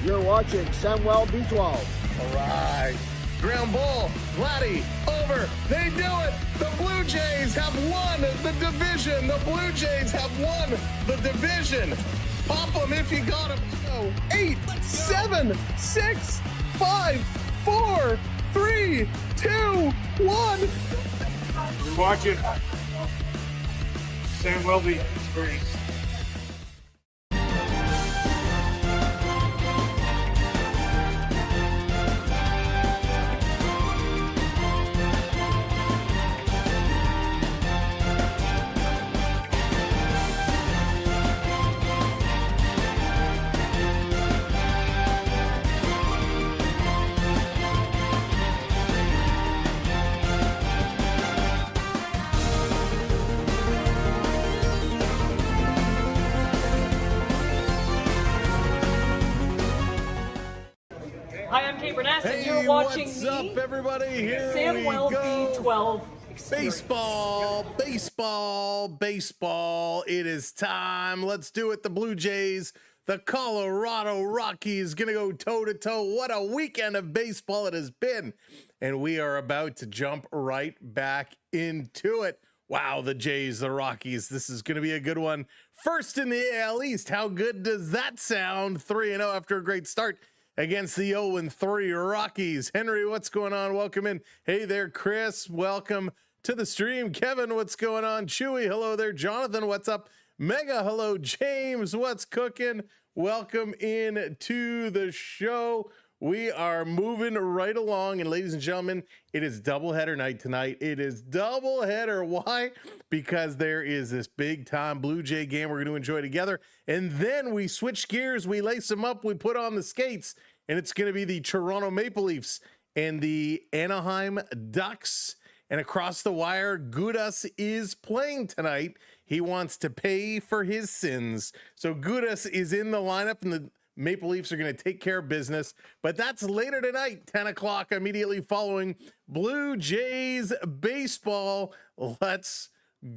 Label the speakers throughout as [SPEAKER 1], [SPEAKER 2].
[SPEAKER 1] You're watching Samuel B12.
[SPEAKER 2] All right. Ground ball. Vladdy. Over. They do it. The Blue Jays have won the division. The Blue Jays have won the division. Pop them if you got them. Go. 8, 7, 6, 5, 4, 3, 2, 1.
[SPEAKER 3] You're watching Samuel B Experience.
[SPEAKER 4] Hi, I'm Kate Burness, and
[SPEAKER 2] Hey,
[SPEAKER 4] you're watching
[SPEAKER 2] what's
[SPEAKER 4] me,
[SPEAKER 2] up, everybody? Here
[SPEAKER 4] Samuel
[SPEAKER 2] we go.
[SPEAKER 4] B12 Experience.
[SPEAKER 2] Baseball. It is time. Let's do it. The Blue Jays, the Colorado Rockies, going to go toe-to-toe. What a weekend of baseball it has been. And we are about to jump right back into it. Wow, the Jays, the Rockies. This is going to be a good one. First in the AL East. How good does that sound? 3-0 after a great start against the 0-3 Rockies. Henry, what's going on? Welcome in. Hey there, Chris. Welcome to the stream. Kevin, what's going on? Chewy, hello there. Jonathan, what's up? Mega, hello. James, what's cooking? Welcome in to the show. We are moving right along, and ladies and gentlemen, it is doubleheader night tonight. It is doubleheader. Why? Because there is this big-time Blue Jay game we're going to enjoy together, and then we switch gears, we lace them up, we put on the skates, and it's going to be the Toronto Maple Leafs and the Anaheim Ducks. And across the wire, Gudas is playing tonight. He wants to pay for his sins. So Gudas is in the lineup, and the Maple Leafs are going to take care of business, but that's later tonight, 10 o'clock, immediately following Blue Jays baseball. Let's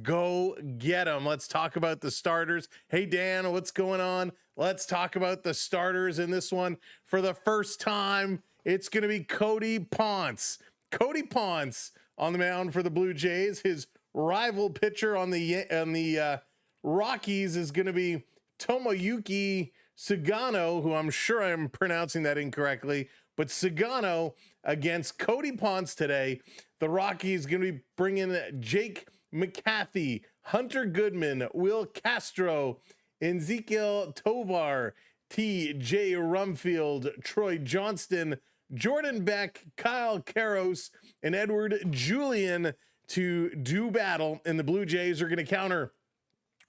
[SPEAKER 2] go get them. Let's talk about the starters. Hey, Dan, what's going on? Let's talk about the starters in this one. For the first time, it's going to be Cody Ponce. Cody Ponce on the mound for the Blue Jays. His rival pitcher on the Rockies is going to be Tomoyuki Sugano, who I'm sure I'm pronouncing that incorrectly, but Sugano against Cody Ponce today. The Rockies going to be bringing Jake McCarthy, Hunter Goodman, Will Castro, Ezekiel Tovar, T.J. Rumfield, Troy Johnston, Jordan Beck, Kyle Karros, and Edward Julian to do battle. And the Blue Jays are going to counter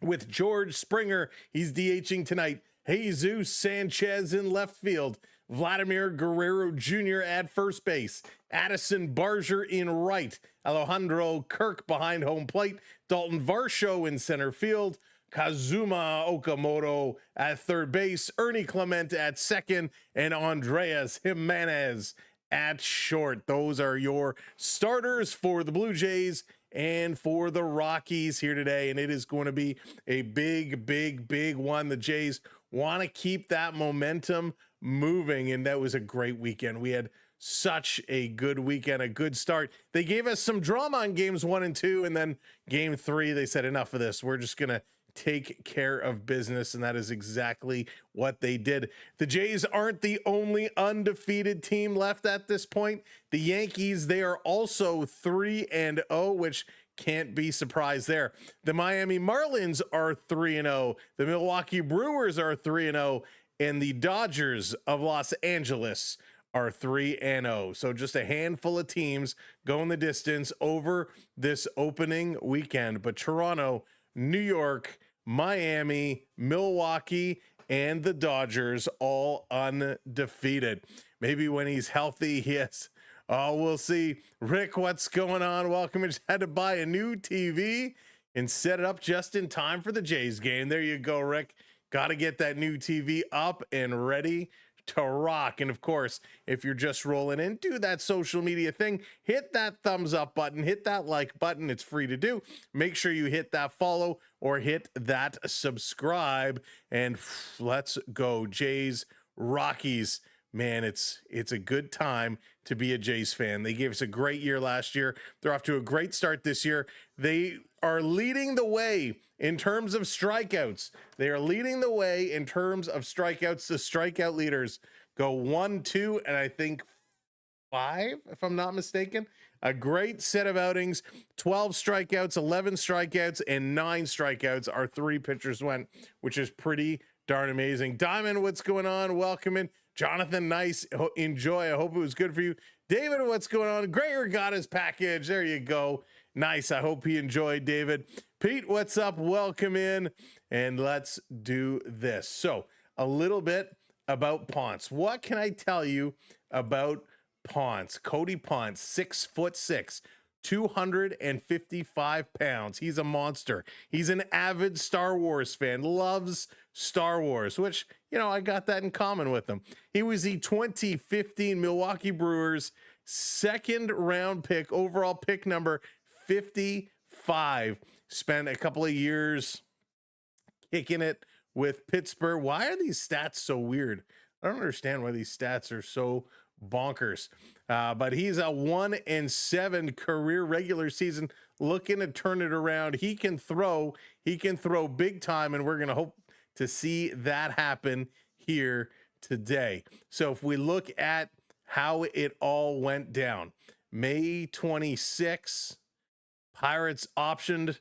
[SPEAKER 2] with George Springer. He's DHing tonight. Jesus Sanchez in left field, Vladimir Guerrero Jr. at first base, Addison Barger in right, Alejandro Kirk behind home plate, Dalton Varsho in center field, Kazuma Okamoto at third base, Ernie Clement at second, and Andreas Jimenez at short. Those are your starters for the Blue Jays and for the Rockies here today, and it is going to be a big one. The Jays want to keep that momentum moving, and that was a great weekend. We had such a good weekend, a good start. They gave us some drama on games 1 and 2, and then game 3, they said, enough of this. We're just going to take care of business, and that is exactly what they did. The Jays aren't the only undefeated team left at this point. The Yankees, they are also 3-0, which can't be surprised there. The Miami Marlins are 3-0. The Milwaukee Brewers are 3-0, and the Dodgers of Los Angeles are 3-0. So just a handful of teams going the distance over this opening weekend. But Toronto, New York, Miami, Milwaukee, and the Dodgers all undefeated. Maybe when he's healthy, yes. Oh, we'll see. Rick, what's going on? Welcome. I just had to buy a new TV and set it up just in time for the Jays game. There you go, Rick. Got to get that new TV up and ready to rock. And of course, if you're just rolling in, do that social media thing. Hit that thumbs up button. Hit that like button. It's free to do. Make sure you hit that follow or hit that subscribe. And let's go. Jays, Rockies. Man, it's a good time to be a Jays fan. They gave us a great year last year. They're off to a great start this year. They are leading the way in terms of strikeouts. They are leading the way in terms of strikeouts. The strikeout leaders go 1, 2, and I think 5, if I'm not mistaken. A great set of outings, 12 strikeouts, 11 strikeouts, and 9 strikeouts. Our 3 pitchers went, which is pretty darn amazing. Diamond, what's going on? Welcome in. Jonathan, nice. Enjoy. I hope it was good for you. David, what's going on? Greger got his package. There you go. Nice. I hope he enjoyed, David. Pete, what's up? Welcome in. And let's do this. So, a little bit about Ponce. What can I tell you about Ponce? Cody Ponce, 6'6", 255 pounds. He's a monster. He's an avid Star Wars fan, loves Star Wars, which, you know, I got that in common with him. He was the 2015 Milwaukee Brewers second round pick, overall pick number 55. Spent a couple of years kicking it with Pittsburgh. Why are these stats so weird? I don't understand why these stats are so bonkers. But he's a 1-7 career regular season, looking to turn it around. He can throw big time, and we're going to hope to see that happen here today. So if we look at how it all went down, May 26, Pirates optioned.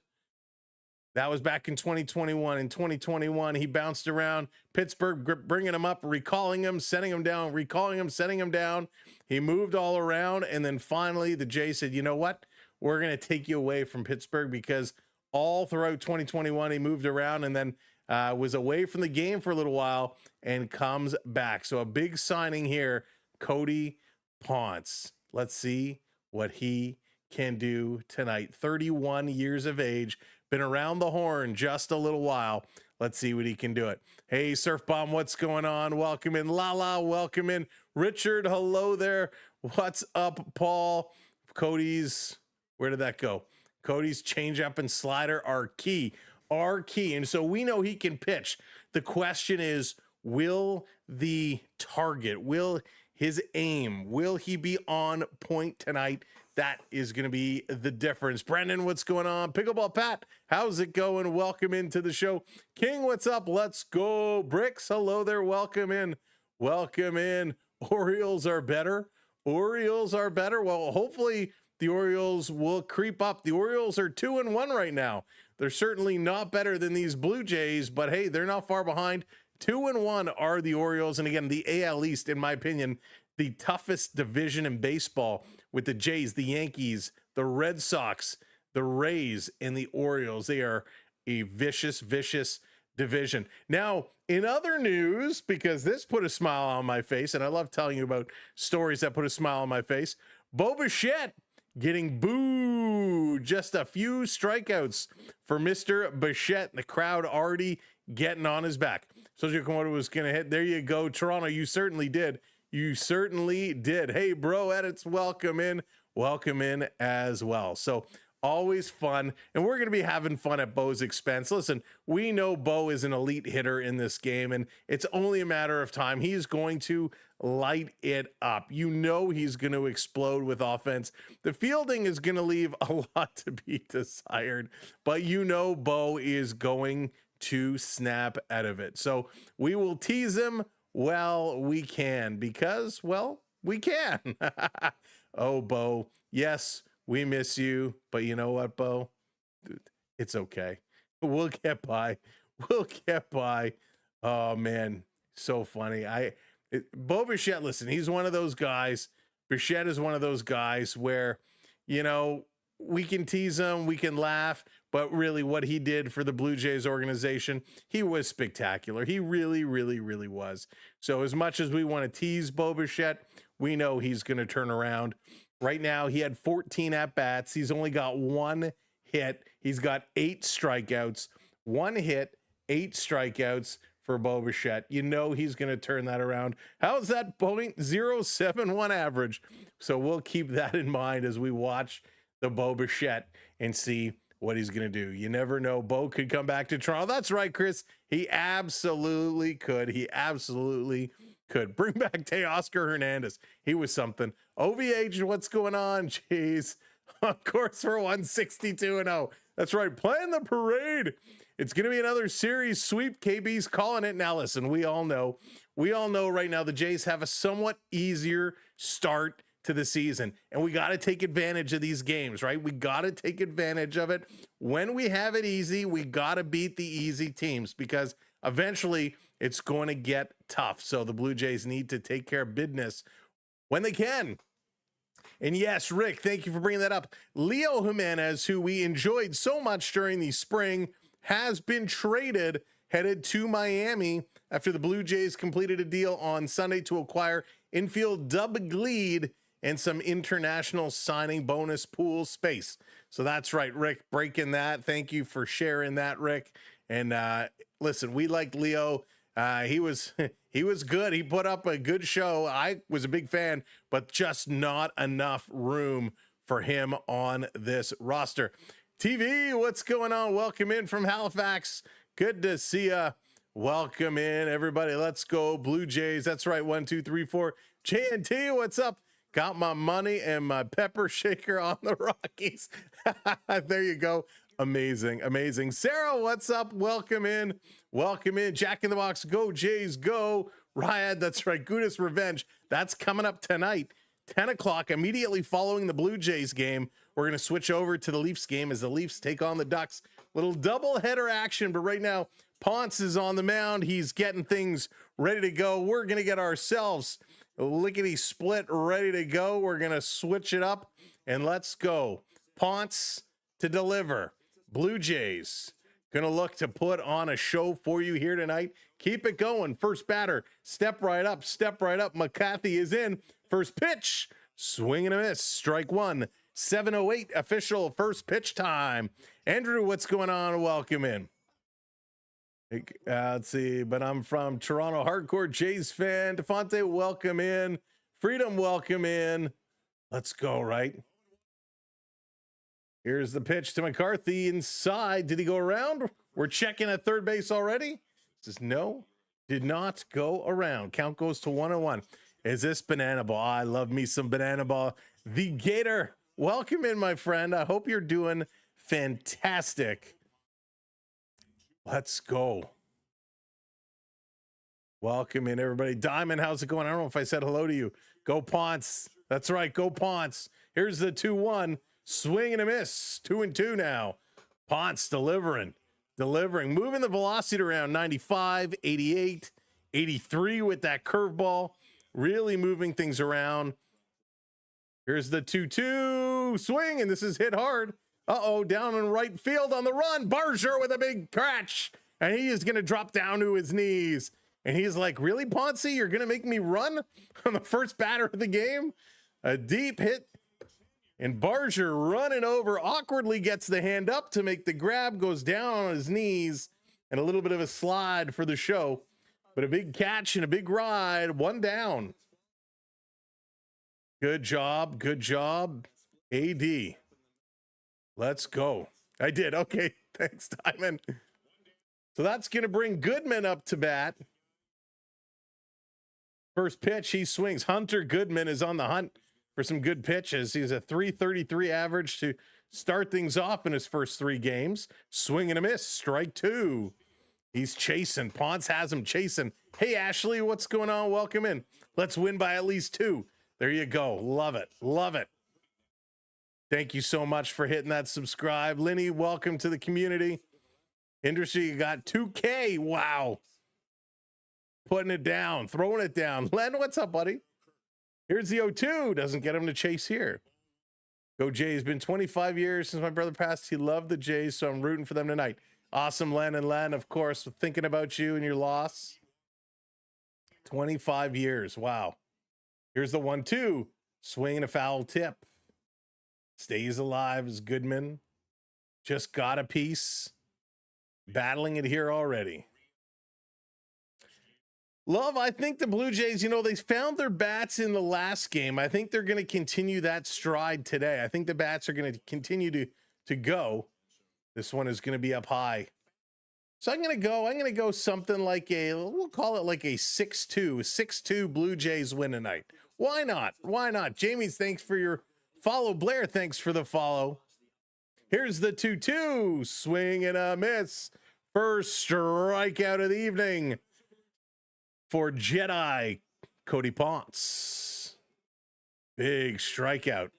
[SPEAKER 2] That was back in 2021. In 2021, he bounced around. Pittsburgh bringing him up, recalling him, setting him down, recalling him, setting him down. He moved all around, and then finally the Jays said, you know what? We're going to take you away from Pittsburgh, because all throughout 2021, he moved around and then was away from the game for a little while and comes back. So a big signing here, Cody Ponce. Let's see what he can do tonight. 31 years of age. Been around the horn just a little while. Let's see what he can do it. Hey, Surf Bomb, what's going on? Welcome in. Lala, welcome in. Richard, hello there. What's up, Paul? Cody's, where did that go? Cody's changeup and slider are key. And so we know he can pitch. The question is, will the target, will his aim, will he be on point tonight? That is going to be the difference. Brendan, what's going on? Pickleball Pat, how's it going? Welcome into the show. King, what's up? Let's go. Bricks, hello there. Welcome in. Welcome in. Orioles are better. Orioles are better. Well, hopefully the Orioles will creep up. The Orioles are 2-1 right now. They're certainly not better than these Blue Jays, but hey, they're not far behind. 2-1 are the Orioles. And again, the AL East, in my opinion, the toughest division in baseball, with the Jays, the Yankees, the Red Sox, the Rays, and the Orioles. They are a vicious, vicious division. Now, in other news, because this put a smile on my face, and I love telling you about stories that put a smile on my face, Bo Bichette getting booed. Just a few strikeouts for Mr. Bichette. The crowd already getting on his back. Soji Komodo was going to hit. There you go, Toronto. You certainly did. You certainly did. Hey, bro, edits, welcome in as well. So always fun, and we're going to be having fun at Bo's expense. Listen, we know Bo is an elite hitter in this game, and it's only a matter of time. He's going to light it up. You know he's going to explode with offense. The fielding is going to leave a lot to be desired, but you know Bo is going to snap out of it. So we will tease him. Well, we can, because, well, we can. Oh, Bo, yes, we miss you, but you know what, Bo? It's okay. We'll get by. Oh, man, so funny. Bo Bichette, listen, he's one of those guys. Bichette is one of those guys where, you know, we can tease him, we can laugh, but really what he did for the Blue Jays organization, he was spectacular. He really, really, really was. So as much as we want to tease Bo Bichette, we know he's going to turn around. Right now, he had 14 at-bats. He's only got 1 hit. He's got 8 strikeouts. 1 hit, 8 strikeouts for Bo Bichette. You know he's going to turn that around. How's that .071 average? So we'll keep that in mind as we watch the Bo Bichette and see what he's going to do. You never know. Bo could come back to Toronto. That's right, Chris. He absolutely could. He absolutely Could bring back Teoscar Hernandez. He was something. OVH, what's going on? Jeez. Of course, we're 162-0. That's right. Playing the parade. It's going to be another series sweep. KB's calling it. Now, listen, we all know right now the Jays have a somewhat easier start to the season, and we got to take advantage of these games, right? We got to take advantage of it. When we have it easy, we got to beat the easy teams, because eventually it's going to get tough. So the Blue Jays need to take care of business when they can. And yes, Rick, thank you for bringing that up. Leo Jimenez, who we enjoyed so much during the spring, has been traded, headed to Miami after the Blue Jays completed a deal on Sunday to acquire infield Doug Gleed and some international signing bonus pool space. So that's right, Rick, breaking that. Thank you for sharing that, Rick. And listen, we liked Leo. He was good. He put up a good show. I was a big fan, but just not enough room for him on this roster. TV, what's going on? Welcome in from Halifax. Good to see ya. Welcome in, everybody. Let's go, Blue Jays. That's right, 1, 2, 3, 4. JNT, what's up? Got my money and my pepper shaker on the Rockies. There you go. Amazing, amazing. Sarah, what's up? Welcome in. Welcome in. Jack in the Box, go Jays, go. Ryad, that's right. Gudis Revenge. That's coming up tonight, 10 o'clock, immediately following the Blue Jays game. We're going to switch over to the Leafs game as the Leafs take on the Ducks. Little double-header action, but right now, Ponce is on the mound. He's getting things ready to go. We're going to get ourselves a lickety-split ready to go. We're going to switch it up, and let's go. Ponce to deliver. Blue Jays going to look to put on a show for you here tonight. Keep it going. First batter, step right up, step right up. McCarthy is in. First pitch, swing and a miss. Strike one. 7:08 official first pitch time. Andrew, what's going on? Welcome in. Let's see, but I'm from Toronto, hardcore Jays fan. Defonte, welcome in. Freedom, welcome in. Let's go, right? Here's the pitch to McCarthy inside. Did he go around? We're checking at third base already. Says no, did not go around. Count goes to 1-1. Is this banana ball? I love me some banana ball. The Gator, welcome in, my friend. I hope you're doing fantastic. Let's go. Welcome in, everybody. Diamond, how's it going? I don't know if I said hello to you. Go Ponce. That's right, go Ponce. Here's the 2-1. Swing and a miss. 2-2 now. Ponce delivering, moving the velocity around 95, 88, 83 with that curveball. Really moving things around. Here's the 2-2 swing, and this is hit hard. Uh-oh, down in right field on the run. Barger with a big catch, and he is going to drop down to his knees. And he's like, really, Ponce? You're going to make me run on the first batter of the game? A deep hit. And Barger running over, awkwardly gets the hand up to make the grab, goes down on his knees, and a little bit of a slide for the show. But a big catch and a big ride, one down. Good job, AD. Let's go. I did, okay, thanks, Diamond. So that's going to bring Goodman up to bat. First pitch, he swings. Hunter Goodman is on the hunt for some good pitches. He's a .333 average to start things off in his first 3 games. Swing and a miss, strike 2. He's chasing. Ponce has him chasing. Hey, Ashley, what's going on? Welcome in. Let's win by at least 2. There you go. Love it. Love it. Thank you so much for hitting that subscribe. Lenny, welcome to the community. Industry, you got 2K. Wow. Putting it down, throwing it down. Len, what's up, buddy? Here's the 0-2. Doesn't get him to chase here. Go Jays. Been 25 years since my brother passed. He loved the Jays, so I'm rooting for them tonight. Awesome, Len. And Len, of course, thinking about you and your loss. 25 years. Wow. Here's the 1-2. Swing and a foul tip. Stays alive as Goodman. Just got a piece. Battling it here already. Love, I think the Blue Jays, you know, they found their bats in the last game. I think they're going to continue that stride today. I think the bats are going to continue to go. This one is going to be up high. So I'm gonna go something like we'll call it like a 6-2 Blue Jays win tonight. Why not? Why not? Jamie, thanks for your follow. Blair, thanks for the follow. Here's the 2-2 swing and a miss. First strikeout of the evening for Jedi Cody Ponce. Big strikeout.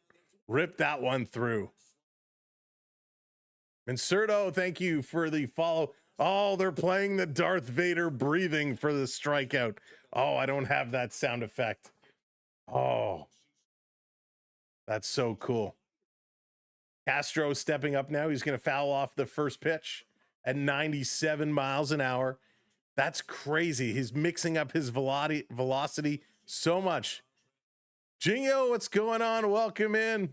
[SPEAKER 2] Ripped that one through. Inserto, thank you for the follow. Oh, they're playing the Darth Vader breathing for the strikeout. Oh, I don't have that sound effect. Oh, that's so cool. Castro stepping up now. He's going to foul off the first pitch at 97 miles an hour. That's crazy. He's mixing up his velocity so much. Jingo, what's going on? Welcome in.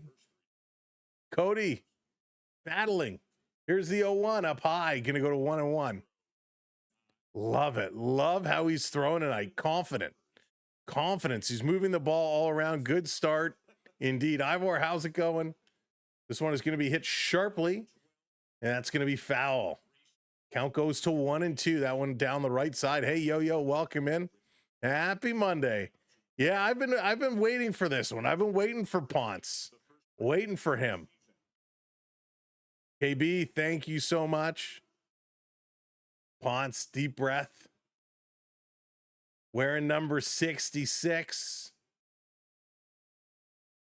[SPEAKER 2] Cody, battling. Here's the 0-1 up high. Going to go to 1-1. Love it. Love how he's throwing tonight. Confidence. He's moving the ball all around. Good start. Indeed. Ivor, how's it going? This one is going to be hit sharply, and that's going to be foul. Count goes to 1-2. That one down the right side. Hey, yo, welcome in. Happy Monday. Yeah, I've been waiting for this one. I've been waiting for Ponce. Waiting for him. KB, thank you so much. Ponce, deep breath. Wearing number 66.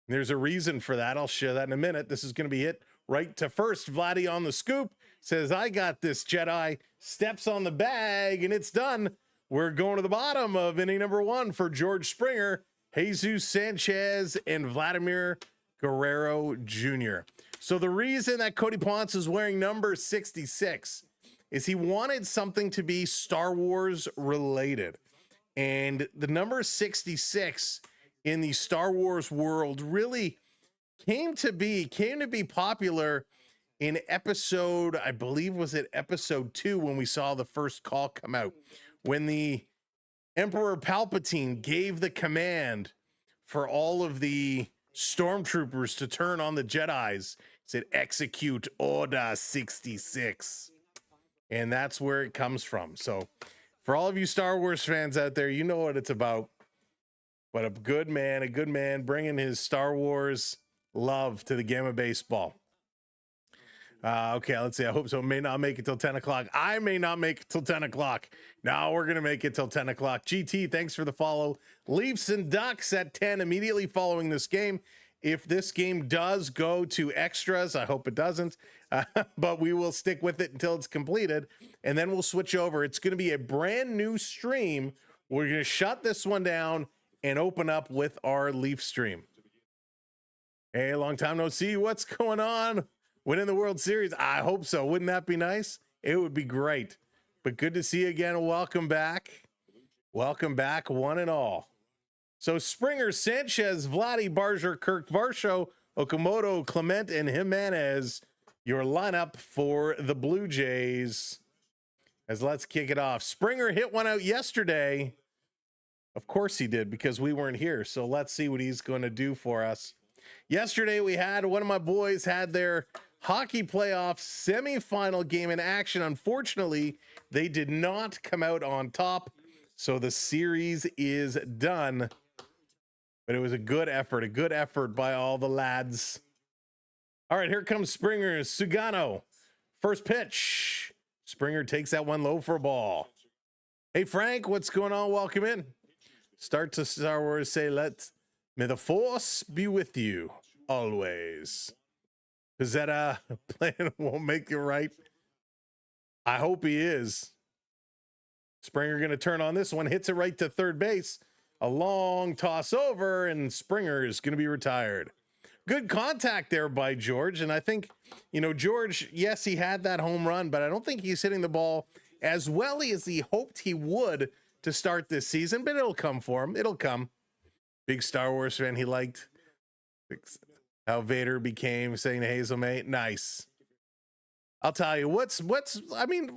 [SPEAKER 2] There's a reason for that. I'll share that in a minute. This is going to be hit right to first. Vladdy on the scoop says, I got this, Jedi. Steps on the bag, and it's done. We're going to the bottom of inning number 1 for George Springer, Jesus Sanchez, and Vladimir Guerrero Jr. So the reason that Cody Ponce is wearing number 66 is he wanted something to be Star Wars related. And the number 66 in the Star Wars world really came to be popular in episode, I believe, was it episode 2 when we saw the first call come out, when the Emperor Palpatine gave the command for all of the stormtroopers to turn on the Jedis. Said execute order 66, and that's where it comes from. So for all of you Star Wars fans out there, you know what it's about. But a good man bringing his Star Wars love to the game of baseball. Okay, let's see. I hope so. May not make it till 10 o'clock. I may not make it till 10 o'clock. No, we're going to make it till 10 o'clock. GT, thanks for the follow. Leafs and Ducks at 10 immediately following this game. If this game does go to extras, I hope it doesn't, but we will stick with it until it's completed, and then we'll switch over. It's going to be a brand new stream. We're going to shut this one down and open up with our Leaf stream. Hey, long time no see. What's going on? Winning the World Series? I hope so. Wouldn't that be nice? It would be great. But good to see you again. Welcome back. Welcome back, one and all. So Springer, Sanchez, Vladdy, Barger, Kirk, Varsho, Okamoto, Clement, and Jimenez, your lineup for the Blue Jays. As let's kick it off. Springer hit one out yesterday. Of course he did, because we weren't here. So let's see what he's going to do for us. Yesterday we had one of my boys had their hockey playoff semifinal game in action. Unfortunately, they did not come out on top. So the series is done. But it was a good effort by all the lads. All right, here comes Springer. Sugano. First pitch. Springer takes that one low for a ball. Hey, Frank, what's going on? Welcome in. Start to Star Wars, say, may the Force be with you always. Pizzetta, plan won't make you right. I hope he is. Springer going to turn on this one, hits it right to third base. A long toss over, and Springer is going to be retired. Good contact there by George, and I think, George, yes, he had that home run, but I don't think he's hitting the ball as well as he hoped he would to start this season, but it'll come for him. It'll come. Big Star Wars fan. He liked how Vader became saying to Hazel May. Nice. I'll tell you,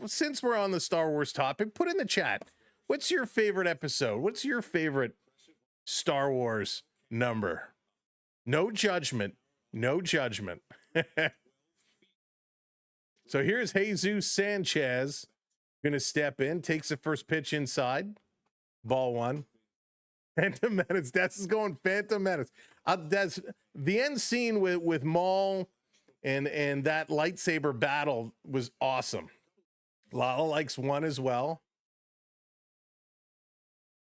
[SPEAKER 2] since we're on the Star Wars topic, put in the chat. What's your favorite episode? What's your favorite Star Wars number? No judgment. No judgment. So here's Jesus Sanchez. Gonna step in, takes the first pitch inside. Ball one. Phantom Menace. Des is going Phantom Menace. Des, the end scene with Maul and that lightsaber battle was awesome. Lala likes one as well.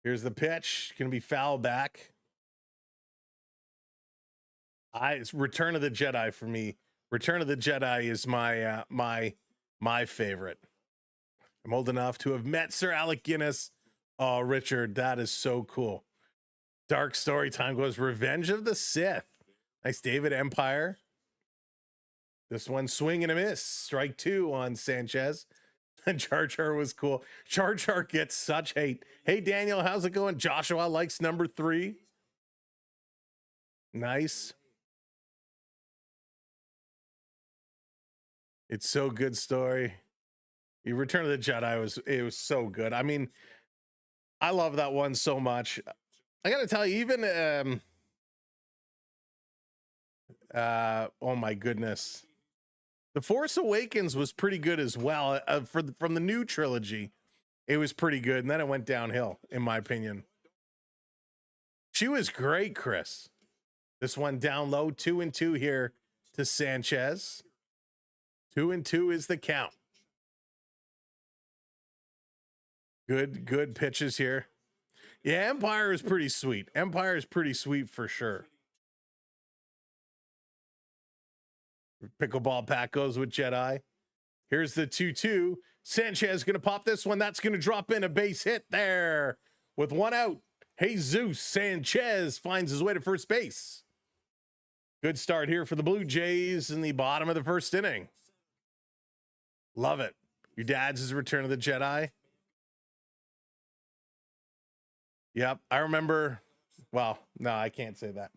[SPEAKER 2] Here's the pitch. Gonna be foul back. It's Return of the Jedi for me. Return of the Jedi is my my favorite. I'm old enough to have met Sir Alec Guinness. Oh, Richard, that is so cool. Dark Story Time goes Revenge of the Sith. Nice, David. Empire. This one swing and a miss. Strike two on Sanchez. Jar Jar was cool. Jar Jar gets such hate. Hey, Daniel, how's it going? Joshua likes number 3. Nice. It's so good story. The Return of the Jedi was so good. I mean, I love that one so much. I gotta tell you, even oh my goodness, The Force Awakens was pretty good as well. From the new trilogy, it was pretty good, and then it went downhill, in my opinion. She was great, Chris. This one down low, 2-2 here to Sanchez. 2-2 is the count. Good pitches here. Yeah, Empire is pretty sweet. Empire is pretty sweet for sure. Pickleball pack goes with Jedi. Here's the 2-2. Sanchez going to pop this one. That's going to drop in a base hit there with one out. Jesus Sanchez finds his way to first base. Good start here for the Blue Jays in the bottom of the first inning. Love it. Your dad's is Return of the Jedi. Yep, I remember. Well, no, I can't say that.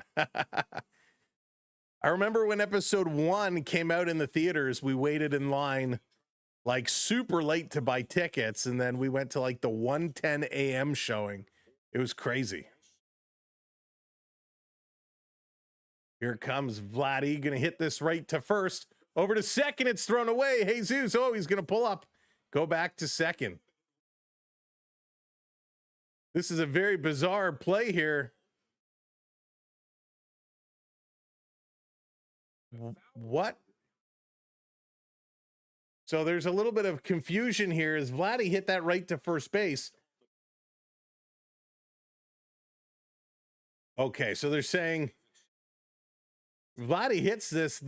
[SPEAKER 2] I remember when episode 1 came out in the theaters, we waited in line like super late to buy tickets, and then we went to like the 1:10 a.m. showing. It was crazy. Here comes Vladdy, gonna hit this right to first. Over to second, it's thrown away. Jesus, oh, he's gonna pull up. Go back to second. This is a very bizarre play here. What? So there's a little bit of confusion here as Vladdy hit that right to first base. Okay, so they're saying Vladdy hits this.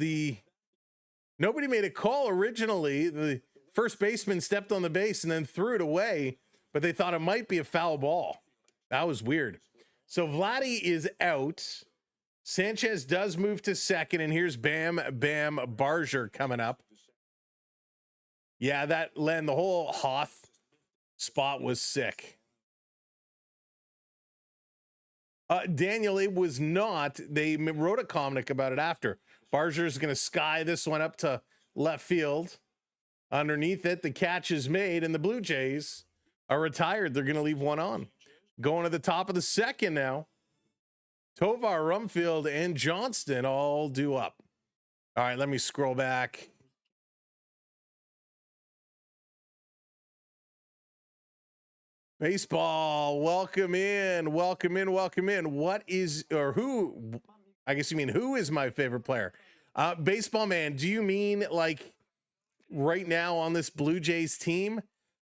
[SPEAKER 2] Nobody made a call originally. The first baseman stepped on the base and then threw it away, but they thought it might be a foul ball. That was weird. So Vladdy is out. Sanchez does move to second, and here's Bam Barger coming up. Yeah, the whole Hoth spot was sick. Daniel, it was not. They wrote a comic about it after. Barger's going to sky this one up to left field. Underneath it, the catch is made, and the Blue Jays are retired. They're going to leave one on. Going to the top of the second now. Tovar, Rumfield, and Johnston all due up. All right, let me scroll back. Baseball, welcome in. What is, or who, I guess you mean who is my favorite player? Baseball man, do you mean like right now on this Blue Jays team?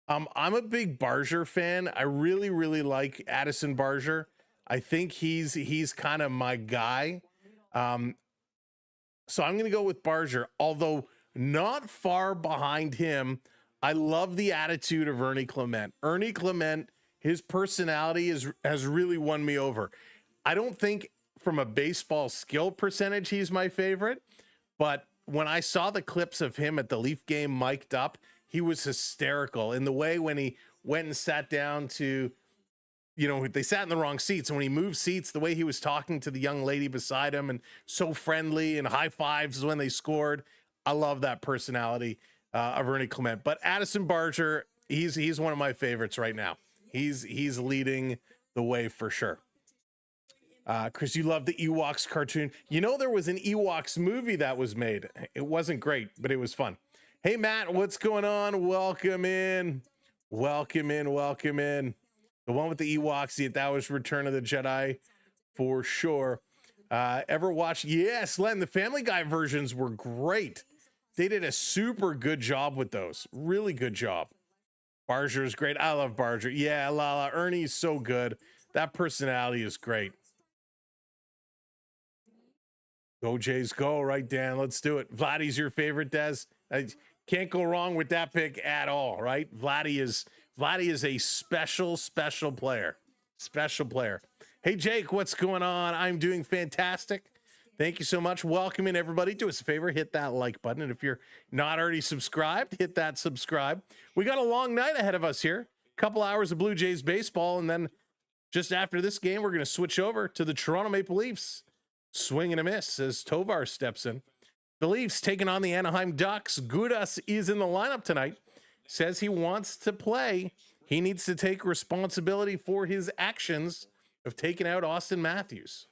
[SPEAKER 2] I'm a big Barger fan. I really, really like Addison Barger. I think he's kind of my guy. So I'm going to go with Barger, although not far behind him. I love the attitude of Ernie Clement. Ernie Clement, his personality has really won me over. I don't think from a baseball skill percentage he's my favorite, but when I saw the clips of him at the Leaf game mic'd up, he was hysterical in the way when he went and sat down to, they sat in the wrong seats, and when he moved seats, the way he was talking to the young lady beside him and so friendly and high fives when they scored. I love that personality of Ernie Clement. But Addison Barger, he's one of my favorites right now. He's leading the way for sure. Chris, you love the Ewoks cartoon. There was an Ewoks movie that was made. It wasn't great, but it was fun. Hey, Matt, what's going on? Welcome in. Welcome in, welcome in. The one with the Ewoks, that was Return of the Jedi for sure. Ever watched? Yes, Len, the Family Guy versions were great. They did a super good job with those. Really good job. Barger is great. I love Barger. Yeah, Lala. Ernie's so good. That personality is great. Go Jays, go, right, Dan? Let's do it. Vladdy's your favorite, Des? I can't go wrong with that pick at all, right? Vladdy is a special player. Special player. Hey, Jake, what's going on? I'm doing fantastic. Thank you so much. Welcome in, everybody. Do us a favor, hit that like button. And if you're not already subscribed, hit that subscribe. We got a long night ahead of us here. A couple hours of Blue Jays baseball. And then just after this game, we're going to switch over to the Toronto Maple Leafs. Swing and a miss as Tovar steps in. The Leafs taking on the Anaheim Ducks. Gudas is in the lineup tonight. Says he wants to play. He needs to take responsibility for his actions of taking out Austin Matthews.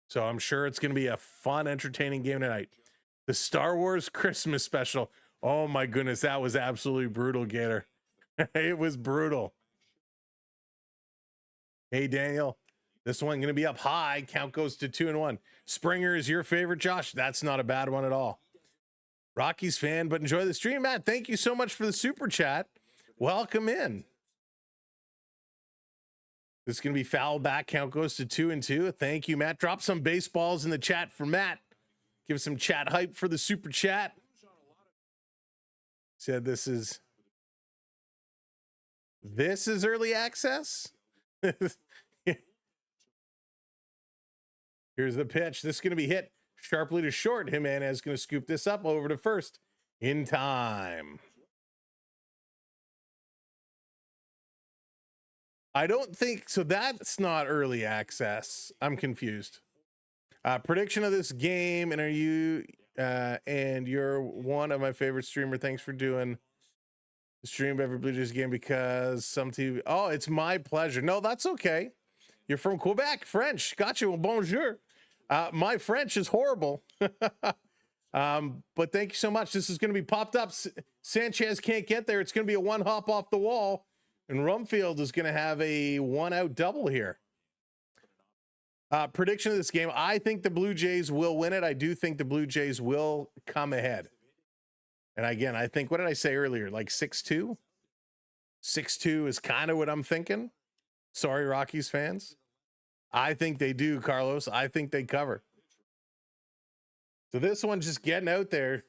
[SPEAKER 2] So I'm sure it's going to be a fun, entertaining game tonight. The Star Wars Christmas special. Oh my goodness, that was absolutely brutal, Gator. It was brutal. Hey, Daniel. This one going to be up high. Count goes to 2-1. Springer is your favorite, Josh. That's not a bad one at all. Rockies fan, but enjoy the stream, Matt. Thank you so much for the super chat. Welcome in. This is going to be foul back. Count goes to 2-2. Thank you, Matt. Drop some baseballs in the chat for Matt. Give some chat hype for the super chat. Said this is early access. Here's the pitch. This is going to be hit sharply to short. Jimenez is going to scoop this up over to first in time. I don't think so. That's not early access. I'm confused. Prediction of this game. And are you and you're one of my favorite streamer. Thanks for doing the stream of every Blue Jays game because some TV. Oh, it's my pleasure. No, that's okay. You're from Quebec, French. Got you. Bonjour. My French is horrible. But thank you so much. This is going to be popped up. Sanchez can't get there. It's going to be a one hop off the wall. And Rumfield is going to have a one out double here. Prediction of this game. I think the Blue Jays will win it. I do think the Blue Jays will come ahead. And again, I think, what did I say earlier? Like 6-2? 6-2 is kind of what I'm thinking. Sorry, Rockies fans. I think they do, Carlos. I think they cover. So this one's just getting out there.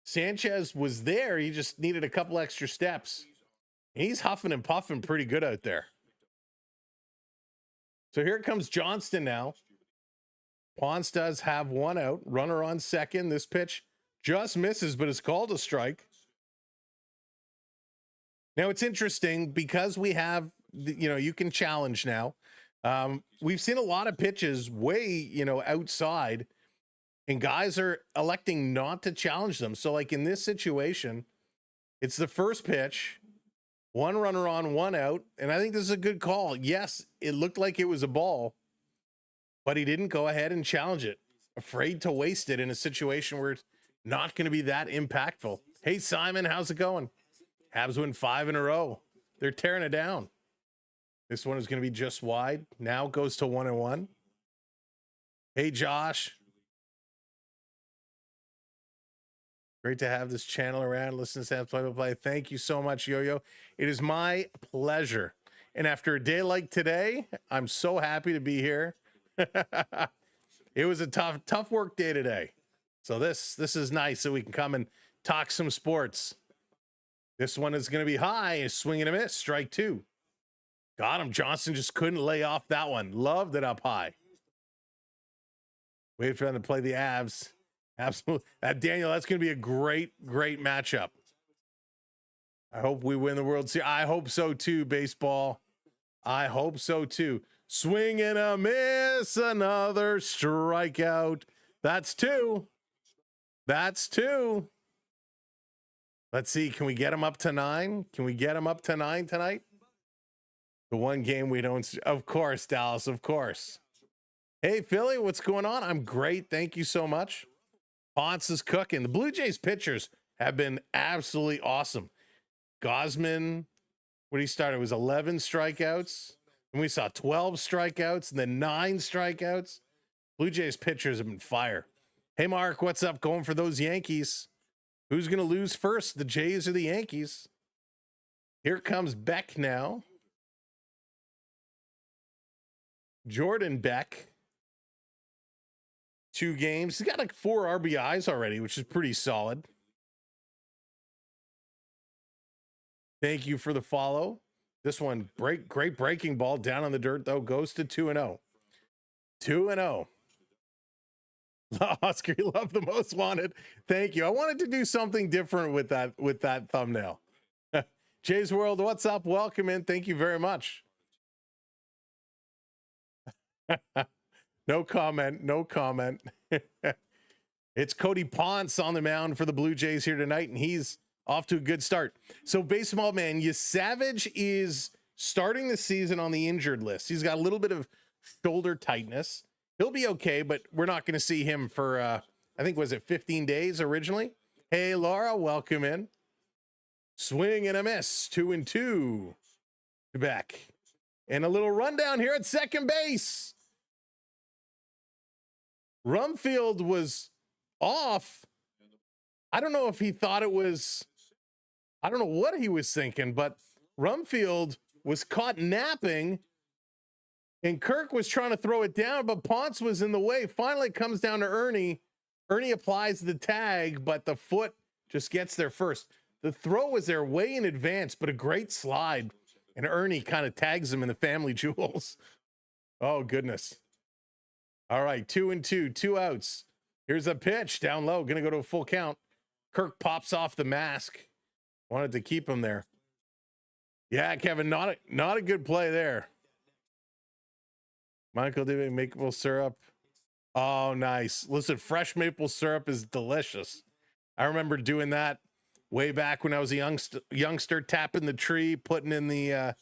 [SPEAKER 2] Sanchez was there. He just needed a couple extra steps. He's huffing and puffing pretty good out there. So here comes Johnston now. Ponce does have one out. Runner on second. This pitch just misses, but it's called a strike. Now it's interesting because we have, you can challenge now. We've seen a lot of pitches way, outside, and guys are electing not to challenge them. So like in this situation, it's the first pitch, one runner on, one out. And I think this is a good call. Yes, it looked like it was a ball, but he didn't go ahead and challenge it. Afraid to waste it in a situation where it's not going to be that impactful. Hey, Simon, how's it going? Habs win 5 in a row. They're tearing it down. This one is going to be just wide. Now it goes to 1-1. Hey, Josh. Great to have this channel around. Listen to Sam's play-by-play. Thank you so much, Yo-Yo. It is my pleasure. And after a day like today, I'm so happy to be here. It was a tough work day today. So this is nice so we can come and talk some sports. This one is going to be high. A swing and a miss. Strike 2. Got him. Johnson just couldn't lay off that one. Loved it up high. Wait for them to play the Avs. Absolutely. Daniel, that's going to be a great matchup. I hope we win the World Series. I hope so too, baseball. I hope so too. Swing and a miss. Another strikeout. That's 2. That's 2. Let's see. Can we get him up to 9? Can we get him up to 9 tonight? The one game we don't. Of course, Dallas. Of course. Hey, Philly, what's going on? I'm great. Thank you so much. Ponce is cooking. The Blue Jays pitchers have been absolutely awesome. Gosman, when he started, it was 11 strikeouts. And we saw 12 strikeouts and then 9 strikeouts. Blue Jays pitchers have been fire. Hey, Mark, what's up? Going for those Yankees. Who's going to lose first, the Jays or the Yankees? Here comes Beck now. Jordan Beck. 2 games. He's got like 4 RBIs already, which is pretty solid. Thank you for the follow. This one, great breaking ball down on the dirt, though, goes to 2-0. 2-0. Oscar, you love the most wanted. Thank you. I wanted to do something different with that thumbnail. Jay's World, what's up? Welcome in. Thank you very much. No comment. No comment. It's Cody Ponce on the mound for the Blue Jays here tonight, and he's off to a good start. So, baseball man, Savage is starting the season on the injured list. He's got a little bit of shoulder tightness. He'll be okay, but we're not going to see him for, I think, was it 15 days originally? Hey, Laura, welcome in. Swing and a miss, 2-2. Back. And a little rundown here at second base. Rumfield was off. I don't know if he thought it was, I don't know what he was thinking, but Rumfield was caught napping, and Kirk was trying to throw it down, but Ponce was in the way. Finally, it comes down to Ernie. Ernie applies the tag, but the foot just gets there first. The throw was there way in advance, but a great slide, and Ernie kind of tags him in the family jewels. Oh, goodness. All right, 2-2, 2 outs. Here's a pitch down low, going to go to a full count. Kirk pops off the mask. Wanted to keep him there. Yeah, Kevin, not a good play there. Michael, did maple syrup? Oh, nice. Listen, fresh maple syrup is delicious. I remember doing that way back when I was a youngster, tapping the tree, putting in the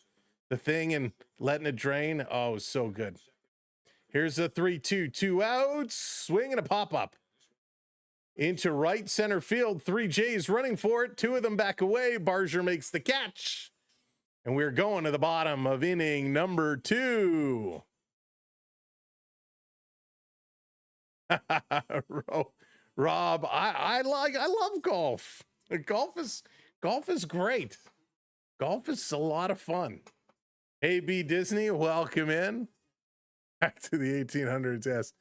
[SPEAKER 2] thing and letting it drain. Oh, it was so good. Here's a 3-2, 2 outs. Swing and a pop-up. Into right center field. 3 Jays running for it. 2 of them back away. Barger makes the catch. And we're going to the bottom of inning number 2. Rob, I love golf. Golf is great. Golf is a lot of fun. AB Disney, welcome in. Back to the 1800s, yes.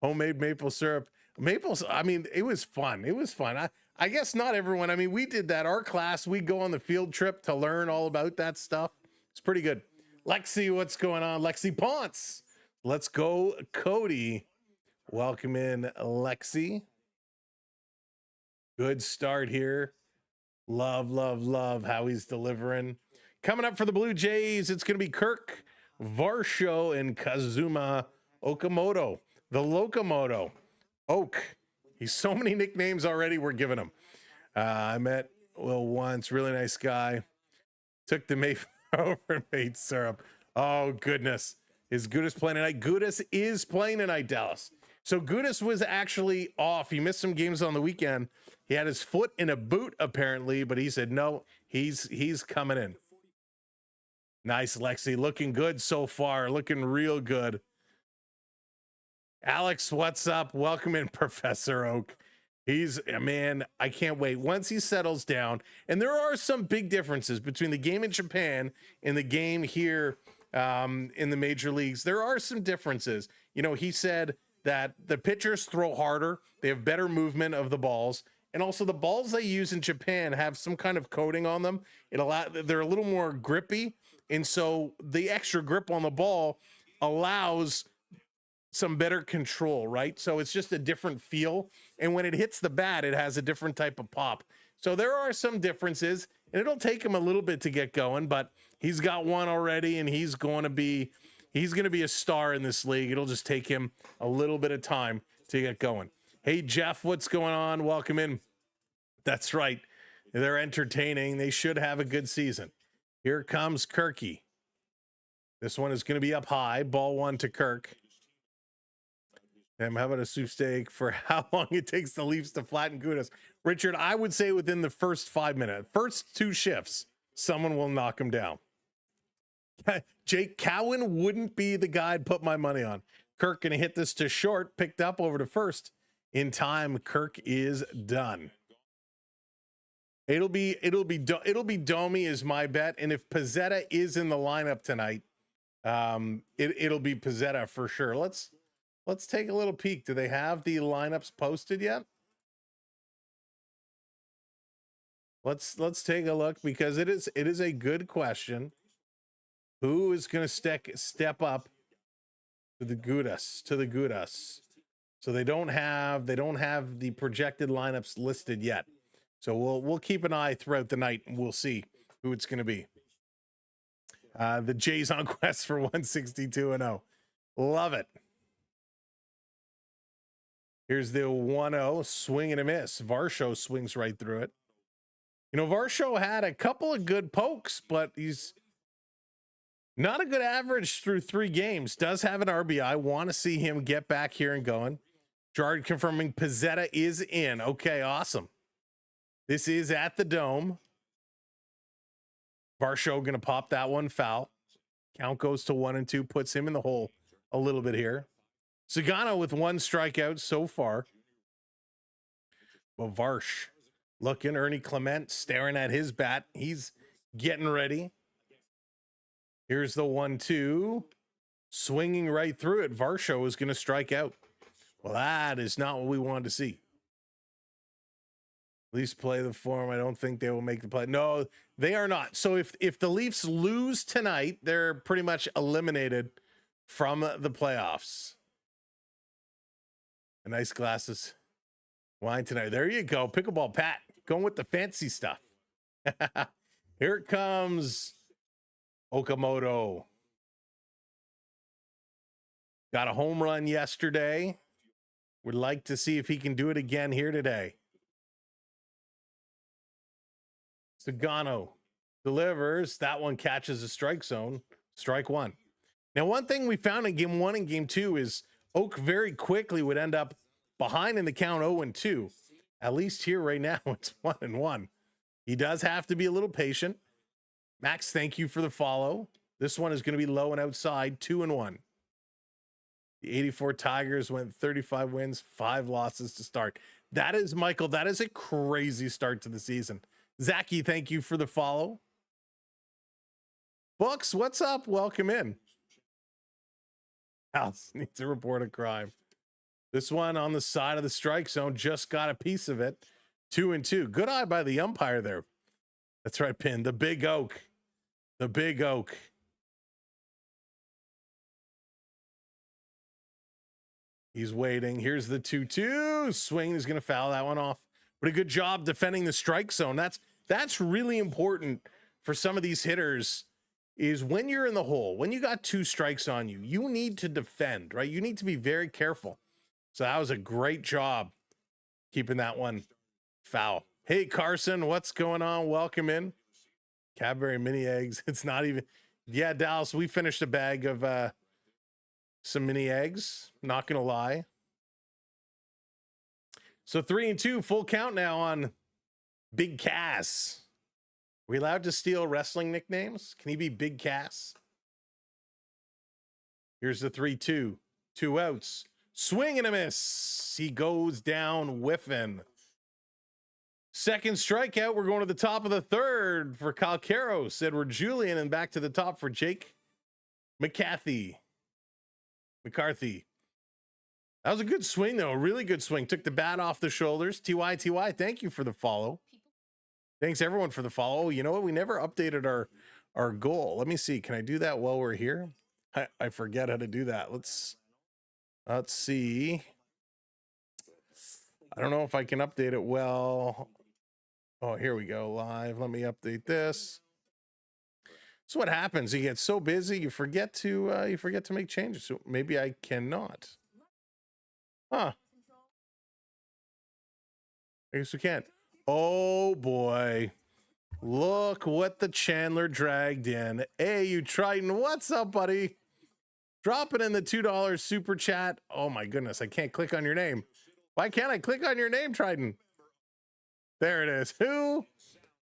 [SPEAKER 2] Homemade maple syrup. Maples, I mean, it was fun. It was fun. I guess not everyone. I mean, we did that. Our class, we go on the field trip to learn all about that stuff. It's pretty good. Lexi, what's going on? Lexi Ponce. Let's go, Cody. Welcome in, Lexi. Good start here. Love how he's delivering. Coming up for the Blue Jays, it's going to be Kirk Varsho and Kazuma Okamoto. The Locomoto. Oak. He's so many nicknames already we're giving him. I met Will once. Really nice guy. Took the maple over and made syrup. Oh, goodness. Is Gudis playing tonight? Gudis is playing tonight, Dallas. So Gudis was actually off. He missed some games on the weekend. He had his foot in a boot, apparently, but he said, no, he's coming in. Nice, Lexi. Looking good so far. Looking real good. Alex, what's up? Welcome in, Professor Oak. He's, man, I can't wait. Once he settles down, and there are some big differences between the game in Japan and the game here in the major leagues. There are some differences. You know, he said that the pitchers throw harder. They have better movement of the balls. And also the balls they use in Japan have some kind of coating on them. They're a little more grippy. And so the extra grip on the ball allows some better control, right? So it's just a different feel. And when it hits the bat, it has a different type of pop. So there are some differences, and it'll take him a little bit to get going, but he's got one already, and he's going to be a star in this league. It'll just take him a little bit of time to get going. Hey, Jeff, what's going on? Welcome in. That's right. They're entertaining. They should have a good season. Here comes Kirky. This one is going to be up high. Ball 1 to Kirk. And how about a soup steak for how long it takes the Leafs to flatten Gudis? Richard, I would say within the first 5 minutes, first 2 shifts, someone will knock him down. Jake Cowan wouldn't be the guy I'd put my money on. Kirk gonna hit this to short, picked up over to first in time. Kirk is done. It'll be Domi is my bet, and if Pizzetta is in the lineup tonight, it'll be Pizzetta for sure. Let's take a little peek. Do they have the lineups posted yet? Let's take a look, because it is a good question. Who is going to step up to the Gudas? So they don't have the projected lineups listed yet. So we'll keep an eye throughout the night, and we'll see who it's going to be. The Jays on quest for 162-0. Love it. Here's the 1-0 swing and a miss. Varsho swings right through it. You know, Varsho had a couple of good pokes, but he's not a good average through 3 games. Does have an RBI. Want to see him get back here and going. Gerard confirming Pizzetta is in. Okay, awesome. This is at the Dome. Varsho going to pop that one foul. Count goes to 1-2, puts him in the hole a little bit here. Sugano with 1 strikeout so far. Well, Varsh looking, Ernie Clement staring at his bat. He's getting ready. Here's the 1-2. Swinging right through it. Varsho is going to strike out. Well, that is not what we wanted to see. At least play the form. I don't think they will make the play. No, they are not. So if the Leafs lose tonight, they're pretty much eliminated from the playoffs. A nice glass of wine tonight. There you go. Pickleball Pat going with the fancy stuff. Here it comes. Okamoto. Got a home run yesterday. Would like to see if he can do it again here today. Sugano delivers. That one catches a strike zone. Strike 1. Now, one thing we found in game 1 and game 2 is Oak very quickly would end up behind in the count 0-2. At least here right now, it's 1-1. He does have to be a little patient. Max, thank you for the follow. This one is going to be low and outside, 2-1. The 84 Tigers went 35 wins, 5 losses to start. That is, Michael, that is a crazy start to the season. Zachy, thank you for the follow. Books, what's up? Welcome in. House needs to report a crime. This one on the side of the strike zone, just got a piece of it. 2-2. Good eye by the umpire there. That's right, Pin. The Big Oak. The Big Oak. He's waiting. Here's the 2-2. Swing is going to foul that one off. But a good job defending the strike zone. That's really important for some of these hitters, is when you're in the hole, when you got 2 strikes on you, you need to defend, right? You need to be very careful. So that was a great job keeping that one foul. Hey, Carson, what's going on? Welcome in. Cadbury mini eggs. It's not even, yeah, Dallas, we finished a bag of some mini eggs. Not going to lie. So 3-2, full count now on Big Cass. Are we allowed to steal wrestling nicknames? Can he be Big Cass? Here's the 3-2. 2 outs. Swing and a miss. He goes down whiffing. Second strikeout. We're going to the top of the 3rd for Calcaros, Edward Julian, and back to the top for Jake McCarthy. That was a good swing, though. A really good swing. Took the bat off the shoulders. TY, thank you for the follow. Thanks, everyone, for the follow. You know what? We never updated our goal. Let me see. Can I do that while we're here? I forget how to do that. Let's see. I don't know if I can update it well. Oh, here we go. Live. Let me update this. So what happens? You get so busy, you forget to make changes. So maybe I cannot. Huh. I guess we can't. Oh boy. Look what the Chandler dragged in. Hey, you Triton. What's up, buddy? Drop it in the $2 super chat. Oh my goodness. I can't click on your name. Why can't I click on your name, Triton? There it is. Who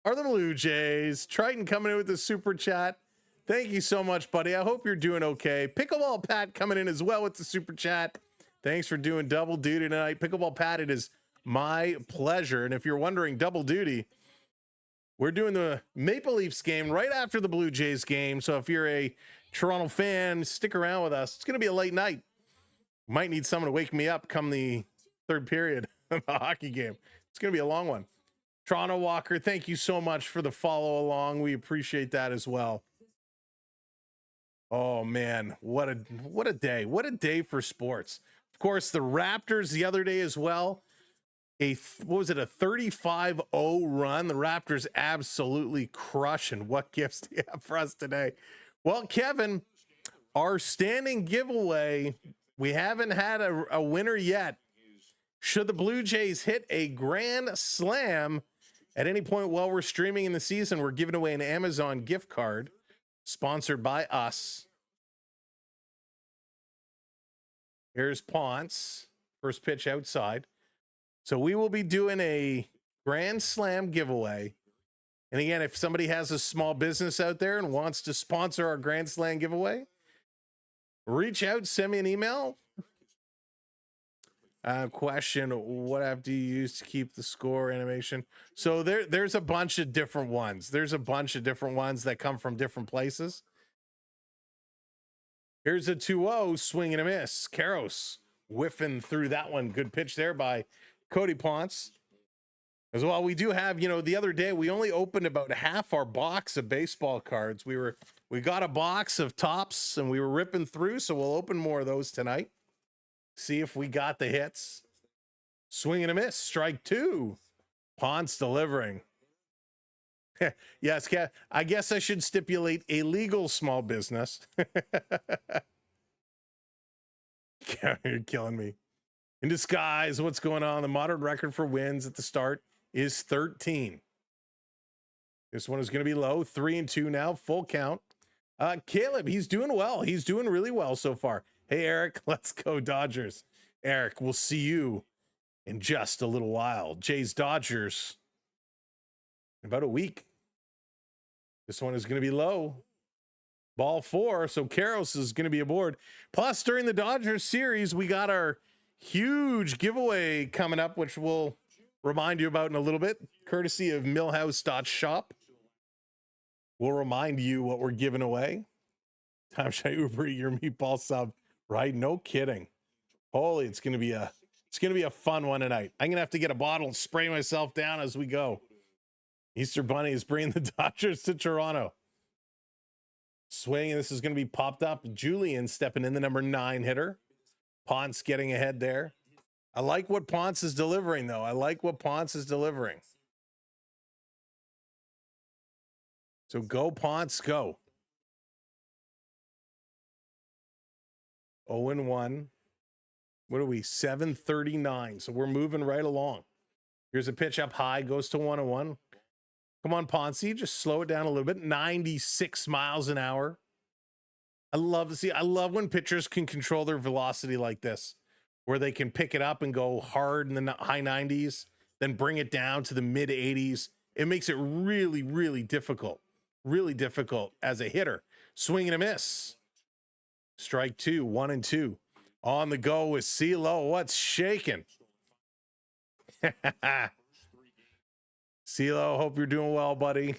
[SPEAKER 2] are the Blue Jays? Triton coming in with the super chat. Thank you so much, buddy. I hope you're doing okay. Pickleball Pat coming in as well with the super chat. Thanks for doing double duty tonight. Pickleball Pat, it is my pleasure. And if you're wondering, double duty, we're doing the Maple Leafs game right after the Blue Jays game. So if you're a Toronto fan, stick around with us. It's going to be a late night. Might need someone to wake me up come the third period of the hockey game. It's going to be a long one. Toronto Walker, thank you so much for the follow along. We appreciate that as well. Oh man, what a day. What a day for sports. Of course, the Raptors the other day as well. What was it, a 35-0 run? The Raptors absolutely crushing. What gifts do you have for us today? Well, Kevin, our standing giveaway, we haven't had a winner yet. Should the Blue Jays hit a grand slam at any point while we're streaming in the season, we're giving away an Amazon gift card sponsored by us. Here's Ponce, first pitch outside. So we will be doing a grand slam giveaway. And again, if somebody has a small business out there and wants to sponsor our grand slam giveaway, reach out, send me an email. Question, what app do you use to keep the score animation? So there's a bunch of different ones. There's a bunch of different ones that come from different places. Here's a 2-0, swing and a miss. Karos whiffing through that one. Good pitch there by Cody Ponce. As well, we do have, the other day, we only opened about half our box of baseball cards. We got a box of tops and we were ripping through, so we'll open more of those tonight. See if we got the hits. Swing and a miss. Strike two. Ponce delivering. Yes, I guess I should stipulate a legal small business. You're killing me. In disguise, what's going on? The modern record for wins at the start is 13. This one is going to be low. 3-2 now. Full count. Caleb, he's doing well. He's doing really well so far. Hey, Eric, let's go Dodgers. Eric, we'll see you in just a little while. Jays Dodgers in about a week. This one is going to be low. Ball 4, so Karos is going to be aboard. Plus, during the Dodgers series, we got our huge giveaway coming up, which we'll remind you about in a little bit, courtesy of Millhouse.shop. We'll remind you what we're giving away. Time should I Uber eat your meatball sub, right? No kidding. Holy, it's gonna be a fun one tonight. I'm gonna have to get a bottle and spray myself down as we go. Easter Bunny is bringing the Dodgers to Toronto. Swing, and this is gonna be popped up. Julian stepping in, the number 9 hitter. Ponce getting ahead there. I like what Ponce is delivering, though. I like what Ponce is delivering. So go, Ponce, go. 0-1. What are we? 7:39. So we're moving right along. Here's a pitch up high, goes to 1-1. Come on, Ponce, just slow it down a little bit. 96 miles an hour. I love when pitchers can control their velocity like this, where they can pick it up and go hard in the high 90s, then bring it down to the mid 80s. It makes it really, really difficult as a hitter. Swing and a miss. Strike 2, 1-2. On the go with CeeLo. What's shaking? CeeLo, hope you're doing well, buddy.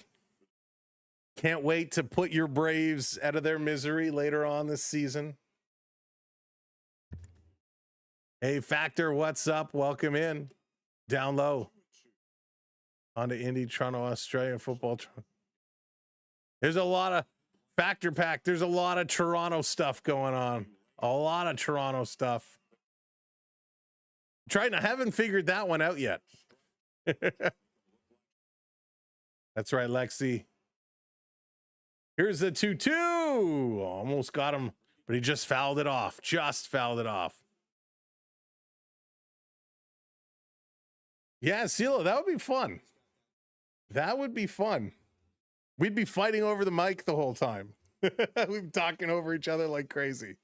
[SPEAKER 2] Can't wait to put your Braves out of their misery later on this season. Hey, Factor, what's up? Welcome in. Down low. On to Indy, Toronto, Australia football. There's a lot of Factor Pack. There's a lot of Toronto stuff going on. A lot of Toronto stuff. I haven't figured that one out yet. That's right, Lexi. Here's the 2-2. Almost got him, but he just fouled it off. Yeah, CeeLo, that would be fun. That would be fun. We'd be fighting over the mic the whole time. We'd be talking over each other like crazy.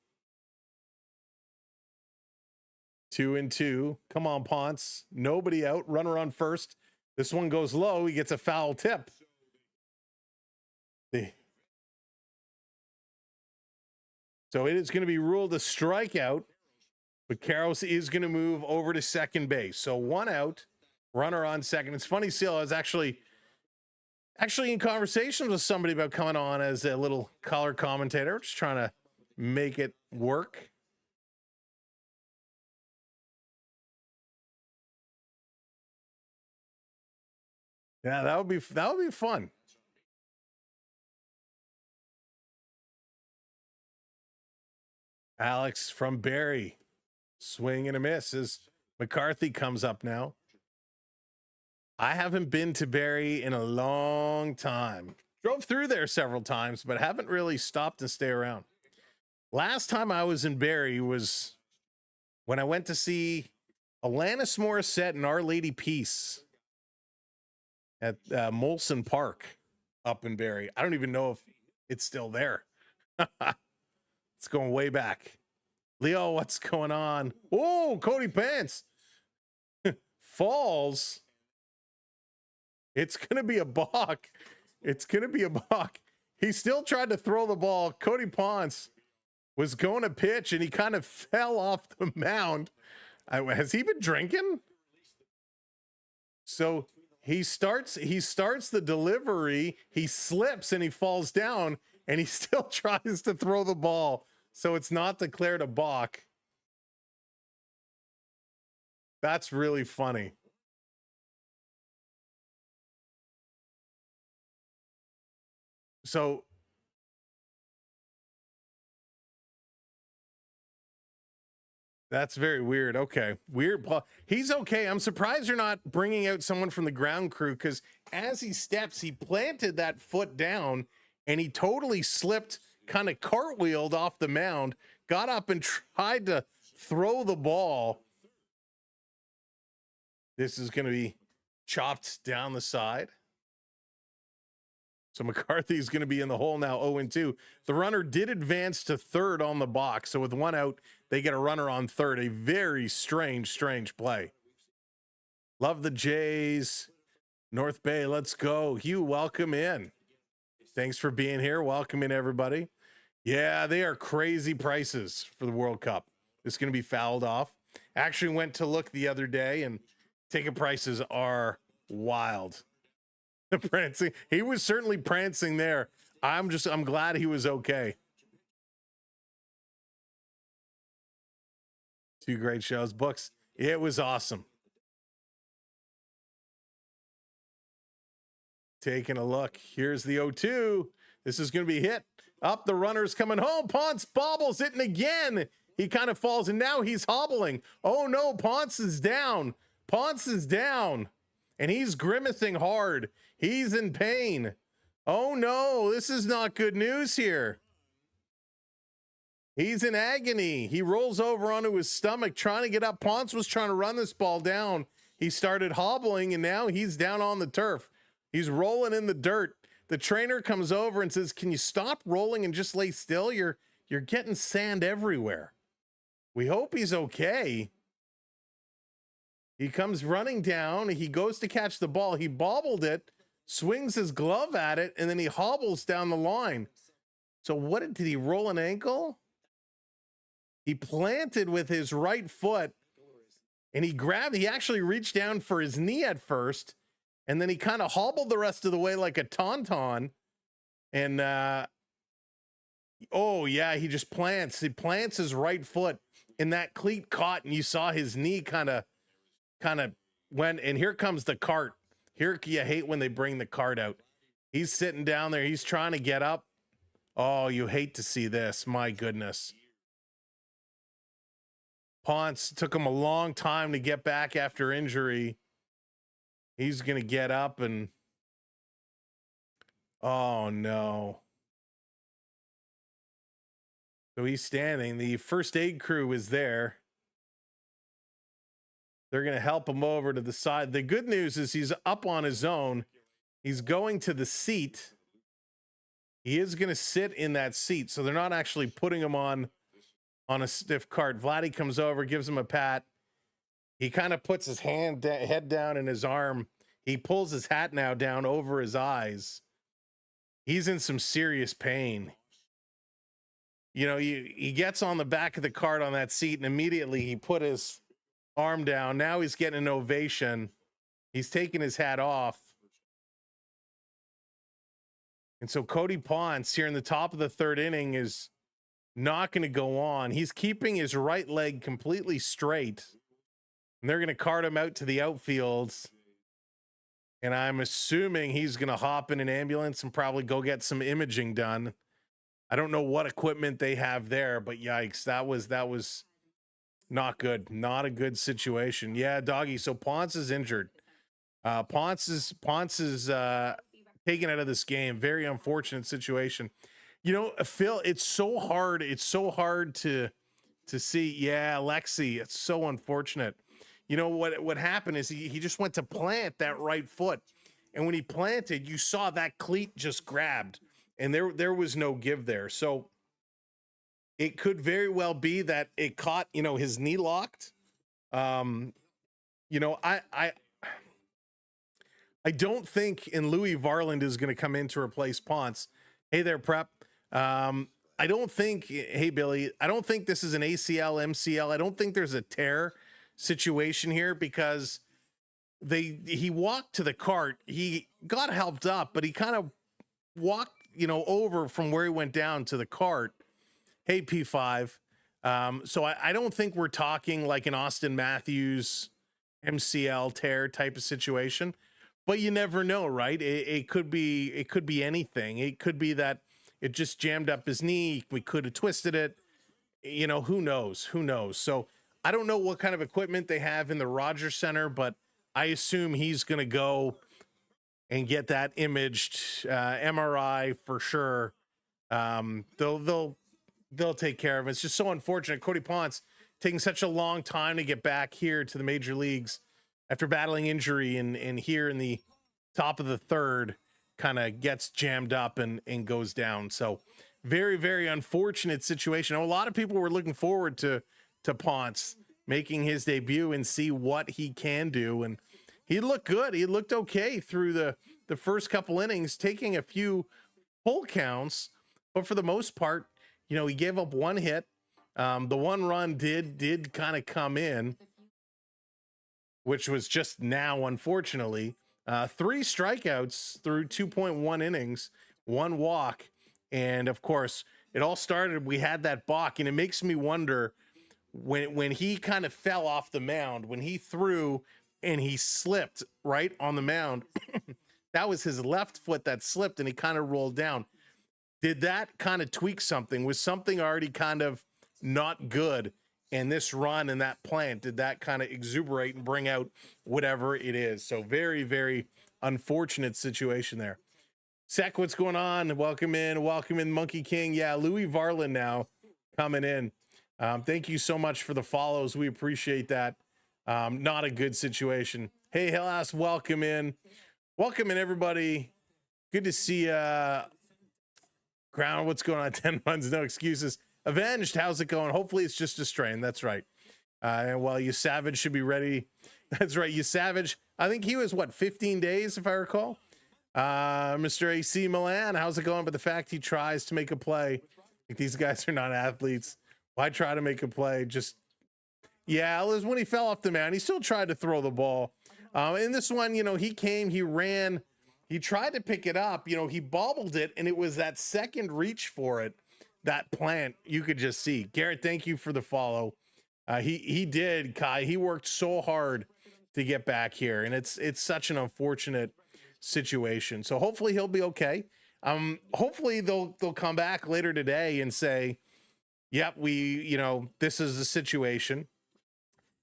[SPEAKER 2] 2-2. Come on, Ponce. Nobody out. Runner on first. This one goes low. He gets a foul tip. So it is going to be ruled a strikeout, but Karros is going to move over to second base. So 1 out, runner on second. It's funny, still, I was actually in conversations with somebody about coming on as a little color commentator, just trying to make it work. Yeah, that would be fun. Alex from Barrie, swing and a miss as McCarthy comes up now. I haven't been to Barrie in a long time. Drove through there several times, but haven't really stopped and stay around. Last time I was in Barrie was when I went to see Alanis Morissette and Our Lady Peace at Molson Park up in Barrie. I don't even know if it's still there. It's going way back. Leo, what's going on? Oh, Cody Ponce falls. It's going to be a balk. It's going to be a balk. He still tried to throw the ball. Cody Ponce was going to pitch, and he kind of fell off the mound. Has he been drinking? So he starts the delivery. He slips, and he falls down, and he still tries to throw the ball. So it's not declared a balk. That's really funny. So that's very weird. Okay. Weird. He's okay. I'm surprised you're not bringing out someone from the ground crew, because as he steps, he planted that foot down and he totally slipped, kind of cartwheeled off the mound, got up and tried to throw the ball. This is going to be chopped down the side. So McCarthy's going to be in the hole now, 0-2. The runner did advance to third on the box. So with 1 out, they get a runner on third. A very strange play. Love the Jays. North Bay, let's go. Hugh, welcome in. Thanks for being here. Welcome in, everybody. Yeah, they are crazy prices for the World Cup. It's going to be fouled off. Actually went to look the other day, and ticket prices are wild. The prancing, he was certainly prancing there. I'm glad he was okay. 2 great shows, books. It was awesome. Taking a look. Here's the 0-2. This is going to be hit. Up, the runner's coming home. Ponce bobbles it, and again, he kind of falls, and now he's hobbling. Oh no, Ponce is down. Ponce is down, and he's grimacing hard. He's in pain. Oh no, this is not good news here. He's in agony. He rolls over onto his stomach trying to get up. Ponce was trying to run this ball down. He started hobbling, and now he's down on the turf. He's rolling in the dirt. The trainer comes over and says, "Can you stop rolling and just lay still? You're getting sand everywhere." We hope he's okay. He comes running down. He goes to catch the ball. He bobbled it, swings his glove at it, and then he hobbles down the line. So did he roll an ankle? He planted with his right foot, and he actually reached down for his knee at first, and then he kind of hobbled the rest of the way like a tauntaun. And oh yeah, he plants his right foot, and that cleat caught, and you saw his knee kind of went, and here comes the cart. Here, you hate when they bring the cart out. He's sitting down there. He's trying to get up. Oh, you hate to see this. My goodness. Ponce took him a long time to get back after injury. He's going to get up and, oh no. So he's standing. The first aid crew is there. They're going to help him over to the side. The good news is he's up on his own. He's going to the seat. He is going to sit in that seat. So they're not actually putting him on a stiff cart. Vladdy comes over, gives him a pat. He kind of puts his head down in his arm. He pulls his hat now down over his eyes. He's in some serious pain. he gets on the back of the cart on that seat, and immediately he put his arm down. Now he's getting an ovation. He's taking his hat off. And so Cody Ponce here in the top of the third inning is not going to go on. He's keeping his right leg completely straight. And they're going to cart him out to the outfield. And I'm assuming he's going to hop in an ambulance and probably go get some imaging done. I don't know what equipment they have there, but yikes, that was not good. Not a good situation. Yeah, doggy. So Ponce is injured. Ponce is taken out of this game. Very unfortunate situation. Phil, it's so hard to see. Yeah, Lexi, it's so unfortunate. What happened is he just went to plant that right foot, and when he planted, you saw that cleat just grabbed, and there was no give there. So it could very well be that it caught his knee locked. I don't think Louis Varland is going to come in to replace Ponce. Hey there, Prep. Hey Billy, I don't think this is an ACL, MCL. I don't think there's a tear situation here because he walked to the cart. He got helped up, but he kind of walked, over from where he went down to the cart. Hey, P5. So I don't think we're talking like an Austin Matthews MCL tear type of situation. But you never know, right? It could be anything. It could be that it just jammed up his knee. We could have twisted it. Who knows? So I don't know what kind of equipment they have in the Rogers Center, but I assume he's going to go and get that imaged, MRI for sure. They'll take care of it. It's just so unfortunate. Cody Ponce taking such a long time to get back here to the major leagues after battling injury, and here in the top of the third kind of gets jammed up and goes down. So very, very unfortunate situation. A lot of people were looking forward to Ponce making his debut and see what he can do. And he looked good. He looked okay through the first couple innings, taking a few full counts, but for the most part, he gave up one hit. The one run did kind of come in, which was just now, unfortunately. 3 strikeouts through 2.1 innings, 1 walk. And of course, it all started, we had that balk, and it makes me wonder when he kind of fell off the mound, when he threw and he slipped right on the mound, that was his left foot that slipped and he kind of rolled down. Did that kind of tweak something? Was something already kind of not good? And this run and that plant, did that kind of exuberate and bring out whatever it is? So very, very unfortunate situation there. Sec, what's going on? Welcome in, Monkey King. Yeah, Louis Varland now coming in. Thank you so much for the follows. We appreciate that. Not a good situation. Hey, Hellas, welcome in. Welcome in, everybody. Good to see Ground, what's going on? 10 runs, no excuses. Avenged, how's it going? Hopefully it's just a strain. That's right. And well, you Savage should be ready. That's right. You Savage. I think he was 15 days, if I recall. Mr. AC Milan, how's it going? But the fact he tries to make a play, like these guys are not athletes. Why try to make a play? Just, yeah, it was when he fell off the mound. He still tried to throw the ball. In this one, he came, he ran, he tried to pick it up, he bobbled it, and it was that second reach for it. That plant, you could just see. Garrett, thank you for the follow. He did, Kai. He worked so hard to get back here, and it's such an unfortunate situation. So hopefully he'll be okay. Hopefully they'll come back later today and say, yep, this is the situation.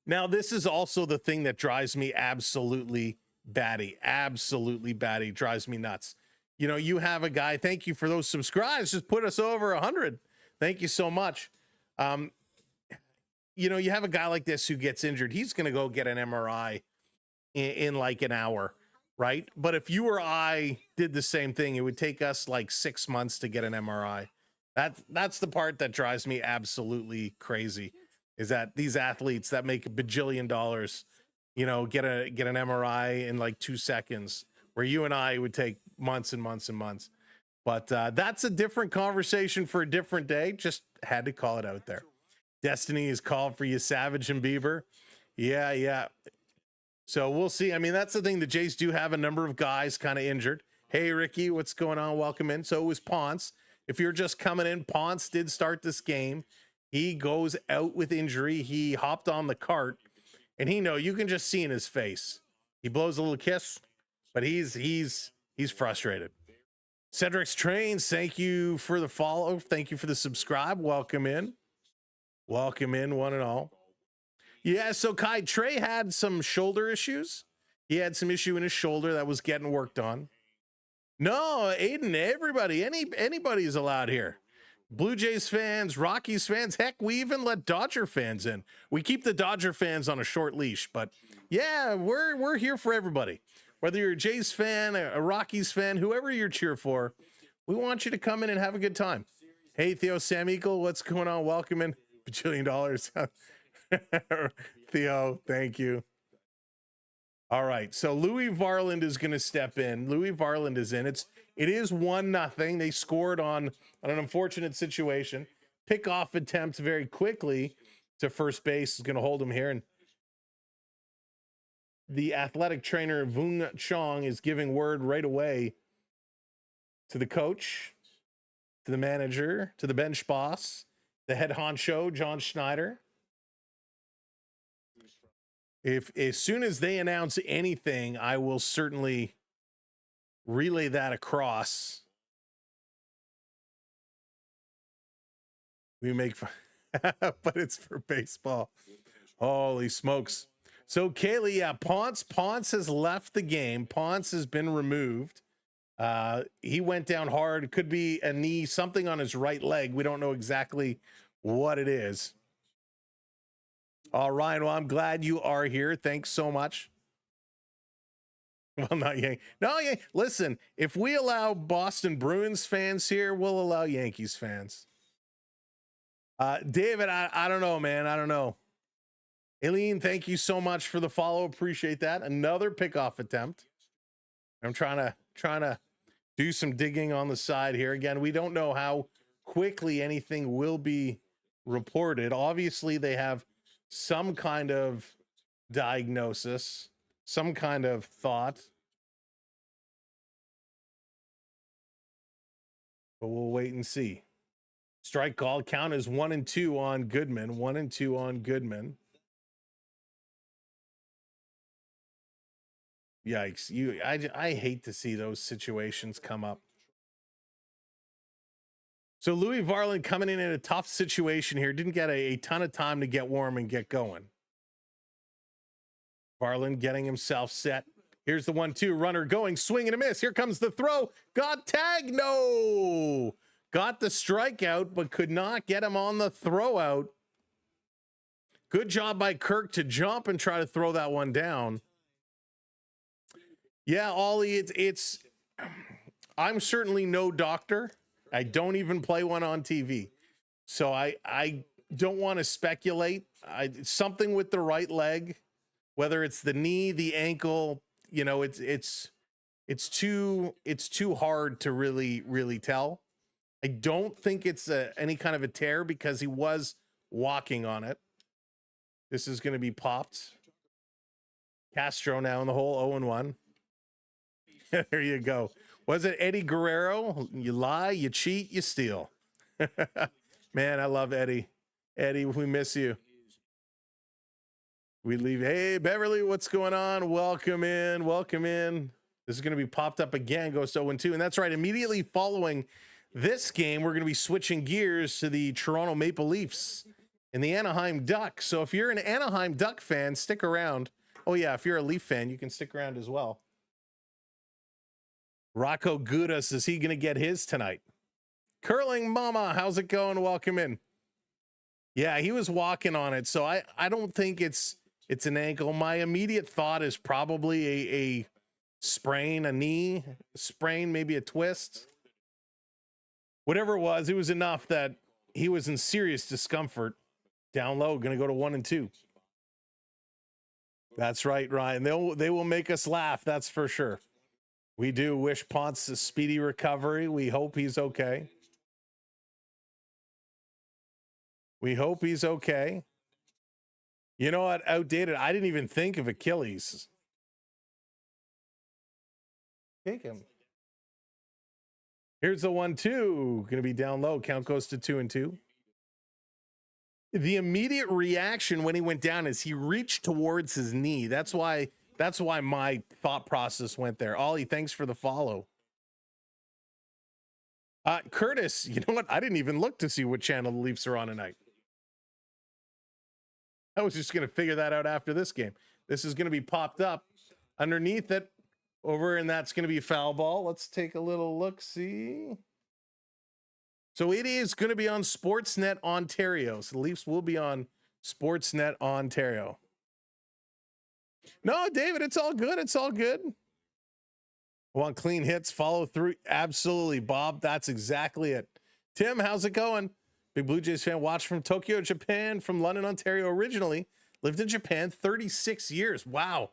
[SPEAKER 2] Now, this is also the thing that drives me absolutely batty. Absolutely batty. Drives me nuts. You have a guy, thank you for those subscribes, just put us over 100. Thank you so much. You have a guy like this who gets injured. He's going to go get an MRI in like an hour, right? But if you or I did the same thing, it would take us like 6 months to get an MRI. That's the part that drives me absolutely crazy, is that these athletes that make $1 bajillion, get an MRI in like 2 seconds, where you and I would take months and months and months. But that's a different conversation for a different day. Just had to call it out there. Destiny is called for you, Savage and Bieber. Yeah. So we'll see. I mean, that's the thing. The Jays do have a number of guys kind of injured. Hey, Ricky, what's going on? Welcome in. So it was Ponce. If you're just coming in, Ponce did start this game. He goes out with injury. He hopped on the cart, and you can just see in his face. He blows a little kiss, but he's frustrated. Cedric's Trains, thank you for the follow. Thank you for the subscribe. Welcome in. Welcome in, one and all. Yeah, so Kai, Trey had some shoulder issues. He had some issue in his shoulder that was getting worked on. No, Aiden, everybody, anybody's allowed here. Blue Jays fans, Rockies fans, heck, we even let Dodger fans in. We keep the Dodger fans on a short leash, but yeah, we're here for everybody. Whether you're a Jays fan, a Rockies fan, whoever you're cheer for, we want you to come in and have a good time. Hey, Theo Sam Eagle, what's going on? Welcome in. $1 billion. Theo, thank you. All right, so Louis Varland is going to step in. Louis Varland is in. It is 1-0. They scored on an unfortunate situation. Pickoff attempt very quickly to first base is going to hold him here. And the athletic trainer, Vung Chong, is giving word right away to the coach, to the manager, to the bench boss, the head honcho, John Schneider. If as soon as they announce anything, I will certainly relay that across. We make fun, but it's for baseball. Holy smokes. So Kaylee, yeah, Ponce has left the game. Ponce has been removed. He went down hard. Could be a knee, something on his right leg. We don't know exactly what it is. All right. Well, I'm glad you are here. Thanks so much. Well, not Yankees. No, listen, if we allow Boston Bruins fans here, we'll allow Yankees fans. David, I don't know, man. I don't know. Aileen, thank you so much for the follow. Appreciate that. Another pickoff attempt. I'm trying to do some digging on the side here. Again, we don't know how quickly anything will be reported. Obviously, they have some kind of diagnosis, some kind of thought. But we'll wait and see. Strike call count is 1-2 on Goodman. 1-2 on Goodman. Yikes. I hate to see those situations come up. So Louis Varland coming in a tough situation here. Didn't get a ton of time to get warm and get going. Varland getting himself set. Here's the 1-2 runner going, swing and a miss. Here comes the throw. Got tagged. No. Got the strikeout, but could not get him on the throw out. Good job by Kirk to jump and try to throw that one down. Yeah, Ollie, I'm certainly no doctor. I don't even play one on TV. So I don't want to speculate. Something with the right leg, whether it's the knee, the ankle, it's too hard to really tell. I don't think it's any kind of a tear because he was walking on it. This is going to be popped. Castro now in the hole, 0-1. There you go. Was it Eddie Guerrero? You lie, you cheat, you steal. Man, I love Eddie. Eddie, we miss you. We leave. Hey, Beverly, what's going on? Welcome in. Welcome in. This is going to be popped up again. Goes to 0-2. And that's right. Immediately following this game, we're going to be switching gears to the Toronto Maple Leafs and the Anaheim Ducks. So if you're an Anaheim Duck fan, stick around. Oh, yeah. If you're a Leaf fan, you can stick around as well. Rocco Gudas, is he going to get his tonight? Curling Mama, how's it going? Welcome in. Yeah, he was walking on it, so I don't think it's an ankle. My immediate thought is probably a sprain, a knee sprain, maybe a twist. Whatever it was enough that he was in serious discomfort. Down low, going to go to 1-2. That's right, Ryan. They will make us laugh, that's for sure. We do wish Ponce a speedy recovery. We hope he's okay. We hope he's okay. You know what? Outdated. I didn't even think of Achilles. Take him. Here's the 1-2. Going to be down low. Count goes to 2-2. The immediate reaction when he went down is he reached towards his knee. That's why my thought process went there. Ollie, thanks for the follow. Curtis, you know what? I didn't even look to see what channel the Leafs are on tonight. I was just going to figure that out after this game. This is going to be popped up underneath it over, and that's going to be foul ball. Let's take a little look. See. So it is going to be on Sportsnet Ontario. So the Leafs will be on Sportsnet Ontario. No, David, it's all good. It's all good. I want clean hits, follow through. Absolutely, Bob. That's exactly it. Tim, how's it going? Big Blue Jays fan, watched from Tokyo, Japan, from London, Ontario originally. Lived in Japan 36 years. Wow.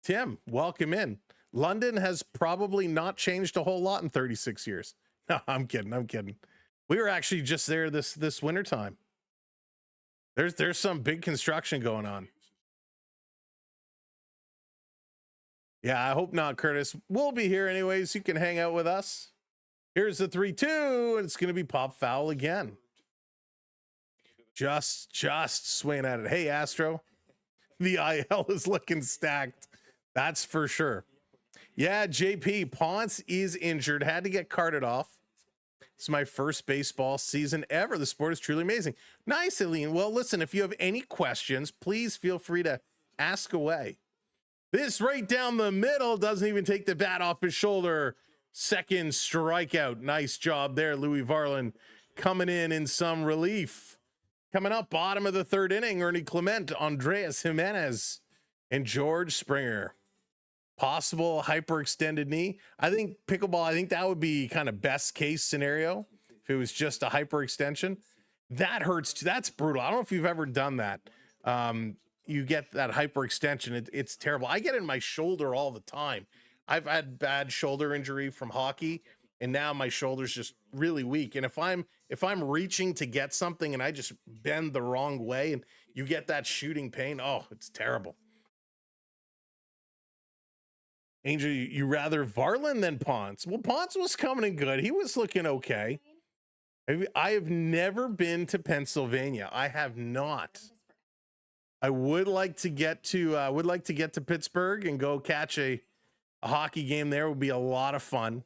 [SPEAKER 2] Tim, welcome in. London has probably not changed a whole lot in 36 years. No, I'm kidding. I'm kidding. We were actually just there this wintertime. There's some big construction going on. Yeah, I hope not, Curtis. We'll be here anyways. You can hang out with us. Here's the 3-2, and it's going to be pop foul again. Just swinging at it. Hey, Astro, the IL is looking stacked. That's for sure. Yeah, JP, Ponce is injured. Had to get carted off. It's my first baseball season ever. The sport is truly amazing. Nice, Eileen. Well, listen, if you have any questions, please feel free to ask away. This right down the middle doesn't even take the bat off his shoulder. Second strikeout. Nice job there, Louis Varland, coming in some relief. Coming up, bottom of the third inning, Ernie Clement, Andreas Jimenez, and George Springer. Possible hyperextended knee. I think pickleball, I think that would be kind of best case scenario if it was just a hyperextension. That hurts. That's brutal. I don't know if you've ever done that. You get that hyperextension. It's terrible. I get it in my shoulder all the time. I've had bad shoulder injury from hockey, and now my shoulder's just really weak. And if I'm reaching to get something and I just bend the wrong way and you get that shooting pain, oh, it's terrible. Angel, you rather Varland than Ponce? Well, Ponce was coming in good. He was looking okay. I have never been to Pennsylvania. I have not. I would like to get to Pittsburgh and go catch a hockey game there. It would be a lot of fun.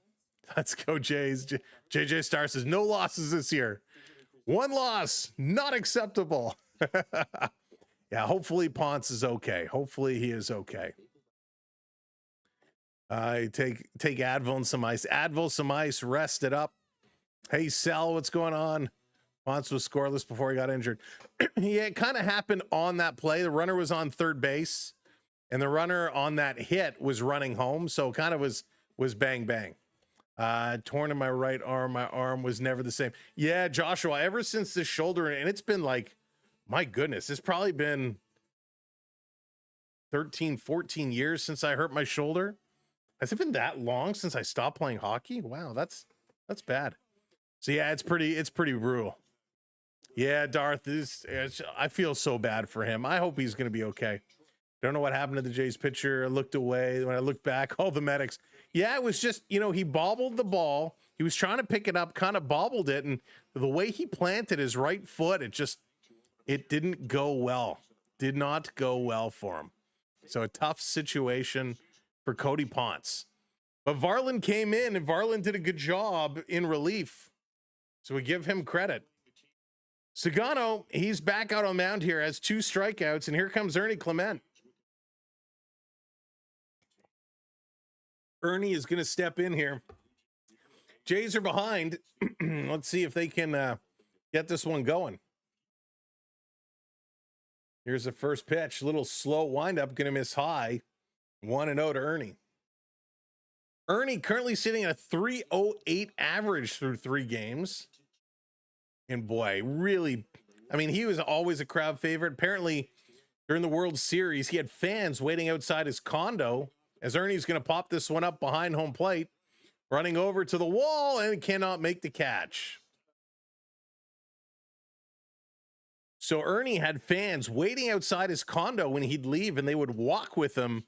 [SPEAKER 2] Let's go, Jays. JJ Star says no losses this year. One loss, not acceptable. Yeah, hopefully Ponce is okay. Hopefully he is okay. I take Advil and some ice. Advil, some ice, rest it up. Hey, Sal, what's going on? Ponce was scoreless before he got injured. Yeah, it kind of happened on that play. The runner was on third base, and the runner on that hit was running home, so it kind of was bang, bang. Torn in my right arm. My arm was never the same. Yeah, Joshua, ever since this shoulder, and it's been like, my goodness, it's probably been 13, 14 years since I hurt my shoulder. Has it been that long since I stopped playing hockey? Wow, that's bad. So yeah, it's pretty brutal. Yeah, Darth, I feel so bad for him. I hope he's going to be okay. Don't know what happened to the Jays pitcher. I looked away. When I looked back, all the medics. Yeah, it was just, he bobbled the ball. He was trying to pick it up, kind of bobbled it. And the way he planted his right foot, it didn't go well. Did not go well for him. So a tough situation for Cody Ponce. But Varland came in, and Varland did a good job in relief. So we give him credit. Sugano, he's back out on mound here, has 2 strikeouts, and here comes Ernie Clement. Ernie is going to step in here. Jays are behind. Let's see if they can get this one going. Here's the first pitch. Little slow windup, going to miss high. 1-0 to Ernie. Ernie currently sitting at a .308 average through 3 games. And boy, really, he was always a crowd favorite. Apparently, during the World Series, he had fans waiting outside his condo as Ernie's going to pop this one up behind home plate, running over to the wall and cannot make the catch. So Ernie had fans waiting outside his condo when he'd leave, and they would walk with him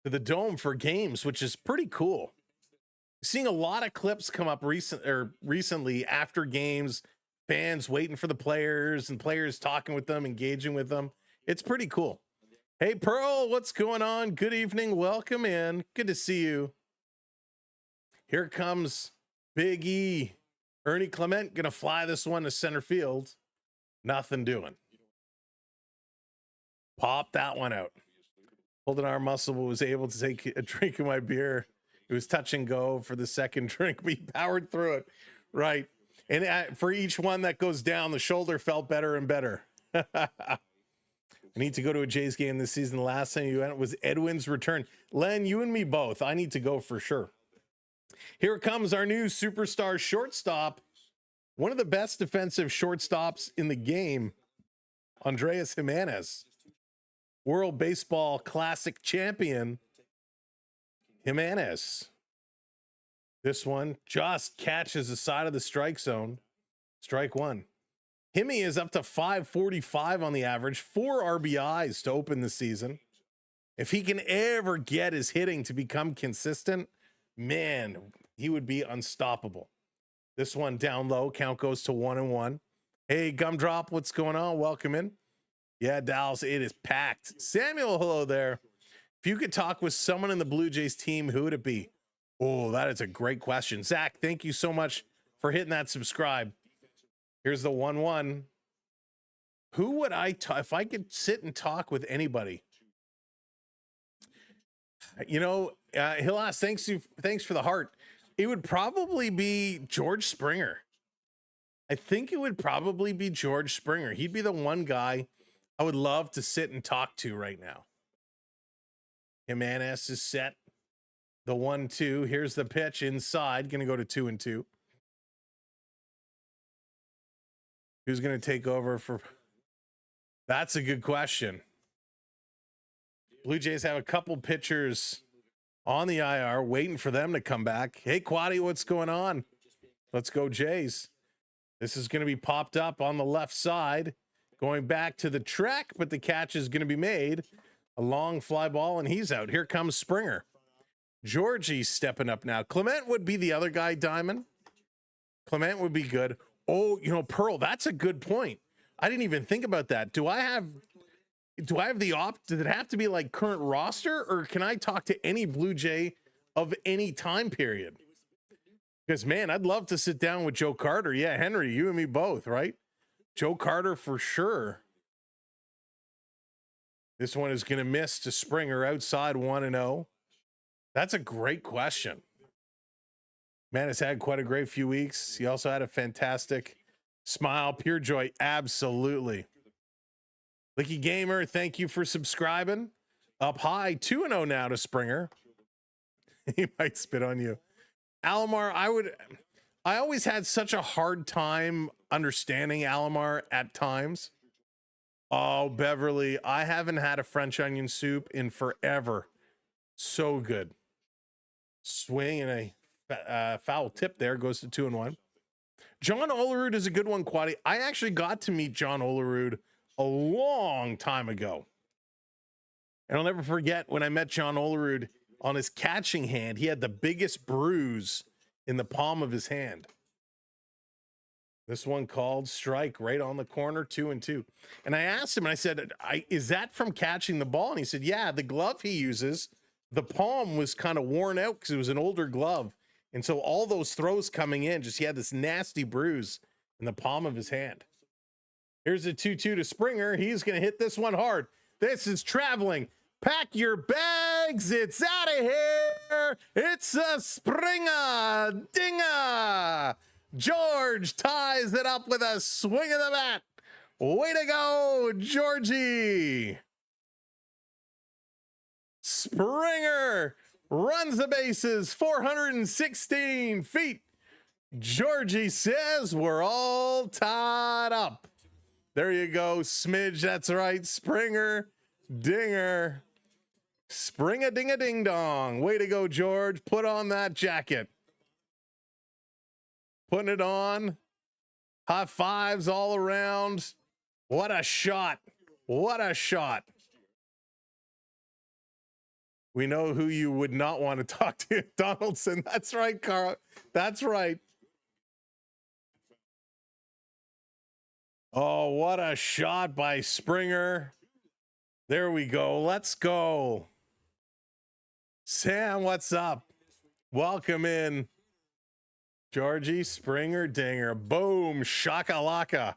[SPEAKER 2] to the dome for games, which is pretty cool. Seeing a lot of clips come up recently after games, fans waiting for the players and players talking with them, engaging with them. It's pretty cool. Hey, Pearl, what's going on? Good evening. Welcome in. Good to see you. Here comes Big E. Ernie Clement going to fly this one to center field. Nothing doing. Pop that one out. Holding our muscle, but was able to take a drink of my beer. It was touch and go for the second drink. We powered through it. Right. And for each one that goes down, the shoulder felt better and better. I need to go to a Jays game this season. The last time you went was Edwin's return. Len, you and me both. I need to go for sure. Here comes our new superstar shortstop. One of the best defensive shortstops in the game, Andreas Jimenez. World Baseball Classic champion, Jimenez. This one just catches the side of the strike zone. Strike one. Himmy is up to 545 on the average, 4 RBIs to open the season. If he can ever get his hitting to become consistent, man, he would be unstoppable. This one down low, count goes to 1-1. Hey, Gumdrop, what's going on? Welcome in. Yeah, Dallas, it is packed. Samuel, hello there. If you could talk with someone in the Blue Jays team, who would it be? Oh, that is a great question. Zach, thank you so much for hitting that subscribe. Here's the 1-1. Who would I talk if I could sit and talk with anybody? You know, he'll ask, thanks for the heart. It would probably be George Springer. I think it would probably be George Springer. He'd be the one guy I would love to sit and talk to right now. Jimenez is set. The 1-2. Here's the pitch inside. Going to go to 2-2. Who's going to take over for? That's a good question. Blue Jays have a couple pitchers on the IR waiting for them to come back. Hey, Quaddy, what's going on? Let's go, Jays. This is going to be popped up on the left side, going back to the track, but the catch is going to be made. A long fly ball, and he's out. Here comes Springer. Georgie's stepping up now. Clement would be the other guy, Diamond. Clement would be good. Oh, you know, Pearl, that's a good point. I didn't even think about that. Do I have the does it have to be like current roster, or can I talk to any Blue Jay of any time period? Because, man, I'd love to sit down with Joe Carter. Yeah, Henry, you and me both, right? Joe Carter for sure. This one is going to miss to Springer outside 1-0. That's a great question. Man has had quite a great few weeks. He also had a fantastic smile. Pure joy. Absolutely. Licky Gamer, thank you for subscribing. Up high, 2-0 now to Springer. He might spit on you. Alomar, I always had such a hard time understanding Alomar at times. Oh, Beverly, I haven't had a French onion soup in forever. So good. Swing and a foul tip there, goes to 2-1. John Olerud is a good one, Quaddy. I actually got to meet John Olerud a long time ago. And I'll never forget when I met John Olerud on his catching hand. He had the biggest bruise in the palm of his hand. This one called strike right on the corner, 2-2. And I asked him, and I said, is that from catching the ball? And he said, yeah, the glove he uses, the palm was kind of worn out because it was an older glove. And so all those throws coming in, he had this nasty bruise in the palm of his hand. Here's a 2-2 to Springer. He's going to hit this one hard. This is traveling. Pack your bags. It's out of here. It's a Springer dinger. George ties it up with a swing of the bat. Way to go, Georgie. Springer runs the bases, 416 feet. Georgie says we're all tied up. There you go, Smidge. That's right. Springer, dinger. Spring-a-ding-a-ding-dong. Way to go, George. Put on that jacket. Putting it on. High fives all around. What a shot. What a shot. We know who you would not want to talk to, Donaldson. That's right, Carl. That's right. Oh, what a shot by Springer. There we go. Let's go. Sam, what's up? Welcome in. Georgie, Springer, dinger. Boom, shakalaka.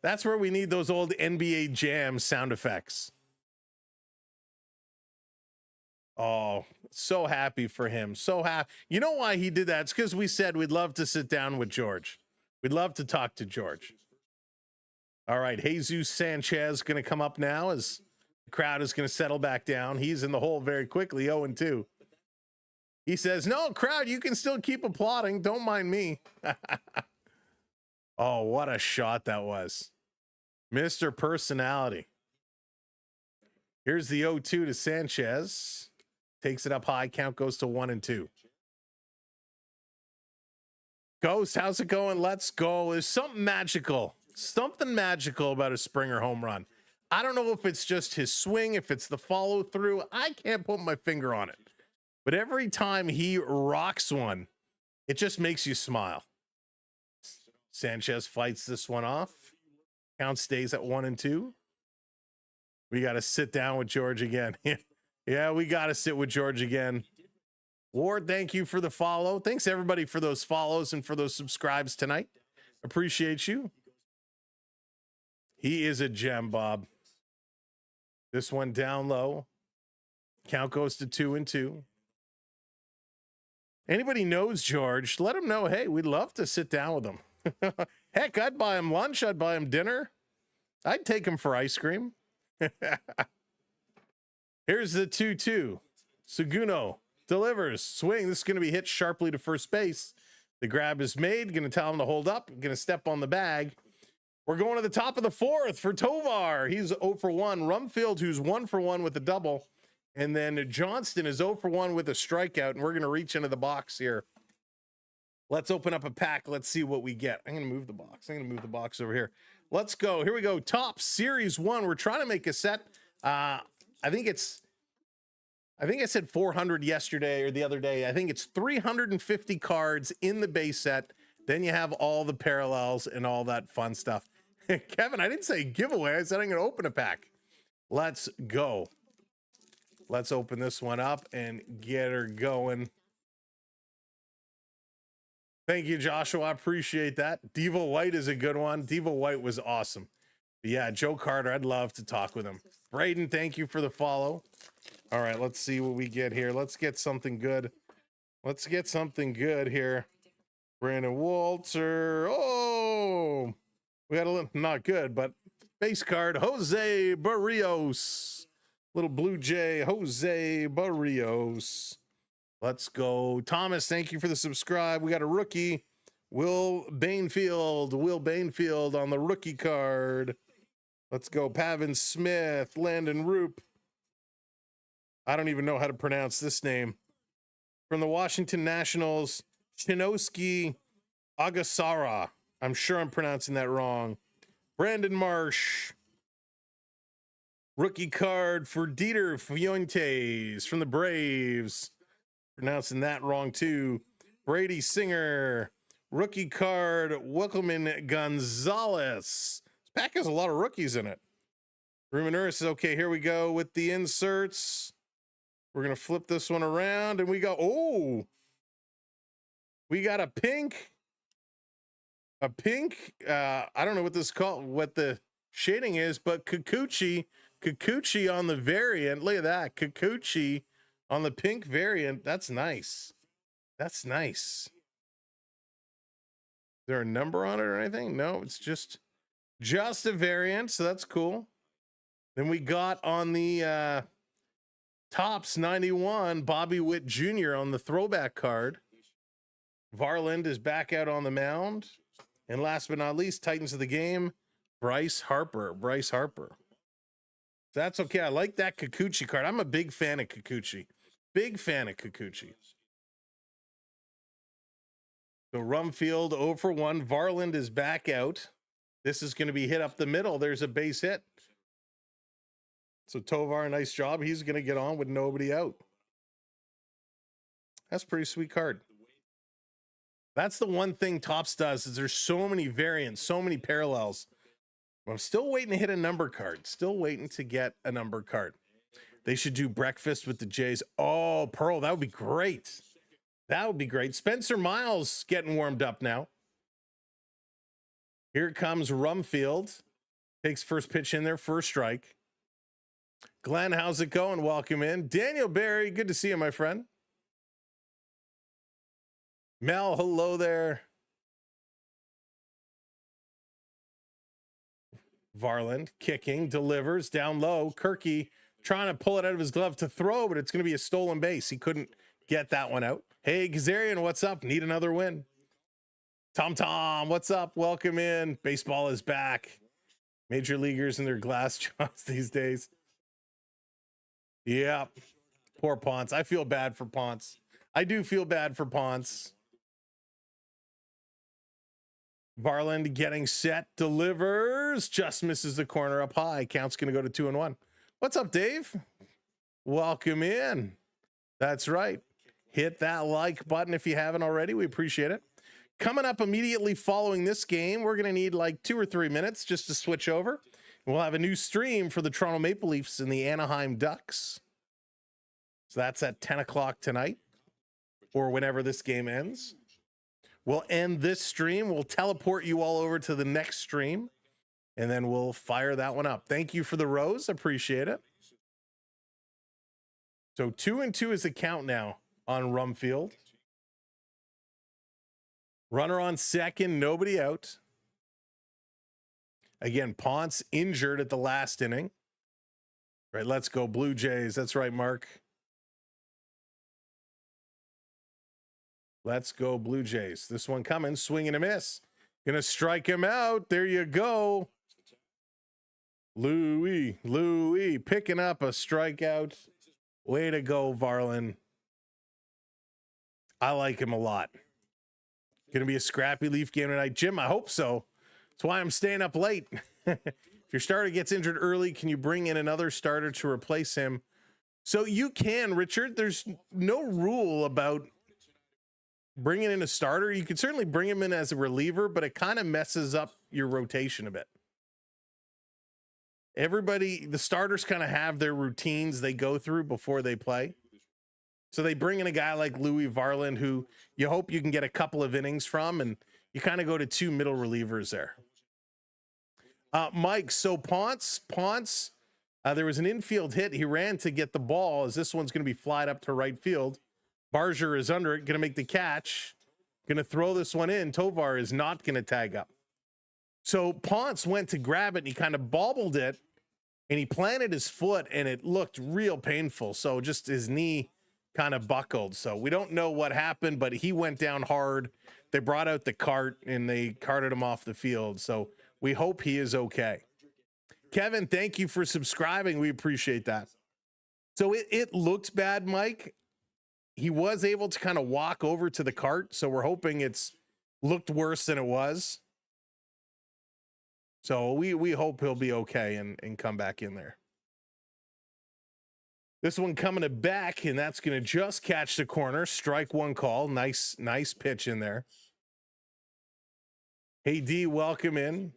[SPEAKER 2] That's where we need those old NBA Jam sound effects. Oh, so happy for him. So happy. You know why he did that? It's because we said we'd love to sit down with George. We'd love to talk to George. All right, Jesus Sanchez going to come up now as the crowd is going to settle back down. He's in the hole very quickly, 0-2. He says, no, crowd, you can still keep applauding. Don't mind me. Oh, what a shot that was. Mr. Personality. Here's the 0-2 to Sanchez. Takes it up high. Count goes to 1-2. Ghost, how's it going? Let's go. There's something magical. Something magical about a Springer home run. I don't know if it's just his swing, if it's the follow through. I can't put my finger on it. But every time he rocks one, it just makes you smile. Sanchez fights this one off. Count stays at 1-2. We got to sit down with George again. Yeah, we got to sit with George again. Ward, thank you for the follow. Thanks, everybody, for those follows and for those subscribes tonight. Appreciate you. He is a gem, Bob. This one down low. Count goes to 2-2. Anybody knows George, let him know, hey, we'd love to sit down with him. Heck, I'd buy him lunch. I'd buy him dinner. I'd take him for ice cream. Here's the 2-2. Sugano delivers. Swing. This is going to be hit sharply to first base. The grab is made. Going to tell him to hold up. Going to step on the bag. We're going to the top of the fourth for Tovar. He's 0 for 1. Rumfield, who's 1 for 1 with a double. And then Johnston is 0 for 1 with a strikeout. And we're going to reach into the box here. Let's open up a pack. Let's see what we get. I'm going to move the box. I'm going to move the box over here. Let's go. Here we go. Top Series 1. We're trying to make a set. I think I said 400 yesterday or the other day. I think it's 350 cards in the base set. Then you have all the parallels and all that fun stuff. Kevin, I didn't say giveaway. I said I'm going to open a pack. Let's go. Let's open this one up and get her going. Thank you, Joshua. I appreciate that. Devo White is a good one. Devo White was awesome. But yeah, Joe Carter, I'd love to talk with him. Braden, thank you for the follow. All right, let's see what we get here. Let's get something good. Let's get something good here. Brandon Walter. Oh, we got a little, not good, but base card. Jose Barrios. Little Blue Jay, Jose Barrios. Let's go. Thomas, thank you for the subscribe. We got a rookie. Will Bainfield on the rookie card. Let's go. Pavin Smith, Landon Roop. I don't even know how to pronounce this name. From the Washington Nationals, Chinoski Agasara. I'm sure I'm pronouncing that wrong. Brandon Marsh. Rookie card for Dieter Fuentes from the Braves. Pronouncing that wrong too. Brady Singer. Rookie card, Wilkelman Gonzalez. This pack has a lot of rookies in it. Ruminaris says, okay, here we go with the inserts. We're going to flip this one around and we go, oh, we got a pink. I don't know what this called, what the shading is, but Kikuchi on the variant. Look at that. Kikuchi on the pink variant. That's nice. That's nice. Is there a number on it or anything? No, it's just a variant, so that's cool. Then we got on the Topps 91, Bobby Witt Jr. on the throwback card. Varland is back out on the mound. And last but not least, Titans of the game, Bryce Harper. That's okay. I like that Kikuchi card. I'm a big fan of Kikuchi. Big fan of Kikuchi. So Rumfield 0 for 1. Varland is back out. This is going to be hit up the middle. There's a base hit. So Tovar, nice job. He's going to get on with nobody out. That's a pretty sweet card. That's the one thing Topps does is there's so many variants, so many parallels. I'm still waiting to hit a number card. Still waiting to get a number card. They should do breakfast with the Jays. Oh, Pearl, that would be great. That would be great. Spencer Miles getting warmed up now. Here comes Rumfield. Takes first pitch in there, first strike. Glenn, how's it going? Welcome in. Daniel Barry, good to see you, my friend. Mel, hello there. Varland kicking, delivers down low. Kirky trying to pull it out of his glove to throw, but it's going to be a stolen base. He couldn't get that one out. Hey, Gazarian, what's up? Need another win. Tom, what's up? Welcome in. Baseball is back. Major leaguers in their glass jaws these days. Yeah. Poor Ponce. I feel bad for Ponce. I do feel bad for Ponce. Varland getting set, delivers, just misses the corner up high. Count's going to go to 2-1. What's up, Dave? Welcome in. That's right. Hit that like button if you haven't already. We appreciate it. Coming up immediately following this game, we're going to need like 2 or 3 minutes just to switch over. We'll have a new stream for the Toronto Maple Leafs and the Anaheim Ducks. So that's at 10 o'clock tonight or whenever this game ends. We'll end this stream. We'll teleport you all over to the next stream, and then we'll fire that one up. Thank you for the rose. Appreciate it. So 2-2 is the count now on Rumfield. Runner on second, nobody out. Again, Ponce injured at the last inning. Right, let's go Blue Jays. That's right, Mark. Let's go Blue Jays. This one coming, swing and a miss. Gonna strike him out. There you go. Louis picking up a strikeout. Way to go, Varland. I like him a lot. Gonna be a scrappy Leaf game tonight. Jim, I hope so. That's why I'm staying up late. If your starter gets injured early, can you bring in another starter to replace him? So you can, Richard. There's no rule about bringing in a starter. You could certainly bring him in as a reliever, but it kind of messes up your rotation a bit. Everybody, the starters kind of have their routines they go through before they play. So they bring in a guy like Louis Varland, who you hope you can get a couple of innings from, and you kind of go to 2 middle relievers there. Mike, so Ponce, there was an infield hit. He ran to get the ball as this one's going to be flied up to right field. Barger is under it, going to make the catch, going to throw this one in. Tovar is not going to tag up. So Ponce went to grab it, and he kind of bobbled it, and he planted his foot, and it looked real painful. So just his knee kind of buckled. So we don't know what happened, but he went down hard. They brought out the cart, and they carted him off the field. So we hope he is okay. Kevin, thank you for subscribing. We appreciate that. So it looked bad, Mike. He was able to kind of walk over to the cart, so we're hoping it's looked worse than it was. So we hope he'll be okay and come back in there. This one coming to back, and that's going to just catch the corner. Strike one call. Nice pitch in there. Hey, D, welcome in.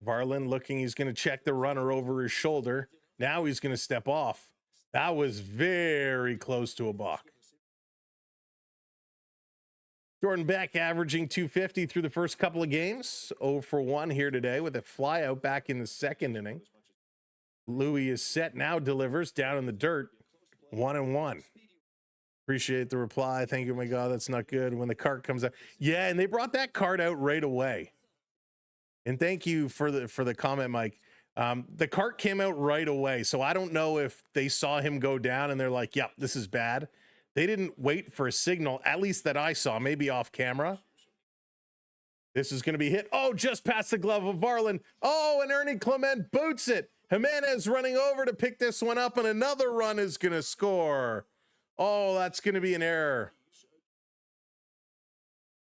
[SPEAKER 2] Varland looking. He's going to check the runner over his shoulder. Now he's going to step off. That was very close to a balk. Jordan Beck averaging 250 through the first couple of games. 0 for 1 here today with a flyout back in the second inning. Louis is set now, delivers down in the dirt. 1-1. Appreciate the reply. Thank you. Oh my God, that's not good. When the cart comes out. Yeah, and they brought that cart out right away. And thank you for the comment, Mike. The cart came out right away. So I don't know if they saw him go down and they're like, yep, this is bad. They didn't wait for a signal, at least that I saw, maybe off camera. This is going to be hit. Oh, just past the glove of Varland. Oh, and Ernie Clement boots it. Jimenez running over to pick this one up, and another run is going to score. Oh, that's going to be an error.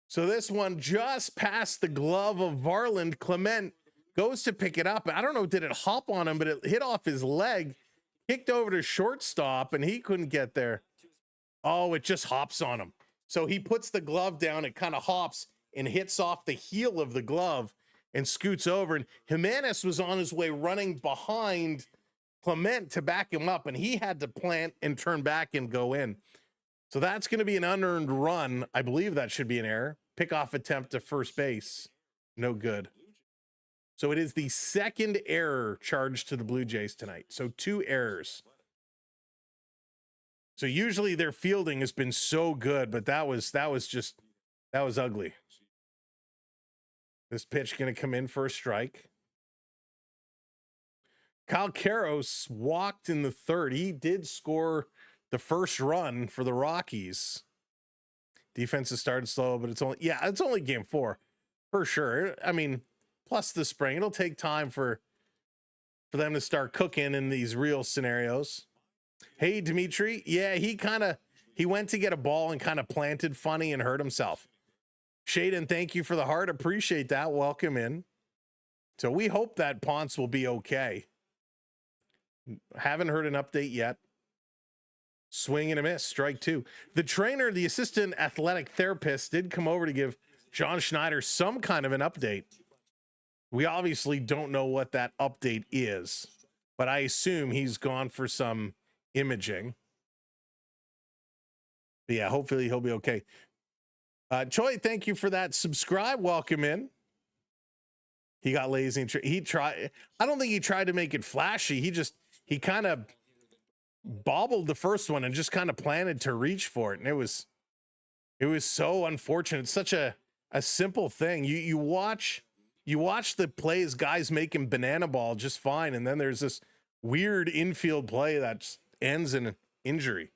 [SPEAKER 2] So this one just past the glove of Varland. Clement goes to pick it up. I don't know, did it hop on him, but it hit off his leg, kicked over to shortstop, and he couldn't get there. Oh, it just hops on him. So he puts the glove down, it kind of hops and hits off the heel of the glove and scoots over. And Jimenez was on his way running behind Clement to back him up, and he had to plant and turn back and go in. So that's going to be an unearned run. I believe that should be an error. Pickoff attempt to first base. No good. So it is the second error charged to the Blue Jays tonight. So 2 errors. So usually their fielding has been so good, but that was ugly. This pitch going to come in for a strike. Kyle Karros walked in the 3rd. He did score the first run for the Rockies. Defense has started slow, but it's only game 4 for sure. I mean, plus the spring, it'll take time for them to start cooking in these real scenarios. Hey, Dimitri. Yeah, he went to get a ball and kind of planted funny and hurt himself. Shaden, thank you for the heart. Appreciate that. Welcome in. So we hope that Ponce will be okay. Haven't heard an update yet. Swing and a miss, strike 2. The trainer, the assistant athletic therapist, did come over to give John Schneider some kind of an update. We obviously don't know what that update is, but I assume he's gone for some imaging. But yeah, hopefully he'll be okay. Choi, thank you for that subscribe. Welcome in. He got lazy and he tried. I don't think he tried to make it flashy. He kind of bobbled the first one and just kind of planted to reach for it. And it was so unfortunate. It's such a simple thing. You watch the plays, guys making banana ball just fine. And then there's this weird infield play that ends in an injury.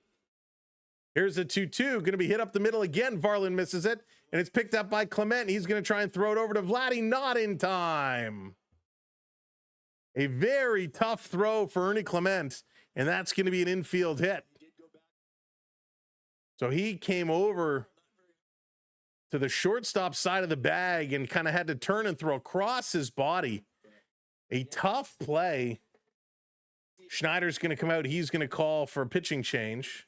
[SPEAKER 2] Here's a 2-2, going to be hit up the middle again. Varland misses it, and it's picked up by Clement. He's going to try and throw it over to Vladdy, not in time. A very tough throw for Ernie Clement, and that's going to be an infield hit. So he came over to the shortstop side of the bag and kind of had to turn and throw across his body. A tough play. Schneider's going to come out. He's going to call for a pitching change.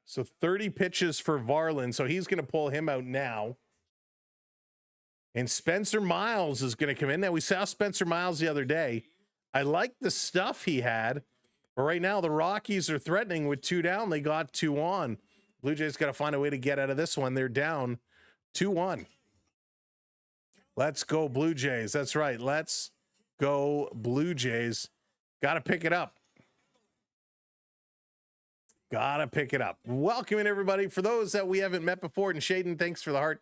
[SPEAKER 2] So 30 pitches for Varland. So he's going to pull him out now. And Spencer Miles is going to come in. Now, we saw Spencer Miles the other day. I like the stuff he had. But right now, the Rockies are threatening with 2 down. They got 2 on. Blue Jays got to find a way to get out of this one. They're down 2-1. Let's go, Blue Jays. That's right. Let's go, Blue Jays. Got to pick it up. Gotta pick it up. Welcome in, everybody. For those that we haven't met before, and Shaden, thanks for the heart.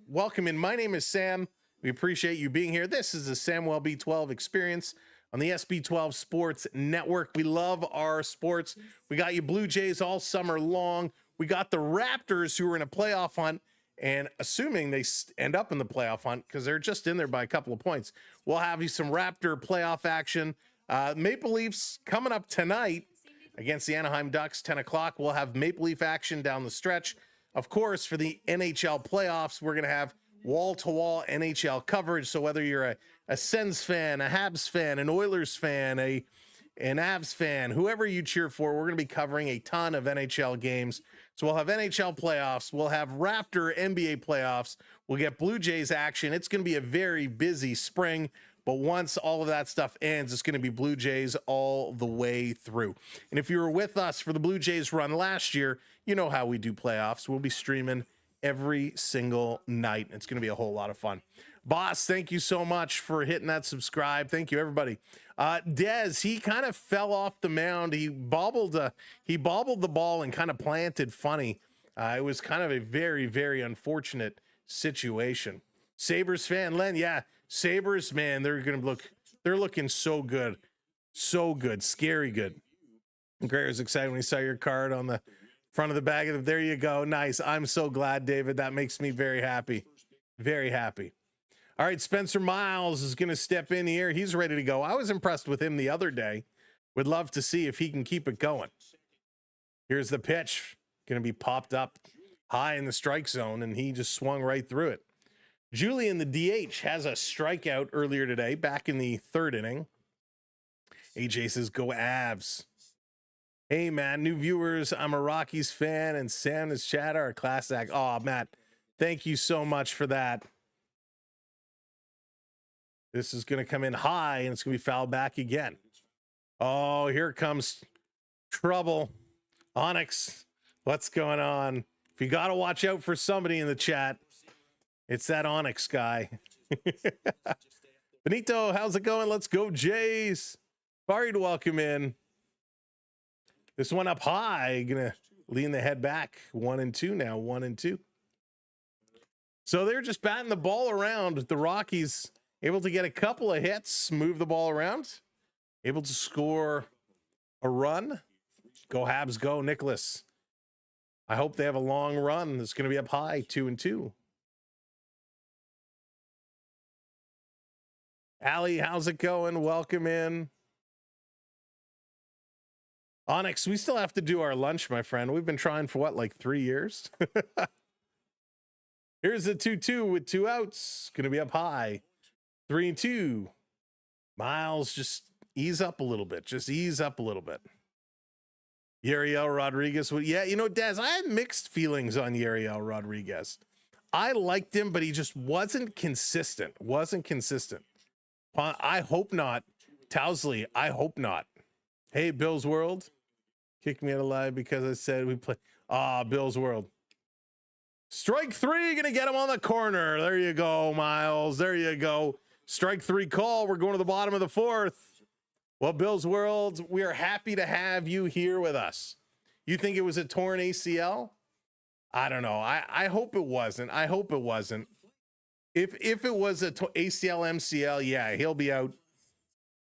[SPEAKER 2] Welcome in. My name is Sam. We appreciate you being here. This is the Samwell B12 experience on the SB12 Sports Network. We love our sports. We got you Blue Jays all summer long. We got the Raptors who are in a playoff hunt, and assuming they end up in the playoff hunt because they're just in there by a couple of points, we'll have you some Raptor playoff action. Maple Leafs coming up tonight against the Anaheim Ducks, 10 o'clock. We'll have Maple Leaf action down the stretch. Of course, for the NHL playoffs, we're going to have wall-to-wall NHL coverage. So whether you're a Sens fan, a Habs fan, an Oilers fan, an Avs fan, whoever you cheer for, we're going to be covering a ton of NHL games. So we'll have NHL playoffs. We'll have Raptor NBA playoffs. We'll get Blue Jays action. It's going to be a very busy spring. But once all of that stuff ends, it's going to be Blue Jays all the way through. And if you were with us for the Blue Jays run last year, you know how we do playoffs. We'll be streaming every single night. It's going to be a whole lot of fun. Boss, thank you so much for hitting that subscribe. Thank you, everybody. Dez, he kind of fell off the mound. He bobbled the ball and kind of planted funny. It was kind of a very, very unfortunate situation. Sabres fan, Len, yeah. Sabres, man, they're looking so good, scary good. Gray was excited when he saw your card on the Front of the bag. There you go. Nice. I'm so glad, David. That makes me very happy. Very happy. All right, Spencer Miles is going to step in here. He's ready to go. I was impressed with him the other day. Would love to see if he can keep it going. Here's the pitch. Going to be popped up high in the strike zone, and he just swung right through it. Julian, the DH, has a strikeout earlier today, back in the third inning. AJ says, go Avs. Hey, Matt, new viewers. I'm a Rockies fan, and Sam is chatter, our class act. Oh, Matt, thank you so much for that. This is going to come in high, and it's going to be fouled back again. Oh, here comes trouble. Onyx, what's going on? If you got to watch out for somebody in the chat, it's that Onyx guy. Benito, how's it going? Let's go, Jays. Sorry to welcome in. This one up high, gonna lean the head back. 1-2 now, 1-2. So they're just batting the ball around. The Rockies able to get a couple of hits, move the ball around, able to score a run. Go Habs, go Nicholas. I hope they have a long run. It's going to be up high, 2-2. Allie, how's it going? Welcome in. Onyx, we still have to do our lunch, my friend. We've been trying for what, like 3 years? Here's the 2-2 with 2 outs. Going to be up high. 3-2. Miles, just ease up a little bit. Just ease up a little bit. Yariel Rodriguez. Well, yeah, you know, Daz, I had mixed feelings on Yariel Rodriguez. I liked him, but he just wasn't consistent. I hope not. Towsley, I hope not. Hey, Bill's World. Kicked me out of live because I said we play. Bill's World. Strike 3, gonna get him on the corner. There you go, Miles. There you go. Strike 3 call. We're going to the bottom of the 4th. Well, Bill's World, we are happy to have you here with us. You think it was a torn ACL? I don't know. I hope it wasn't. I hope it wasn't. If it was a ACL, MCL, yeah, he'll be out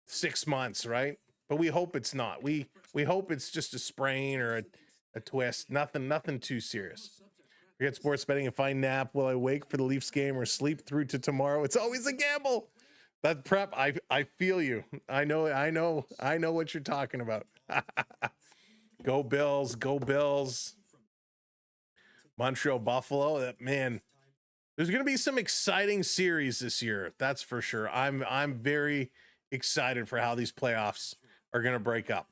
[SPEAKER 2] 6 months, right? But we hope it's not. We hope it's just a sprain or a twist. Nothing too serious. Forget sports betting. If I nap, will I wake for the Leafs game or sleep through to tomorrow? It's always a gamble. That prep, I feel you. I know what you're talking about. Go Bills, go Bills. Montreal Buffalo. That man, there's gonna be some exciting series this year. That's for sure. I'm very excited for how these playoffs are gonna break up.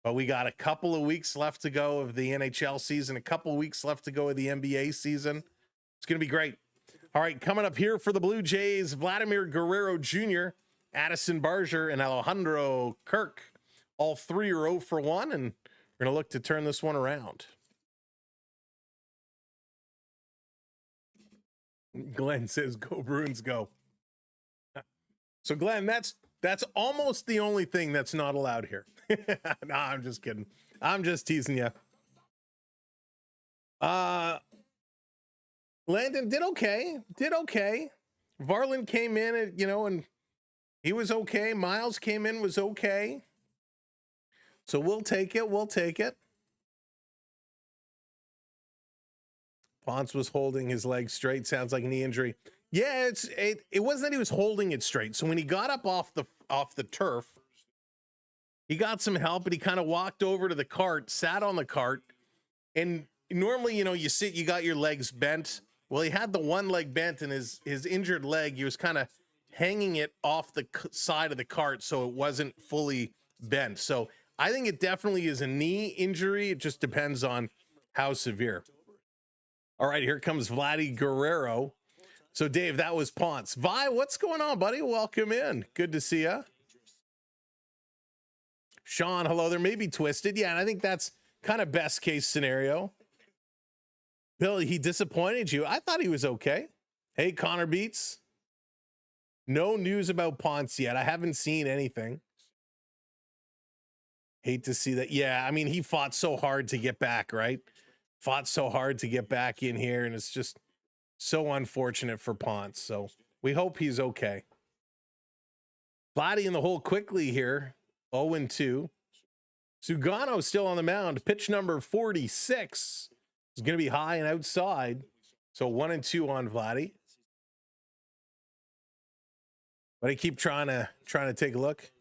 [SPEAKER 2] But we got a couple of weeks left to go of the NHL season, a couple of weeks left to go of the NBA season. It's gonna be great. All right, coming up here for the Blue Jays, Vladimir Guerrero Jr., Addison Barger, and Alejandro Kirk. All 3 are 0 for 1, and we're going to look to turn this one around. Glenn says, go Bruins, go. So, Glenn, that's almost the only thing that's not allowed here. No, I'm just kidding. I'm just teasing you. Landon did okay. Varland came in and, and he was okay. Miles came in, was okay. So we'll take it. Ponce was holding his leg straight. Sounds like a knee injury. Yeah, it wasn't that he was holding it straight. So when he got up off the turf, he got some help, and he kind of walked over to the cart, sat on the cart, and normally, you sit, you got your legs bent. Well, he had the one leg bent, and his injured leg, he was kind of hanging it off the side of the cart so it wasn't fully bent. So I think it definitely is a knee injury. It just depends on how severe. All right, here comes Vladdy Guerrero. So, Dave, that was Ponce. Vi, what's going on, buddy? Welcome in. Good to see you. Sean, hello. There may be twisted. Yeah, and I think that's kind of best case scenario. Bill, he disappointed you. I thought he was okay. Hey, Connor Beats. No news about Ponce yet. I haven't seen anything. Hate to see that. Yeah, I mean, he fought so hard to get back, right? Fought so hard to get back in here, and it's just so unfortunate for Ponce. So we hope he's okay. Vladdy in the hole quickly here. 0-2. Sugano still on the mound. Pitch number 46 is going to be high and outside. So 1-2 on Vladdy. But I keep trying to take a look.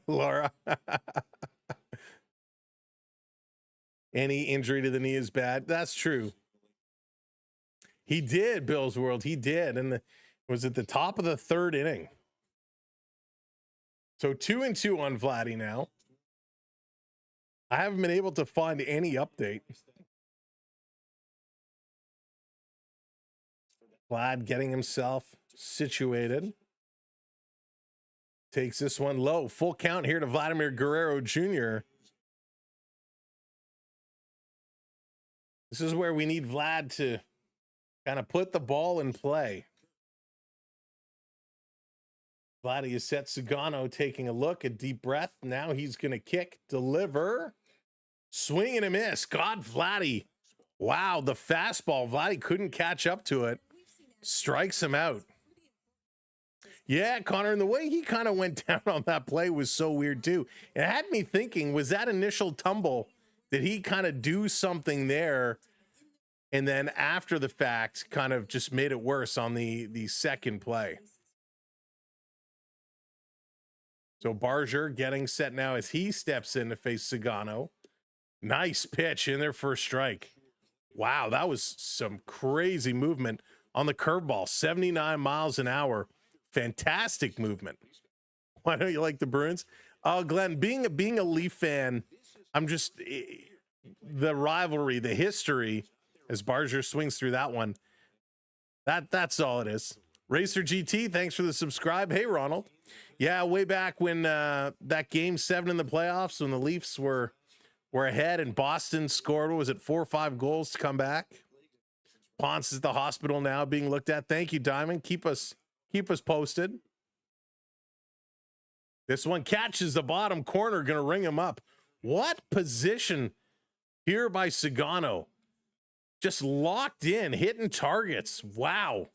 [SPEAKER 2] Laura. Any injury to the knee is bad. That's true. He did, Bill's World. He did. And was at the top of the third inning. So 2-2 on Vladdy now. I haven't been able to find any update. Vlad getting himself situated. Takes this one low. Full count here to Vladimir Guerrero Jr. This is where we need Vlad to kind of put the ball in play. Vladdy is set. Sugano taking a look, a deep breath. Now he's going to kick, deliver, swing and a miss. God, Vladdy. Wow, the fastball. Vladdy couldn't catch up to it. Strikes him out. Yeah, Connor, and the way he kind of went down on that play was so weird too. It had me thinking, was that initial tumble, did he kind of do something there and then after the fact kind of just made it worse on the second play? So Barger getting set now as he steps in to face Sugano. Nice pitch in there for a strike. Wow, that was some crazy movement on the curveball. 79 miles an hour. Fantastic movement. Why don't you like the Bruins? Oh, Glenn, being a Leaf fan, I'm just the rivalry, the history as Barger swings through that one. That's all it is. Racer GT, thanks for the subscribe. Hey, Ronald. Yeah, way back when that game 7 in the playoffs, when the Leafs were ahead and Boston scored, what was it, 4 or 5 goals to come back? Ponce is at the hospital now being looked at. Thank you, Diamond. Keep us posted. This one catches the bottom corner, going to ring him up. What position here by Sugano? Just locked in, hitting targets. Wow.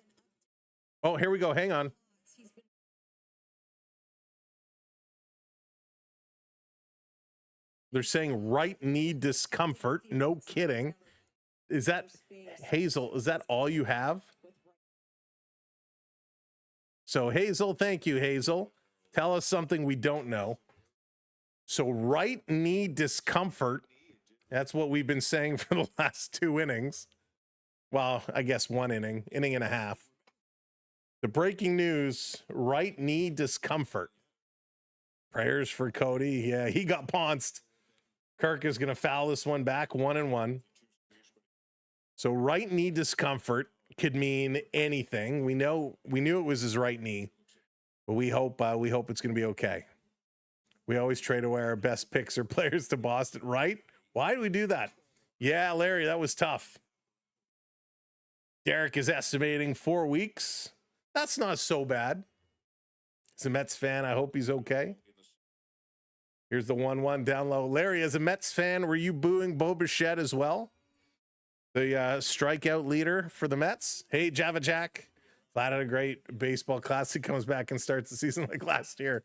[SPEAKER 2] Oh, here we go. Hang on. They're saying right knee discomfort. No kidding. Is that Hazel? Is that all you have? So Hazel, thank you, Hazel. Tell us something we don't know. So right knee discomfort. That's what we've been saying for the last 2 innings. Well, I guess 1 inning and a half. The breaking news, right knee discomfort. Prayers for Cody. Yeah, he got pounced. Kirk is going to foul this one back, 1-1. So right knee discomfort could mean anything. We knew it was his right knee, but we hope it's going to be okay. We always trade away our best picks or players to Boston, right? Why do we do that? Yeah, Larry, that was tough. Derek is estimating 4 weeks. That's not so bad. As a Mets fan, I hope he's okay. Here's the 1-1 down low. Larry, as a Mets fan, were you booing Bo Bichette as well? The strikeout leader for the Mets. Hey, Java Jack. Glad had a great baseball classic. Comes back and starts the season like last year.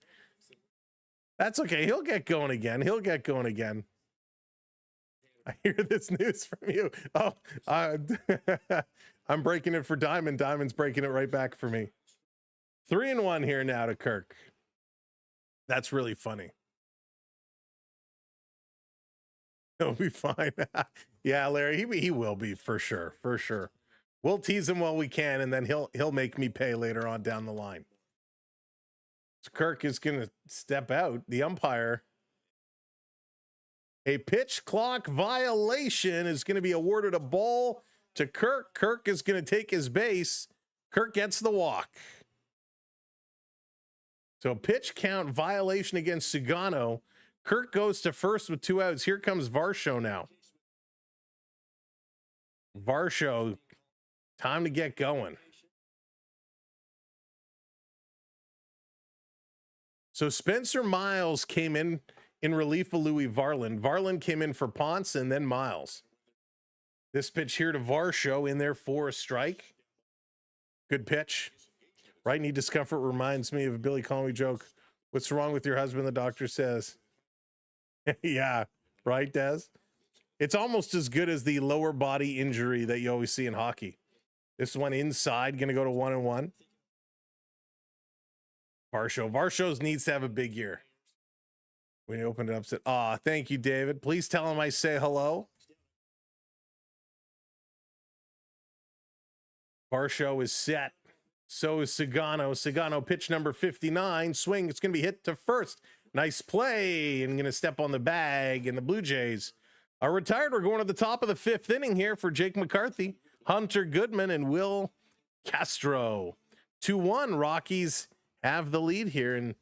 [SPEAKER 2] That's okay. He'll get going again. I hear this news from you. Oh, I'm breaking it for Diamond. Diamond's breaking it right back for me. 3-1 here now to Kirk. That's really funny. He'll be fine. Yeah, Larry, he will be for sure. We'll tease him while we can, and then he'll make me pay later on down the line. So Kirk is going to step out. The umpire. A pitch clock violation is going to be awarded a ball to Kirk. Kirk is going to take his base. Kirk gets the walk. So pitch count violation against Sugano. Kirk goes to first with 2 outs. Here comes Varsho now. Varsho, time to get going. So Spencer Miles came in relief of Louis Varland. Varland came in for Ponce and then Miles. This pitch here to Varsho in there for a strike. Good pitch. Right knee discomfort reminds me of a Billy Connolly joke. What's wrong with your husband? The doctor says. Yeah, right, Des? It's almost as good as the lower body injury that you always see in hockey. This one inside, going to go to 1-1. Varsho needs to have a big year. When you open it up, said, thank you, David. Please tell him I say hello. Varsho is set. So is Sugano. Sugano, pitch number 59. Swing. It's going to be hit to first. Nice play. And going to step on the bag. And the Blue Jays are retired. We're going to the top of the 5th inning here for Jake McCarthy, Hunter Goodman, and Will Castro. 2-1. Rockies have the lead here. And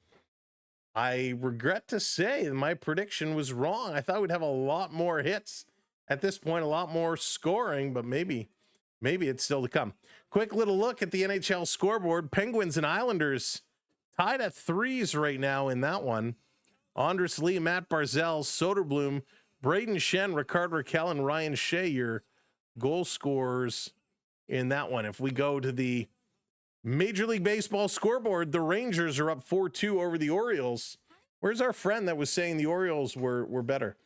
[SPEAKER 2] I regret to say that my prediction was wrong. I thought we'd have a lot more hits at this point, a lot more scoring, but maybe it's still to come. Quick little look at the NHL scoreboard. Penguins and Islanders tied at 3s right now in that one. Andres Lee, Matt Barzal, Soderblom, Braden Shen, Ricard Raquel, and Ryan Shea, your goal scorers in that one. If we go to the Major League Baseball scoreboard, the Rangers are up 4-2 over the Orioles. Where's our friend that was saying the Orioles were better?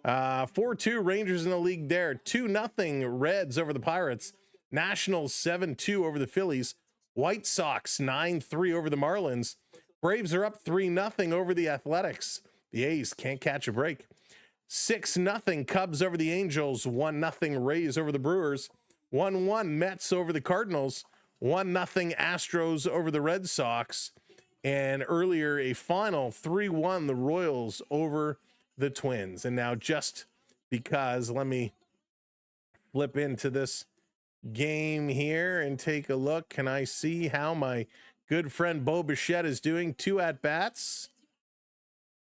[SPEAKER 2] 4-2 Rangers in the league there. 2-0 Reds over the Pirates. Nationals 7-2 over the Phillies. White Sox 9-3 over the Marlins. Braves are up 3-0 over the Athletics. The A's can't catch a break. 6-0 Cubs over the Angels. 1-0 Rays over the Brewers. 1-1 Mets over the Cardinals. 1-0 Astros over the Red Sox. And earlier, a final 3-1 the Royals over the Twins. And now, just because, let me flip into this game here and take a look. Can I see how my good friend Bo Bichette is doing? 2 at-bats.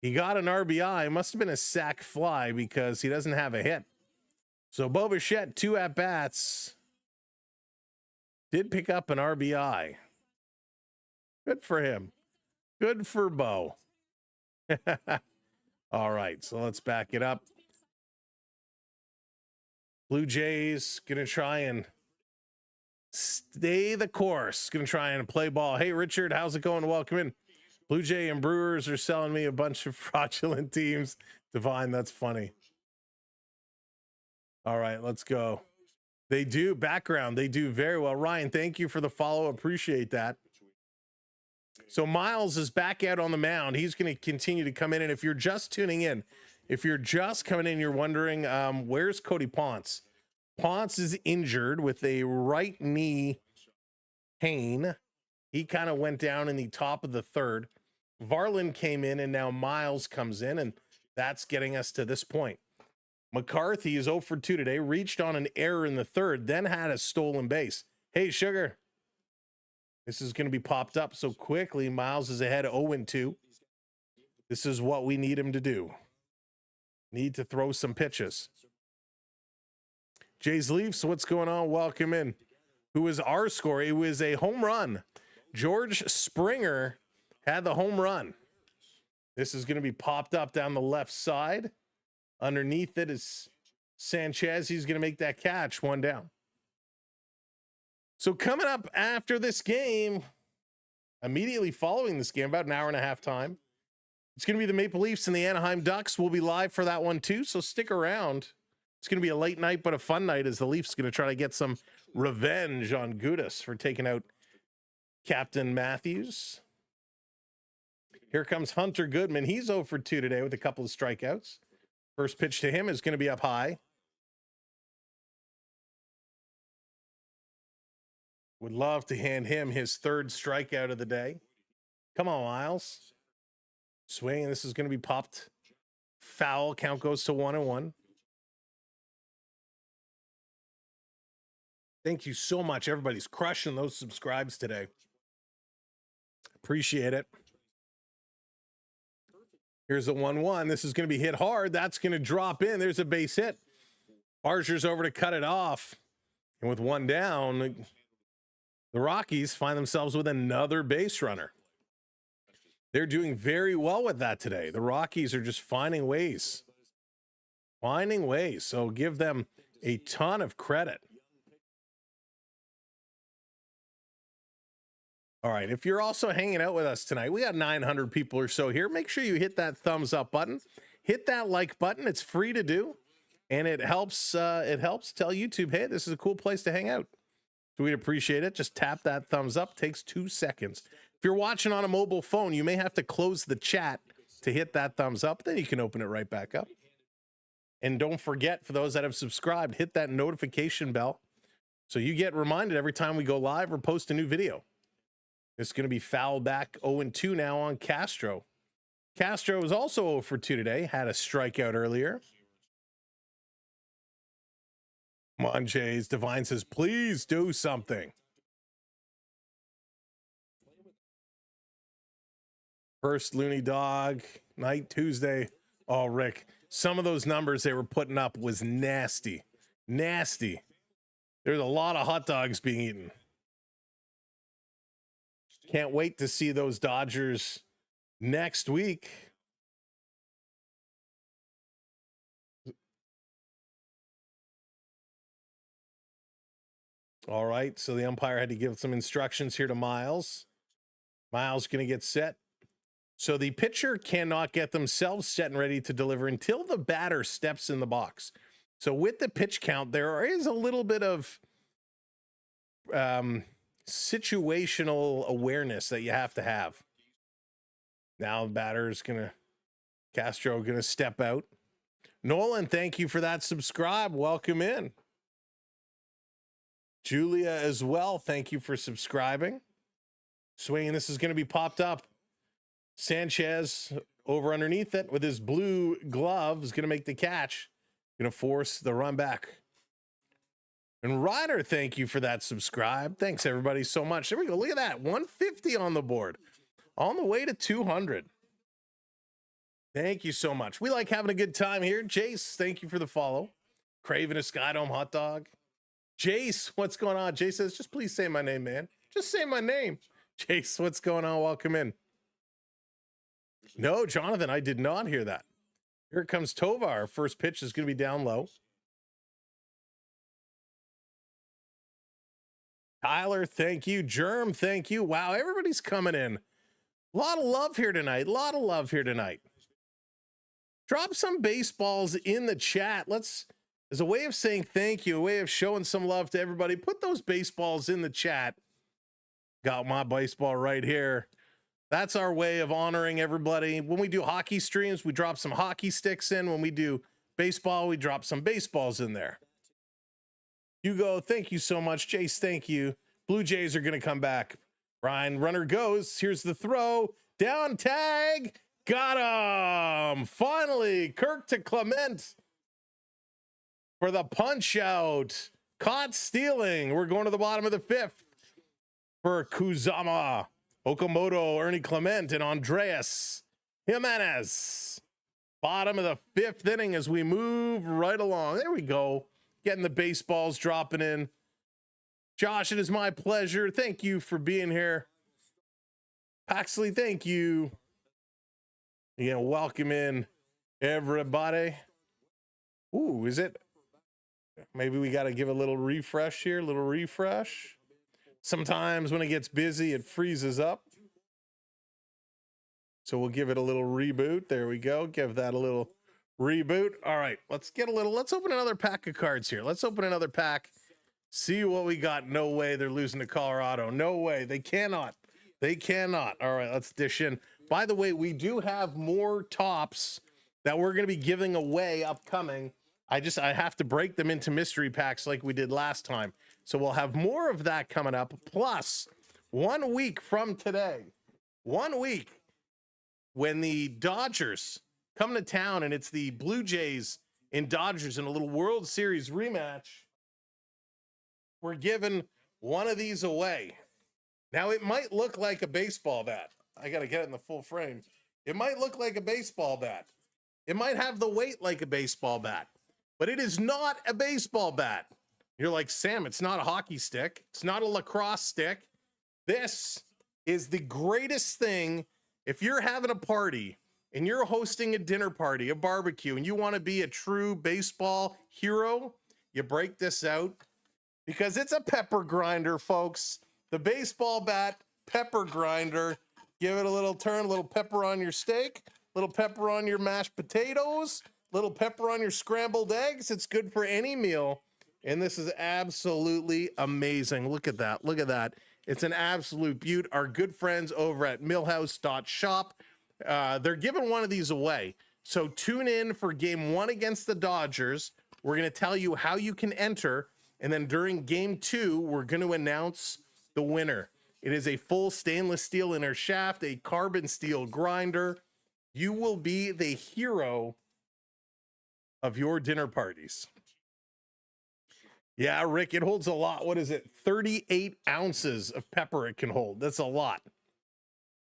[SPEAKER 2] He got an RBI. It must have been a sac fly because he doesn't have a hit. So Bo Bichette, 2 at-bats. Did pick up an RBI. Good for him. Good for Bo. All right, so let's back it up. Blue Jays going to try and stay the course. Going to try and play ball. Hey, Richard, how's it going? Welcome in. Blue Jay and Brewers are selling me a bunch of fraudulent teams. Divine, that's funny. All right, let's go. They do. Background, they do very well. Ryan, thank you for the follow. Appreciate that. So Miles is back out on the mound. He's going to continue to come in. And if you're just tuning in, if you're just coming in, you're wondering, where's Cody Ponce? Ponce is injured with a right knee pain. He kind of went down in the top of the 3rd. Varland came in, and now Miles comes in, and that's getting us to this point. McCarthy is 0 for 2 today, reached on an error in the 3rd, then had a stolen base. Hey, Sugar. This is going to be popped up so quickly. Miles is ahead 0-2. This is what we need him to do. Need to throw some pitches. Jays Leafs, what's going on? Welcome in. Who is our score? It was a home run. George Springer had the home run. This is going to be popped up down the left side. Underneath it is Sanchez. He's going to make that catch. 1 down. So coming up after this game, immediately following this game, about an hour and a half time, it's going to be the Maple Leafs and the Anaheim Ducks. We'll be live for that one too, so stick around. It's going to be a late night, but a fun night as the Leafs going to try to get some revenge on Gudas for taking out Captain Matthews. Here comes Hunter Goodman. He's 0 for 2 today with a couple of strikeouts. First pitch to him is going to be up high. Would love to hand him his 3rd strikeout of the day. Come on, Miles. Swing, and this is going to be popped foul. Count goes to 1-1. Thank you so much. Everybody's crushing those subscribes today. Appreciate it. Here's the 1-1. This is going to be hit hard. That's going to drop in. There's a base hit. Barzer's over to cut it off. And with 1 down, the Rockies find themselves with another base runner. They're doing very well with that today. The Rockies are just finding ways. So give them a ton of credit. All right, if you're also hanging out with us tonight, we got 900 people or so here. Make sure you hit that thumbs up button, hit that like button. It's free to do, and it helps. It helps tell YouTube, hey, this is a cool place to hang out. So we'd appreciate it. Just tap that thumbs up. Takes 2 seconds. If you're watching on a mobile phone, you may have to close the chat to hit that thumbs up. Then you can open it right back up. And don't forget, for those that have subscribed, hit that notification bell so you get reminded every time we go live or post a new video. It's going to be foul back 0-2 now on Castro. Castro was also 0 for 2 today. Had a strikeout earlier. Come on, Jays. Divine says, please do something. First Looney Dog, night Tuesday. Oh, Rick, some of those numbers they were putting up was nasty. Nasty. There's a lot of hot dogs being eaten. Can't wait to see those Dodgers next week. All right, so the umpire had to give some instructions here to Miles. Miles going to get set. So the pitcher cannot get themselves set and ready to deliver until the batter steps in the box. So with the pitch count, there is a little bit of situational awareness that you have to have. Now the batter's Castro gonna step out. Nolan, thank you for that subscribe. Welcome in. Julia as well, thank you for subscribing. Swinging, this is gonna be popped up. Sanchez over underneath it with his blue glove is gonna make the catch. Gonna force the run back. And Ryder, thank you for that subscribe. Thanks, everybody, so much. There we go. Look at that. 150 on the board. On the way to 200. Thank you so much. We like having a good time here. Jace, thank you for the follow. Craving a Skydome hot dog. Jace, what's going on? Jace says, just please say my name, man. Just say my name. Jace, what's going on? Welcome in. No, Jonathan, I did not hear that. Here comes Tovar. First pitch is going to be down low. Tyler, thank you. Germ, thank you. Wow, everybody's coming in. A lot of love here tonight. A lot of love here tonight. Drop some baseballs in the chat. As a way of saying thank you, a way of showing some love to everybody, put those baseballs in the chat. Got my baseball right here. That's our way of honoring everybody. When we do hockey streams, we drop some hockey sticks in. When we do baseball, we drop some baseballs in there. Hugo, thank you so much. Jace, thank you. Blue Jays are going to come back. Ryan, runner goes. Here's the throw. Down tag. Got him. Finally, Kirk to Clement for the punch out. Caught stealing. We're going to the bottom of the 5th for Kuzama, Okamoto, Ernie Clement, and Andreas Jimenez. Bottom of the 5th inning as we move right along. There we go. Getting the baseballs dropping in. Josh, it is my pleasure. Thank you for being here. Paxley, thank you. Welcome in everybody. Ooh, is it? Maybe we got to give a little refresh here. A little refresh. Sometimes when it gets busy, it freezes up. So we'll give it a little reboot. There we go. Give that a little reboot. All right, let's open another pack of cards here. Let's open another pack. See what we got. No way they're losing to Colorado. No way. They cannot. They cannot. All right, let's dish in. By the way, we do have more tops that we're going to be giving away upcoming. I have to break them into mystery packs like we did last time. So we'll have more of that coming up. Plus, 1 week from today, 1 week, when the Dodgers come to town and it's the Blue Jays and Dodgers in a little World Series rematch, we're giving one of these away. Now, it might look like a baseball bat. I got to get it in the full frame. It might look like a baseball bat. It might have the weight like a baseball bat, but it is not a baseball bat. You're like, Sam, it's not a hockey stick. It's not a lacrosse stick. This is the greatest thing. If you're having a party and you're hosting a dinner party, a barbecue, and you want to be a true baseball hero, you break this out because it's a pepper grinder, folks. The baseball bat pepper grinder. Give it a little turn, a little pepper on your steak, a little pepper on your mashed potatoes, a little pepper on your scrambled eggs. It's good for any meal. And this is absolutely amazing. Look at that. Look at that. It's an absolute beaut. Our good friends over at millhouse.shop, they're giving one of these away. So tune in for game 1 against the Dodgers. We're going to tell you how you can enter. And then during game 2, we're going to announce the winner. It is a full stainless steel inner shaft, a carbon steel grinder. You will be the hero of your dinner parties. Yeah, Rick, it holds a lot. What is it? 38 ounces of pepper it can hold. That's a lot.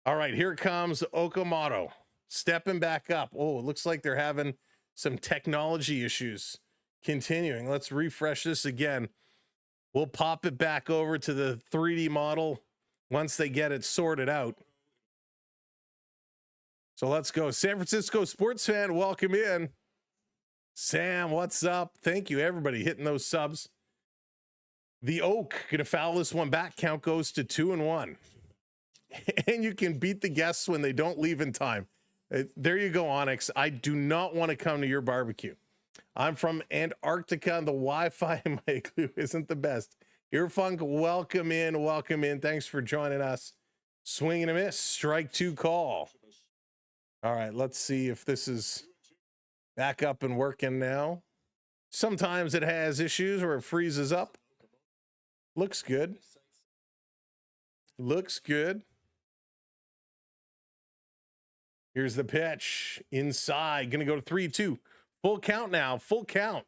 [SPEAKER 2] All right, here comes Okamoto. Stepping back up. Oh, it looks like they're having some technology issues. Continuing. Let's refresh this again. We'll pop it back over to the 3D model once they get it sorted out. So let's go. San Francisco sports fan, welcome in. Sam, what's up? Thank you, everybody, hitting those subs. The Oak gonna foul this one back. Count goes to 2-1. And you can beat the guests when they don't leave in time. There you go, Onyx. I do not want to come to your barbecue. I'm from Antarctica, and the Wi-Fi in my igloo isn't the best. Earfunk, welcome in, welcome in. Thanks for joining us. Swing and a miss, strike 2 call. All right, let's see if this is back up and working now. Sometimes it has issues where it freezes up. Looks good. Looks good. Here's the pitch. Inside. Going to go to 3-2. Full count now. Full count.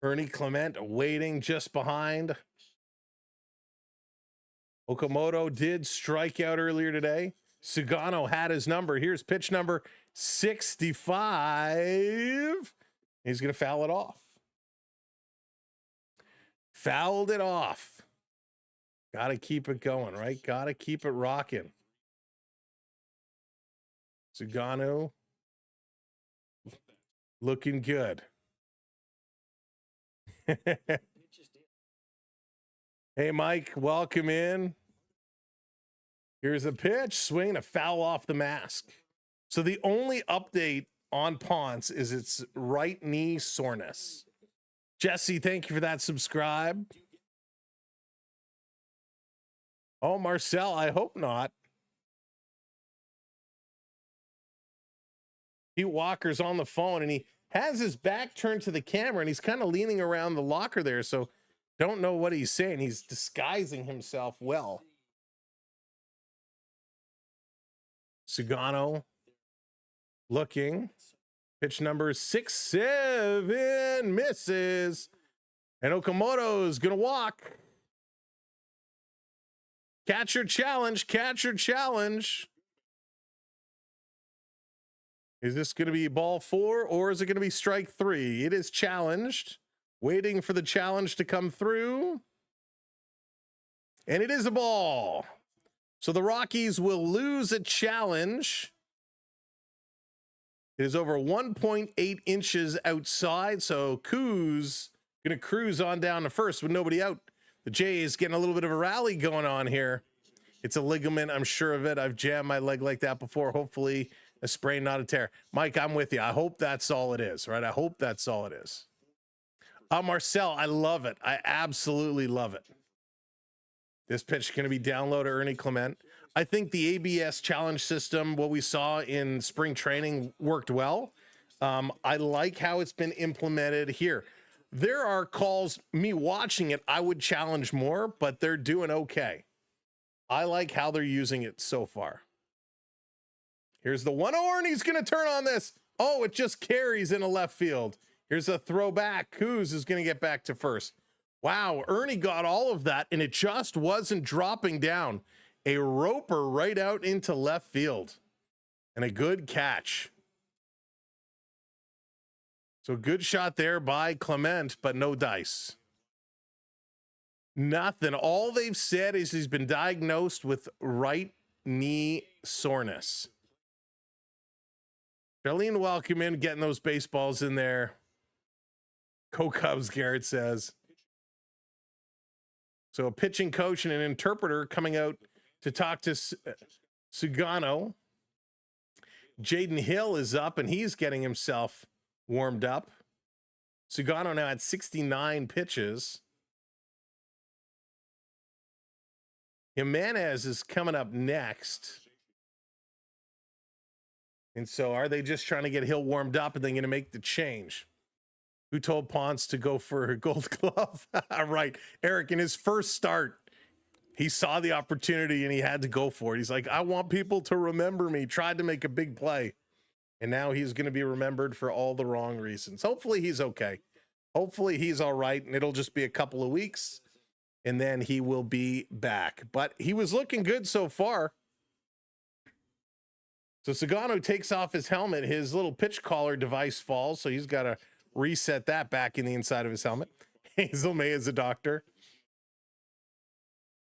[SPEAKER 2] Ernie Clement waiting just behind. Okamoto did strike out earlier today. Sugano had his number. Here's pitch number 65. He's going to foul it off. Fouled it off. Got to keep it going, right? Got to keep it rocking. Sugano looking good. Hey, Mike, welcome in. Here's a pitch, swing, a foul off the mask. So the only update on Ponce is its right knee soreness. Jesse, thank you for that subscribe. Oh, Marcel, I hope not. Pete Walker's on the phone, and he has his back turned to the camera, and he's kind of leaning around the locker there, so don't know what he's saying. He's disguising himself well. Sugano looking. Pitch number 6-7 misses. And Okamoto's going to walk. Catcher challenge, catcher challenge. Is this going to be ball 4 or is it going to be strike 3? It is challenged. Waiting for the challenge to come through. And it is a ball. So the Rockies will lose a challenge. It is over 1.8 inches outside. So Kuz going to cruise on down to first with nobody out. The Jays getting a little bit of a rally going on here. It's a ligament, I'm sure of it. I've jammed my leg like that before. Hopefully a sprain, not a tear. Mike, I'm with you. I hope that's all it is, right? I hope that's all it is. Marcel, I love it. I absolutely love it. This pitch is going to be down low to Ernie Clement. I think the ABS challenge system, what we saw in spring training, worked well. I like how it's been implemented here. There are calls, me watching it, I would challenge more, but they're doing okay. I like how they're using it so far. Here's the 1-0, and he's going to turn on this. Oh, it just carries in a left field. Here's a throwback. Kuz is going to get back to first. Wow, Ernie got all of that, and it just wasn't dropping down. A roper right out into left field. And a good catch. So good shot there by Clement, but no dice. Nothing. All they've said is he's been diagnosed with right knee soreness. Charlene, welcome in, getting those baseballs in there. Go Cubs, Garrett says. So a pitching coach and an interpreter coming out to talk to Sugano. Jaden Hill is up, and he's getting himself warmed up. Sugano now at 69 pitches. Jimenez is coming up next. And so are they just trying to get Hill warmed up and then going to make the change? Who told Ponce to go for a gold glove? Right. Eric, in his first start, he saw the opportunity and he had to go for it. He's like, I want people to remember me. Tried to make a big play. And now he's going to be remembered for all the wrong reasons. Hopefully he's okay. Hopefully he's all right. And it'll just be a couple of weeks. And then he will be back. But he was looking good so far. So Sugano takes off his helmet. His little pitch collar device falls. So he's got to reset that back in the inside of his helmet. Hazel May is a doctor.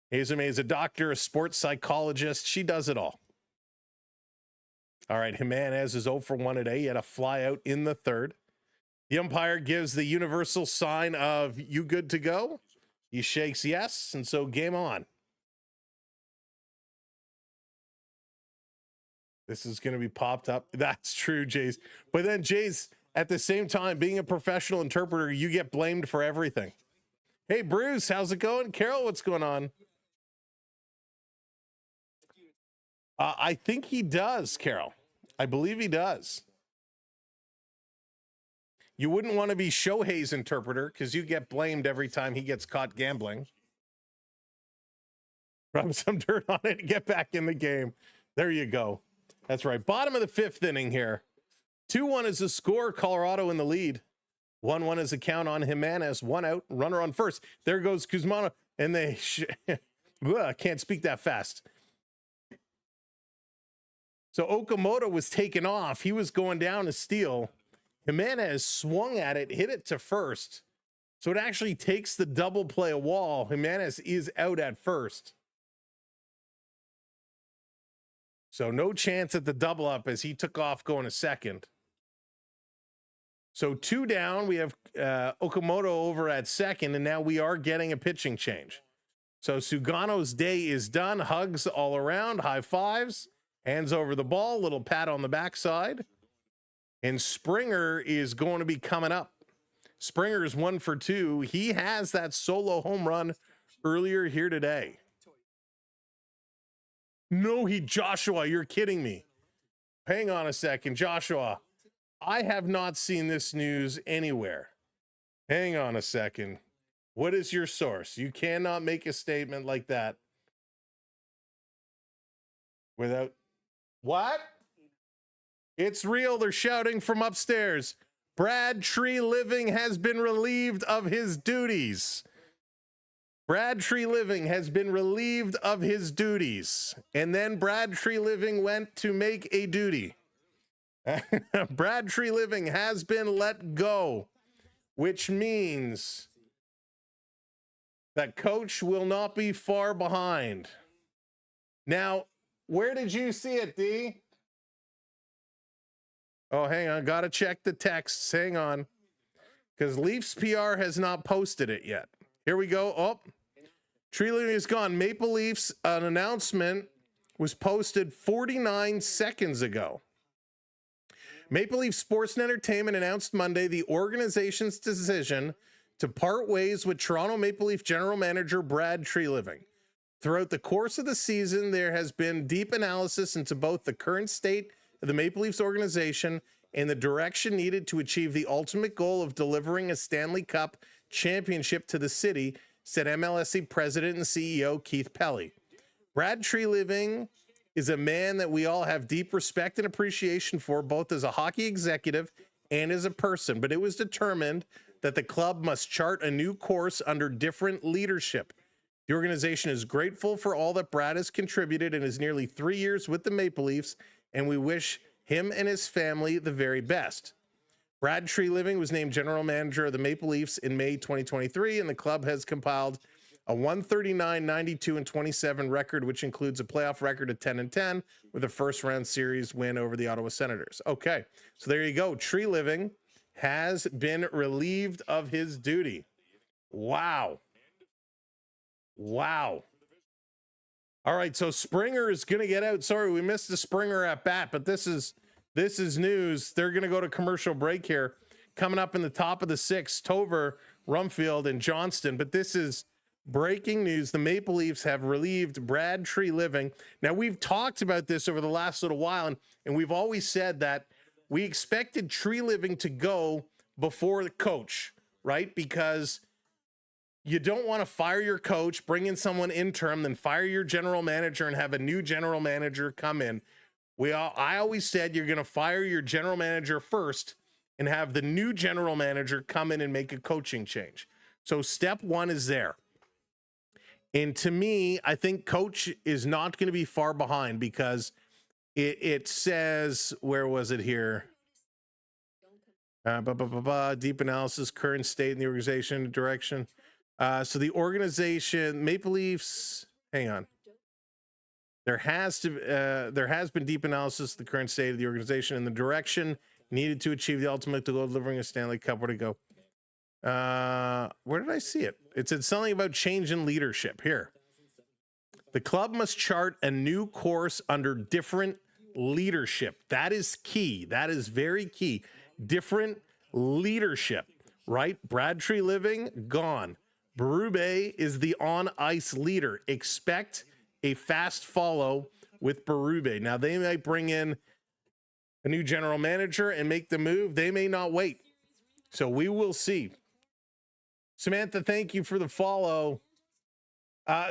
[SPEAKER 2] Hazel May is a doctor, a sports psychologist. She does it all. All right, Jimenez is 0 for 1 today. He had a fly out in the third. The umpire gives the universal sign of you good to go. He shakes yes, and so game on. This is going to be popped up. That's true, Jays. But then, Jays, at the same time, being a professional interpreter, you get blamed for everything. Hey, Bruce, how's it going? Carol, what's going on? I think he does, Carol. I believe he does. You wouldn't want to be Shohei's interpreter because you get blamed every time he gets caught gambling. Rub some dirt on it and get back in the game. There you go. That's right. Bottom of the fifth inning here. 2-1 is the score. Colorado in the lead. 1-1 is the count on Jimenez. 1 out. Runner on first. There goes Kuzmano. And they I can't speak that fast. So Okamoto was taken off. He was going down to steal. Jimenez swung at it, hit it to first. So it actually takes the double play a wall. Jimenez is out at first. So no chance at the double up as he took off going to second. So 2 down. We have Okamoto over at second, and now we are getting a pitching change. So Sugano's day is done. Hugs all around, high fives, hands over the ball, little pat on the backside. And Springer is going to be coming up. Springer is 1 for 2. He has that solo home run earlier here today. No, Joshua, you're kidding me. Hang on a second, Joshua. I have not seen this news anywhere. Hang on a second. What is your source? You cannot make a statement like that without... What? It's real. They're shouting from upstairs. Brad Tree Living has been relieved of his duties. Brad Tree Living has been relieved of his duties. And then Brad Tree Living went to make a duty. Brad Tree Living has been let go, which means that coach will not be far behind. Now, where did you see it, D? Oh, hang on. Got to check the texts. Hang on. Because Leafs PR has not posted it yet. Here we go. Oh, Tree Living is gone. Maple Leafs, an announcement was posted 49 seconds ago. Maple Leaf Sports and Entertainment announced Monday the organization's decision to part ways with Toronto Maple Leaf general manager Brad Tree Living. Throughout the course of the season, there has been deep analysis into both the current state of the Maple Leafs organization and the direction needed to achieve the ultimate goal of delivering a Stanley Cup championship to the city, said MLSE President and CEO Keith Pelly. Brad Tree Living is a man that we all have deep respect and appreciation for, both as a hockey executive and as a person, but it was determined that the club must chart a new course under different leadership. The organization is grateful for all that Brad has contributed in his nearly 3 years with the Maple Leafs, and we wish him and his family the very best. Brad Tree Living was named general manager of the Maple Leafs in May 2023, and the club has compiled a 139, 92, and 27 record, which includes a playoff record of 10-10 with a first-round series win over the Ottawa Senators. Okay, so there you go. Tree Living has been relieved of his duty. Wow. Wow. All right, so Springer is going to get out. Sorry, we missed the Springer at bat, but this is news. They're going to go to commercial break here. Coming up in the top of the sixth, Tover, Rumfield, and Johnston. But this is breaking news. The Maple Leafs have relieved Brad Treliving. Now, we've talked about this over the last little while, and we've always said that we expected Treliving to go before the coach, right? Because you don't want to fire your coach, bring in someone interim, then fire your general manager and have a new general manager come in. I always said you're going to fire your general manager first and have the new general manager come in and make a coaching change. So step one is there. And to me, I think coach is not going to be far behind because it says, where was it here? Deep analysis, current state in the organization, direction. So the organization, Maple Leafs, hang on. There has been deep analysis of the current state of the organization and the direction needed to achieve the ultimate goal, delivering a Stanley Cup. Where to go? Where did I see it? It said something about change in leadership here. The club must chart a new course under different leadership. That is key. That is very key. Different leadership, right? Brad Treliving, gone. Berube is the on-ice leader. Expect a fast follow with Berube. Now, they might bring in a new general manager and make the move. They may not wait. So we will see. Samantha, thank you for the follow.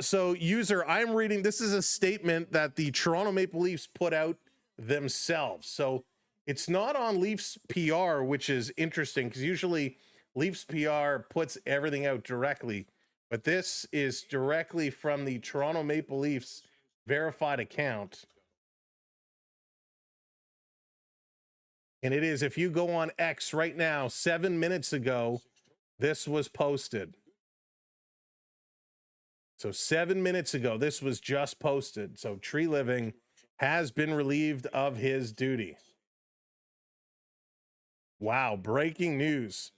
[SPEAKER 2] So user, I'm reading, this is a statement that the Toronto Maple Leafs put out themselves. So it's not on Leafs PR, which is interesting because usually Leafs PR puts everything out directly, but this is directly from the Toronto Maple Leafs verified account. And it is, if you go on X right now, 7 minutes ago, this was posted. So 7 minutes ago, this was just posted. So Treliving has been relieved of his duty. Wow, breaking news.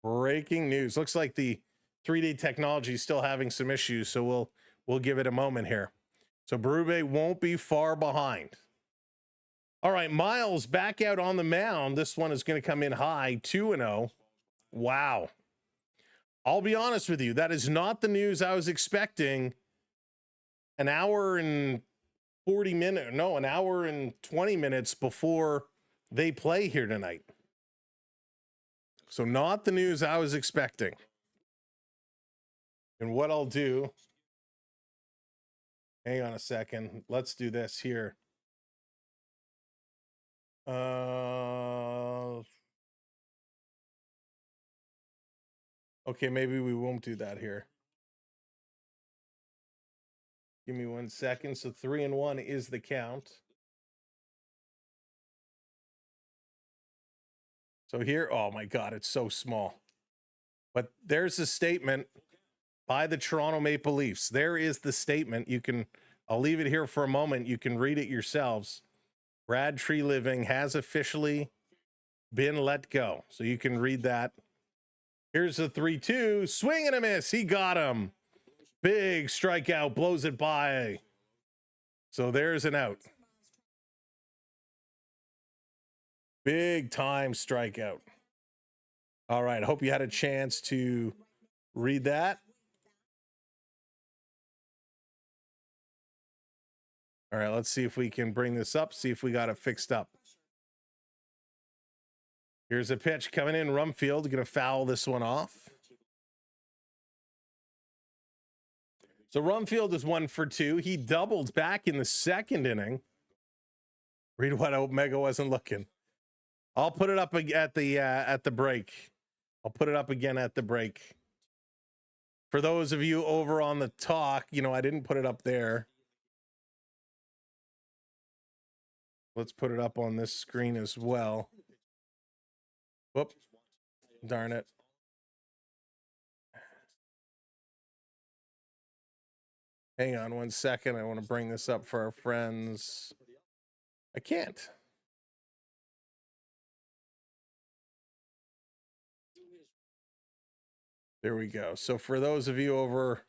[SPEAKER 2] Breaking news. Looks like the 3D technology is still having some issues, so we'll give it a moment here. So Berube won't be far behind. All right, Miles back out on the mound. This one is going to come in high, 2-0. Wow. I'll be honest with you, that is not the news I was expecting an hour and 40 minutes, no, an hour and 20 minutes before they play here tonight. So not the news I was expecting. And what I'll do, hang on a second, let's do this here. Okay, maybe we won't do that here. Give me 1 second. So 3-1 is the count. So here, oh my God, it's so small. But there's a statement by the Toronto Maple Leafs. There is the statement. I'll leave it here for a moment. You can read it yourselves. Brad Treliving has officially been let go. So you can read that. Here's the 3-2. Swing and a miss. He got him. Big strikeout. Blows it by. So there's an out. Big time strikeout. All right. I hope you had a chance to read that. All right. Let's see if we can bring this up. See if we got it fixed up. Here's a pitch coming in. Rumfield going to foul this one off. So Rumfield is 1 for 2. He doubled back in the second inning. Read what Omega wasn't looking. I'll put it up at the break. I'll put it up again at the break. For those of you over on the talk, I didn't put it up there. Let's put it up on this screen as well. Whoop. Darn it. Hang on 1 second. I want to bring this up for our friends. I can't. There we go. So for those of you over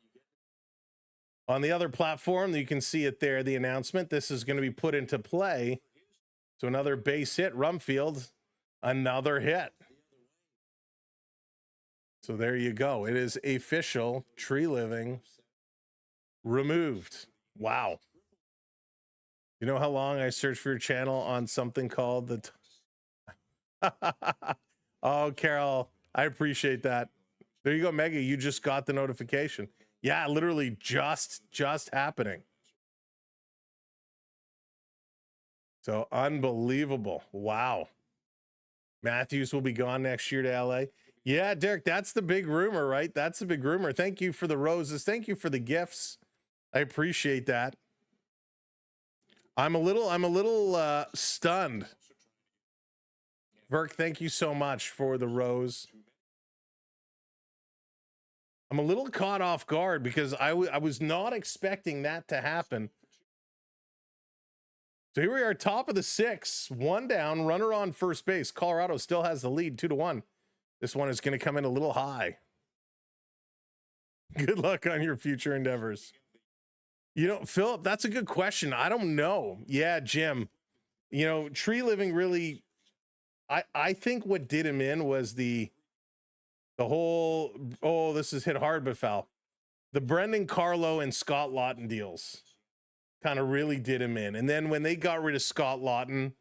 [SPEAKER 2] On the other platform, you can see it there, the announcement. This is going to be put into play. So another base hit, Rumfield, another hit. So there you go. It is official. Tree living removed. Wow. You know how long I searched for your channel on something called the... Oh, Carol, I appreciate that. There you go, Mega. You just got the notification. Yeah, literally just happening. So unbelievable. Wow. Matthews will be gone next year to LA. Yeah, Derek, that's the big rumor, right? That's the big rumor. Thank you for the roses. Thank you for the gifts. I appreciate that. I'm a little stunned. Verk, thank you so much for the rose. I'm a little caught off guard because I was not expecting that to happen. So here we are, top of the 6th, 1 down, runner on first base. Colorado still has the lead, 2-1. This one is going to come in a little high. Good luck on your future endeavors. You know, Philip, that's a good question. I don't know. Yeah, Jim. You know, tree living really, I think what did him in was the whole, oh, this is hit hard but foul. The Brendan Carlo and Scott Lawton deals kind of really did him in. And then when they got rid of Scott Lawton,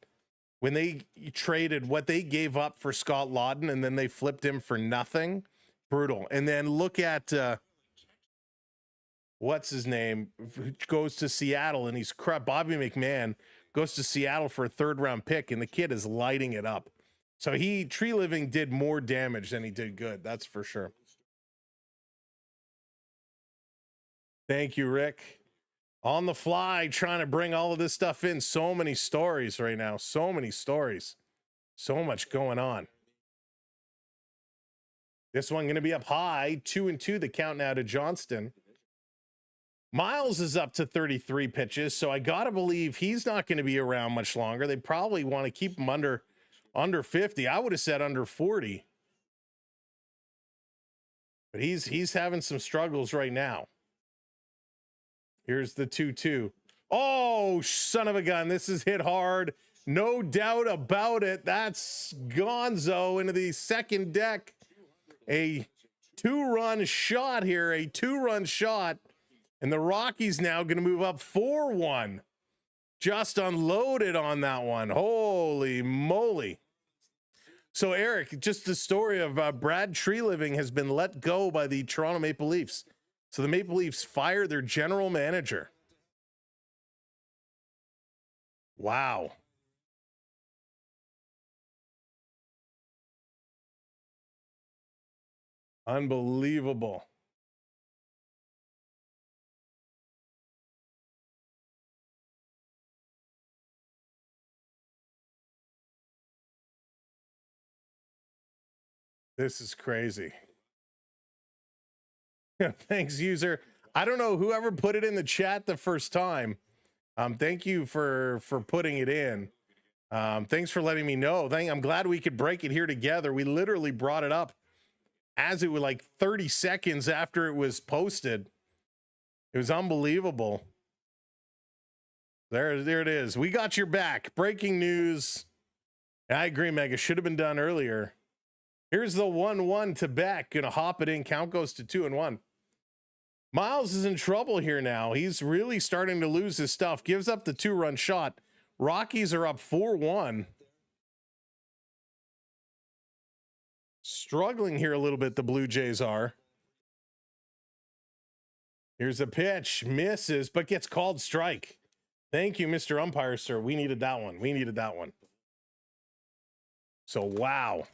[SPEAKER 2] when they traded what they gave up for Scott Lawton and then they flipped him for nothing, brutal. And then look at what's his name, goes to Seattle and he's crap. Bobby McMahon goes to Seattle for a 3rd round pick and the kid is lighting it up. So tree living did more damage than he did good. That's for sure. Thank you, Rick. On the fly, trying to bring all of this stuff in. So many stories right now. So many stories. So much going on. This one going to be up high. 2-2, the count now to Johnston. Miles is up to 33 pitches, so I got to believe he's not going to be around much longer. They probably want to keep him under 50. I would have said under 40. But he's having some struggles right now. Here's the 2-2. Oh, son of a gun. This is hit hard. No doubt about it. That's Gonzo into the second deck. A 2-run shot here. A 2-run shot. And the Rockies now going to move up 4-1. Just unloaded on that one. Holy moly. So, Eric, just the story of Brad Treeliving has been let go by the Toronto Maple Leafs. So the Maple Leafs fired their general manager. Wow. Unbelievable. This is crazy. Thanks, user. I don't know whoever put it in the chat the first time. Thank you for putting it in. Thanks for letting me know. I'm glad we could break it here together. We literally brought it up as it was like 30 seconds after it was posted. It was unbelievable. There it is. We got your back. Breaking news. I agree, Mega. Should have been done earlier. Here's the 1-1 to Beck. Gonna hop it in. Count goes to 2-1. Miles is in trouble here now. He's really starting to lose his stuff. Gives up the 2-run shot. Rockies are up 4-1. Struggling here a little bit, the Blue Jays are. Here's a pitch. Misses, but gets called strike. Thank you, Mr. Umpire, sir. We needed that one. We needed that one. So, wow.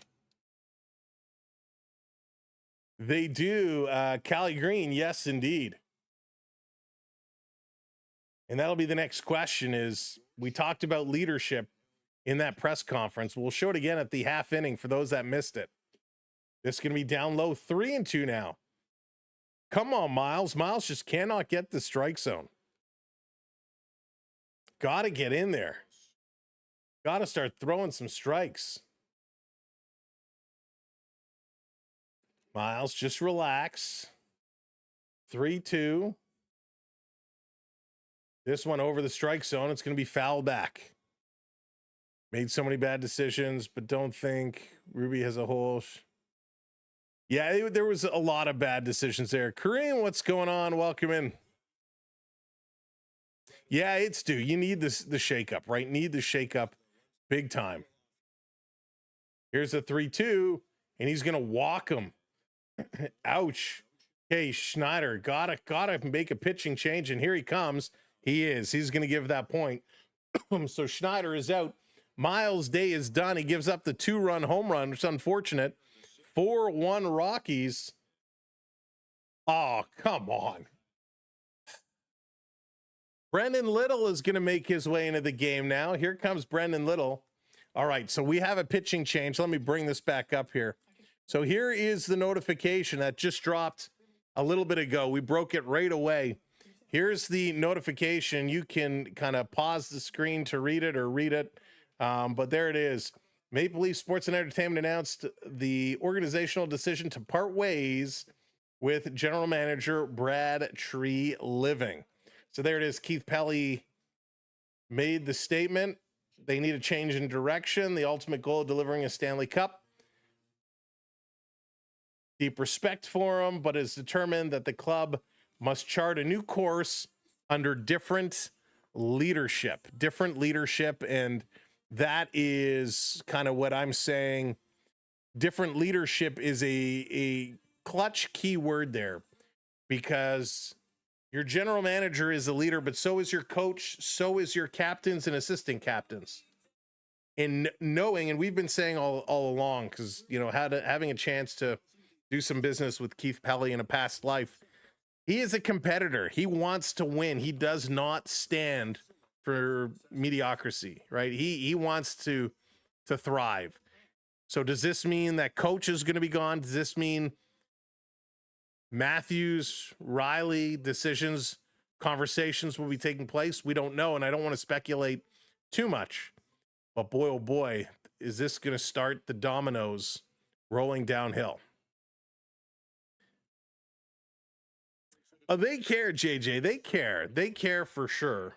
[SPEAKER 2] They do. Callie Green, yes, indeed. And that'll be the next question is, we talked about leadership in that press conference. We'll show it again at the half inning for those that missed it. This is going to be down low, 3-2 now. Come on, Miles. Miles just cannot get the strike zone. Got to get in there. Got to start throwing some strikes. Miles, just relax. 3-2. This one over the strike zone. It's going to be fouled back. Made so many bad decisions, but don't think Ruby has a whole. Yeah, there was a lot of bad decisions there. Kareem, what's going on? Welcome in. Yeah, it's due. You need this the shakeup, right? Need the shakeup big time. Here's a 3-2, and he's gonna walk him. Ouch. Okay, Schneider gotta make a pitching change, and here he comes. He's gonna give that point. So Schneider is out. Miles' day is done. He gives up the 2-run home run, which is unfortunate. 4-1 Rockies. Oh, come on. Brendan Little is going to make his way into the game now. Here comes Brendan Little. All right, so we have a pitching change. Let me bring this back up here. So here is the notification that just dropped a little bit ago. We broke it right away. Here's the notification. You can kind of pause the screen to read it or read it. But there it is. Maple Leaf Sports and Entertainment announced the organizational decision to part ways with general manager Brad Tree Living. So there it is. Keith Pelly made the statement. They need a change in direction. The ultimate goal of delivering a Stanley Cup. Deep respect for him, but is determined that the club must chart a new course under different leadership. And that is kind of what I'm saying. Different leadership is a clutch key word there, because your general manager is a leader, but so is your coach, so is your captains and assistant captains. In knowing, and we've been saying all along, because, you know, having a chance to do some business with Keith Pelly in a past life, he is a competitor. He wants to win. He does not stand for mediocrity, right? He wants to thrive. So does this mean that coach is going to be gone? Does this mean Matthews, Riley conversations will be taking place? We don't know, and I don't want to speculate too much. But boy, oh boy, is this going to start the dominoes rolling downhill. Oh, they care, JJ. They care. They care for sure.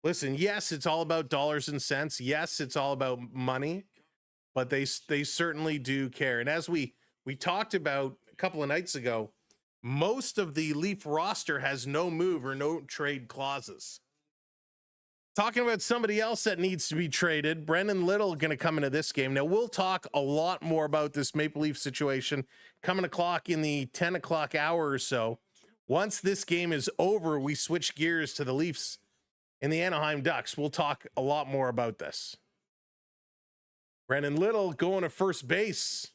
[SPEAKER 2] Listen, yes, it's all about dollars and cents. Yes, it's all about money, but they certainly do care. And as we talked about a couple of nights ago, most of the Leaf roster has no move or no trade clauses. Talking about somebody else that needs to be traded, Brendan Little going to come into this game. Now, we'll talk a lot more about this Maple Leaf situation coming o'clock in the 10 o'clock hour or so. Once this game is over, we switch gears to the Leafs and the Anaheim Ducks. We'll talk a lot more about this. Brendan Little going to first base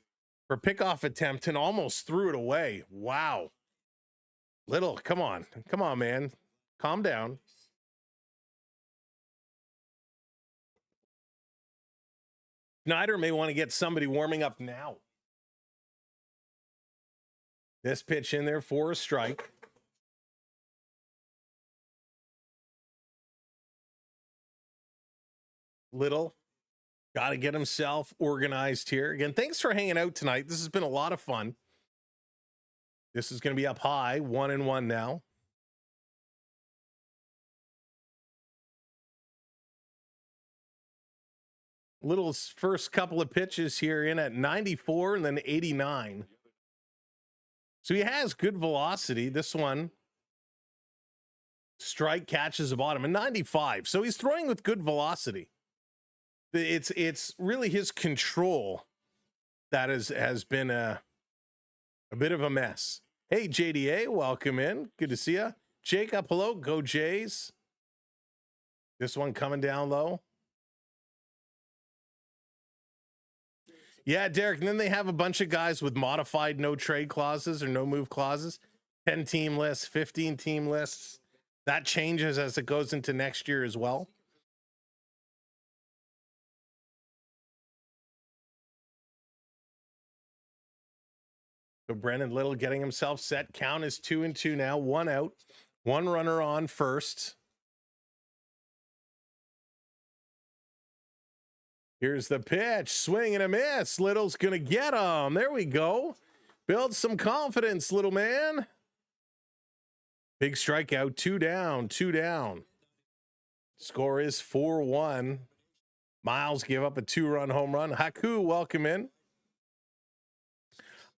[SPEAKER 2] for pickoff attempt and almost threw it away. Wow. Little, come on, man. Calm down. Schneider may want to get somebody warming up now. This pitch in there for a strike. Little got to get himself organized here. Again, thanks for hanging out tonight. This has been a lot of fun. This is going to be up high, 1-1 now. Little's first couple of pitches here in at 94 and then 89. So he has good velocity. This one, strike, catches the bottom, and 95. So he's throwing with good velocity. It's really his control that has been a bit of a mess. Hey, JDA, welcome in. Good to see you. Jacob, hello. Go Jays. This one coming down low. Yeah, Derek. And then they have a bunch of guys with modified no trade clauses or no move clauses. 10-team lists, 15-team lists. That changes as it goes into next year as well. So Brendan Little getting himself set. Count is 2-2 now. 1 out. 1 runner on first. Here's the pitch. Swing and a miss. Little's going to get him. There we go. Build some confidence, little man. Big strikeout, 2 down, 2 down. Score is 4-1. Miles gave up a 2-run home run. Haku, welcome in.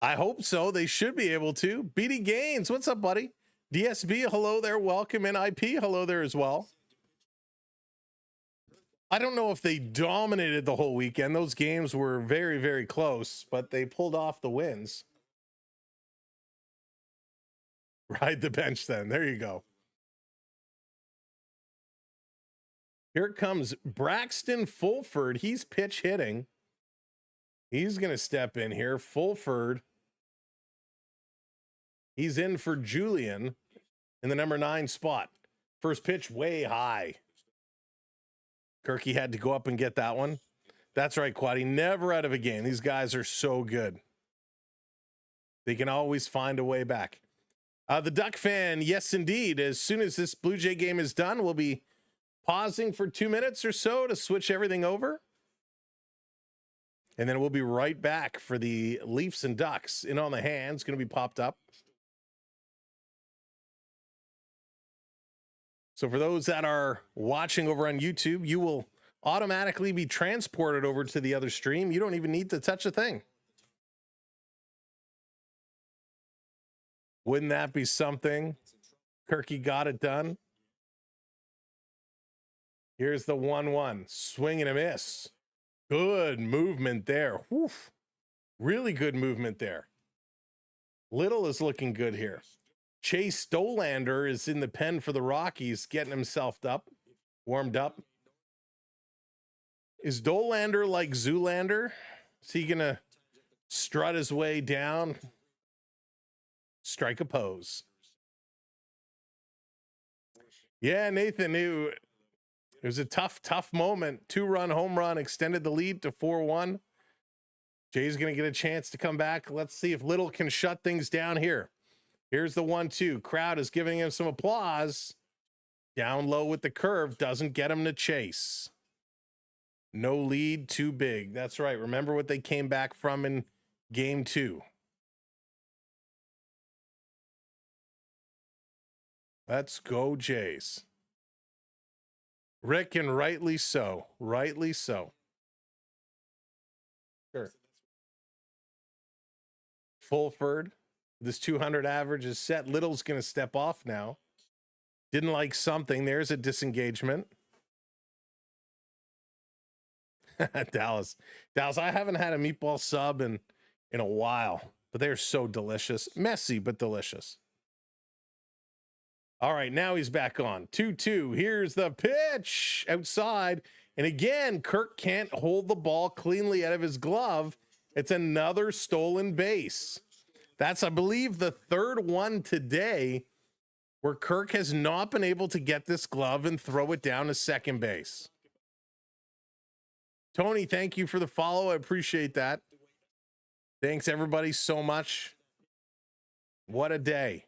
[SPEAKER 2] I hope so. They should be able to. BD Gaines, what's up, buddy? DSB, hello there. Welcome in. IP, hello there as well. I don't know if they dominated the whole weekend. Those games were very, very close, but they pulled off the wins. Ride the bench then. There you go. Here comes Braxton Fulford. He's pitch hitting. He's going to step in here. Fulford. He's in for Julian in the number 9 spot. First pitch way high. Kirky had to go up and get that one. That's right, Quaddy. Never out of a game. These guys are so good. They can always find a way back. The Duck fan, yes, indeed. As soon as this Blue Jay game is done, we'll be pausing for 2 minutes or so to switch everything over. And then we'll be right back for the Leafs and Ducks. In on the hands, going to be popped up. So for those that are watching over on YouTube, you will automatically be transported over to the other stream. You don't even need to touch a thing. Wouldn't that be something? Kirky got it done. Here's the 1-1. Swing and a miss. Good movement there. Woof. Really good movement there. Little is looking good here. Chase Stolander is in the pen for the Rockies, getting himself up, warmed up. Is Dolander like Zoolander? Is he going to strut his way down? Strike a pose. Yeah, Nathan, it was a tough moment. 2-run home run extended the lead to 4-1. Jay's going to get a chance to come back. Let's see if Little can shut things down here. Here's the 1-2. Crowd is giving him some applause. Down low with the curve. Doesn't get him to chase. No lead, too big. That's right. Remember what they came back from in game 2. Let's go, Jays. Rick, and rightly so. Rightly so. Sure. Fulford. This 200 average is set. Little's going to step off now. Didn't like something. There's a disengagement. Dallas, I haven't had a meatball sub in a while, but they're so delicious. Messy, but delicious. All right, now he's back on. 2-2. Here's the pitch outside. And again, Kirk can't hold the ball cleanly out of his glove. It's another stolen base. That's, I believe, the third one today where Kirk has not been able to get this glove and throw it down to second base. Tony, thank you for the follow. I appreciate that. Thanks, everybody, so much. What a day.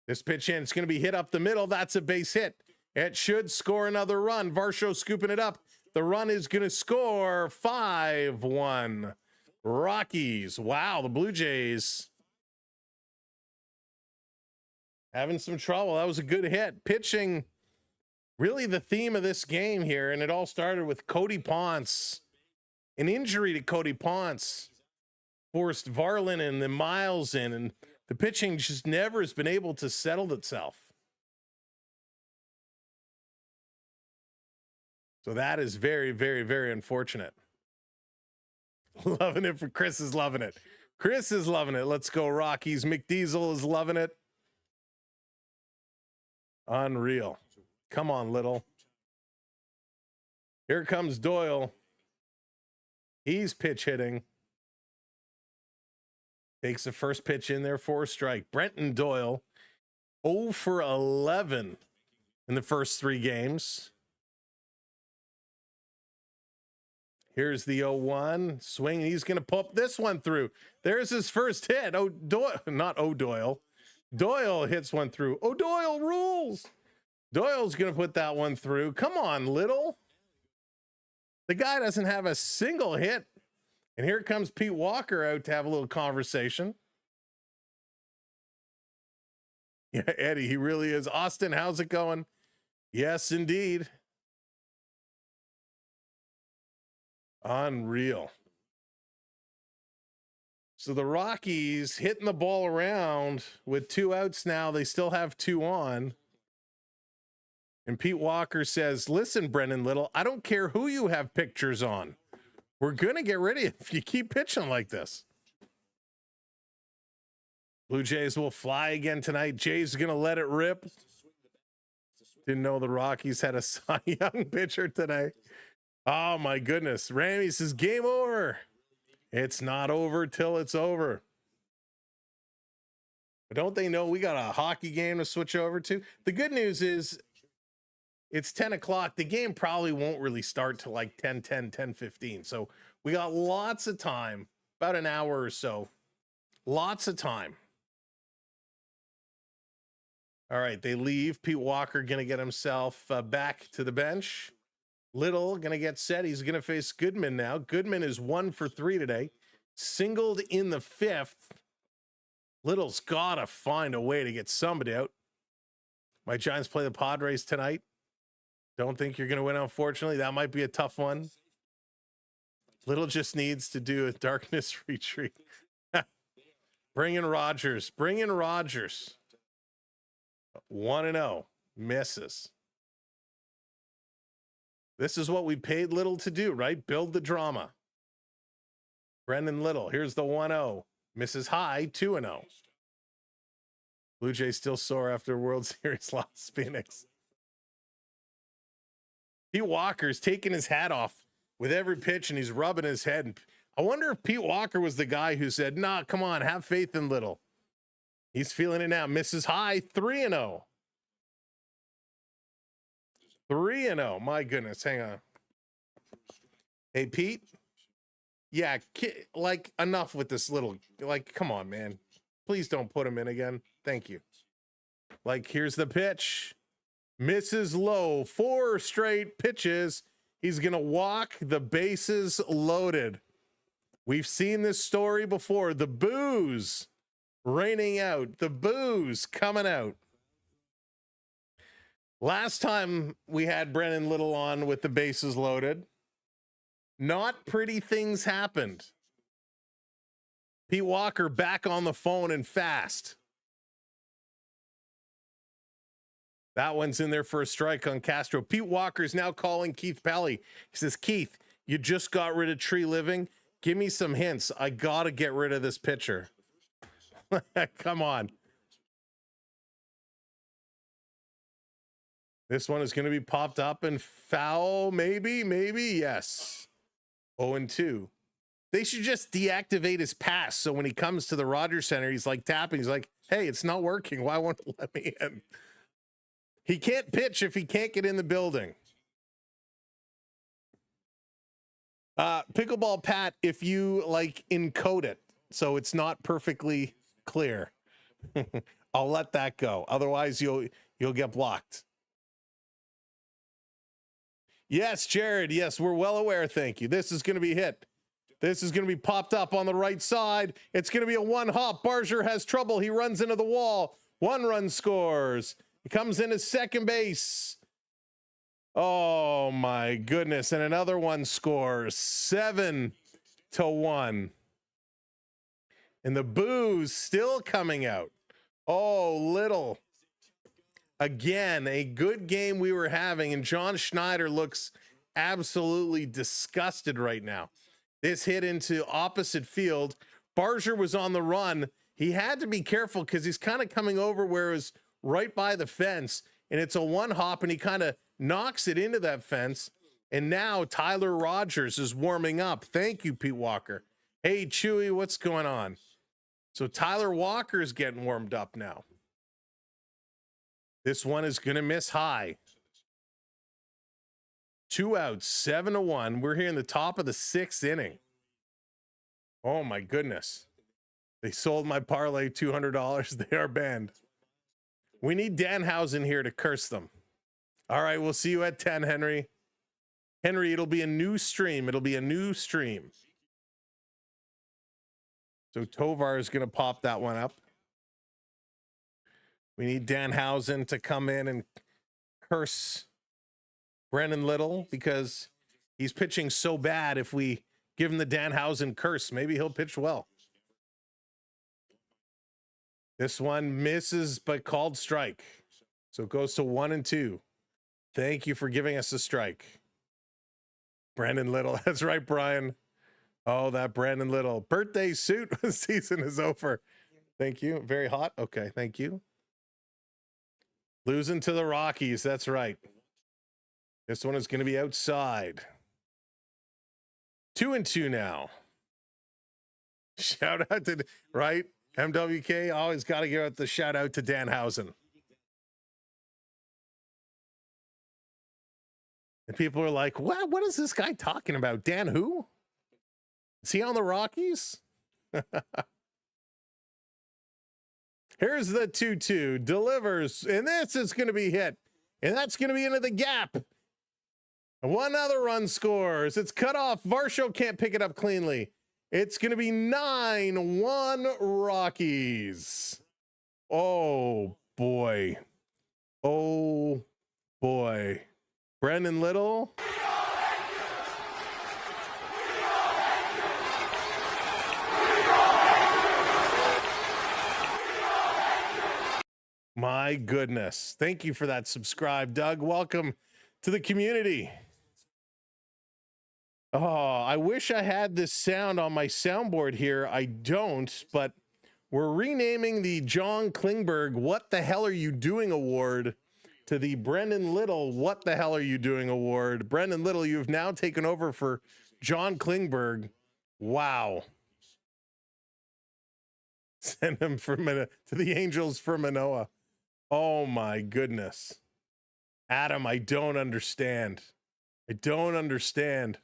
[SPEAKER 2] This pitch in, it's going to be hit up the middle. That's a base hit. It should score another run. Varsho scooping it up. The run is going to score 5-1. Rockies. Wow, the Blue Jays having some trouble. That was a good hit. Pitching, really the theme of this game here, and it all started with Cody Ponce. An injury to Cody Ponce forced Varlin and the Miles in, and the pitching just never has been able to settle itself. So that is very, very, very unfortunate. Loving it for Chris is loving it. Chris is loving it. Let's go Rockies. McDiesel is loving it. Unreal. Come on, Little. Here comes Doyle. He's pitch hitting. Takes the first pitch in there for a strike. Brenton Doyle, 0 for 11 in the first 3 games. Here's the 0-1 swing. He's going to pop this one through. There's his first hit. Oh, Doyle, not O'Doyle. Doyle hits one through. O'Doyle rules. Doyle's going to put that one through. Come on, Little. The guy doesn't have a single hit. And here comes Pete Walker out to have a little conversation. Yeah, Eddie, he really is. Austin, how's it going? Yes, indeed. Unreal. So the Rockies hitting the ball around with 2 outs now. They still have 2 on. And Pete Walker says, listen, Brendan Little, I don't care who you have pictures on. We're going to get rid of you if you keep pitching like this. Blue Jays will fly again tonight. Jays going to let it rip. Didn't know the Rockies had a Cy Young pitcher today. Oh, my goodness. Ramey says, game over. It's not over till it's over. But don't they know we got a hockey game to switch over to? The good news is it's 10 o'clock. The game probably won't really start till like 10:15. So we got lots of time, about an hour or so. Lots of time. All right, they leave. Pete Walker going to get himself back to the bench. Little going to get set. He's going to face Goodman now. Goodman is 1 for 3 today. Singled in the 5th. Little's got to find a way to get somebody out. My Giants play the Padres tonight. Don't think you're going to win, unfortunately. That might be a tough one. Little just needs to do a darkness retreat. Bring in Rogers. Bring in Rogers. 1-0. Misses. This is what we paid Little to do, right? Build the drama. Brendan Little. Here's the 1-0. Misses high. 2-0. Blue Jays still sore after World Series loss. Phoenix. Pete Walker's taking his hat off with every pitch and he's rubbing his head. And I wonder if Pete Walker was the guy who said, nah, come on, have faith in Little. He's feeling it now. Misses high. 3-0. 3-0. My goodness. Hang on. Hey, Pete. Yeah, like enough with this little, like, come on, man. Please don't put him in again. Thank you. Like, here's the pitch. Misses low. 4 straight pitches. He's going to walk. The bases loaded. We've seen this story before. The boos raining out. The boos coming out. Last time we had Brennan Little on with the bases loaded, not pretty things happened. Pete Walker back on the phone and fast. That one's in there for a strike on Castro. Pete Walker's now calling Keith Pelley. He says, Keith, you just got rid of Tree Living. Give me some hints. I got to get rid of this pitcher. Come on. This one is going to be popped up and foul. Maybe, yes. 0-2. They should just deactivate his pass. So when he comes to the Rogers Center, he's like tapping. He's like, hey, it's not working. Why won't it let me in? He can't pitch if he can't get in the building. Pickleball Pat, if you like encode it so it's not perfectly clear, I'll let that go. Otherwise, you'll get blocked. Yes, Jared. Yes, we're well aware. Thank you. This is going to be hit. This is going to be popped up on the right side. It's going to be a 1-hop. Barger has trouble. He runs into the wall. 1 run scores. He comes in at second base. Oh, my goodness. And another one scores. 7-1. And the boos still coming out. Oh, Little. Again, a good game we were having, and John Schneider looks absolutely disgusted right now. This hit into opposite field. Barger was on the run. He had to be careful because he's kind of coming over where it was right by the fence, and it's a 1-hop, and he kind of knocks it into that fence. And now Tyler Rogers is warming up. Thank you, Pete Walker. Hey, Chewy, what's going on? So Tyler Walker is getting warmed up now. This one is going to miss high. 2 outs, 7-1. We're here in the top of the 6th inning. Oh, my goodness. They sold my parlay $200. They are banned. We need Danhausen here to curse them. All right, we'll see you at 10, Henry. Henry, it'll be a new stream. It'll be a new stream. So Tovar is going to pop that one up. We need Danhausen to come in and curse Brendan Little because he's pitching so bad. If we give him the Danhausen curse, maybe he'll pitch well. This one misses but called strike. So it goes to 1-2. Thank you for giving us a strike. Brandon Little. That's right, Brian. Oh, that Brandon Little birthday suit season is over. Thank you. Very hot. Okay, thank you. Losing to the Rockies. That's right. This one is going to be outside. 2-2 now. Shout out to, right? MWK always got to give out the shout out to Danhausen. And people are like, what is this guy talking about? Dan who? Is he on the Rockies? Here's the 2-2. Delivers. And this is going to be hit. And that's going to be into the gap. One other run scores. It's cut off. Varsho can't pick it up cleanly. It's going to be 9-1 Rockies. Oh, boy. Oh, boy. Brendan Little. My goodness. Thank you for that subscribe, Doug. Welcome to the community. Oh, I wish I had this sound on my soundboard here. I don't, but we're renaming the John Klingberg What the Hell Are You Doing Award to the Brendan Little What the Hell Are You Doing Award. Brendan Little, you've now taken over for John Klingberg. Wow. Send him to the Angels for Manoa. Oh my goodness. Adam, I don't understand. I don't understand.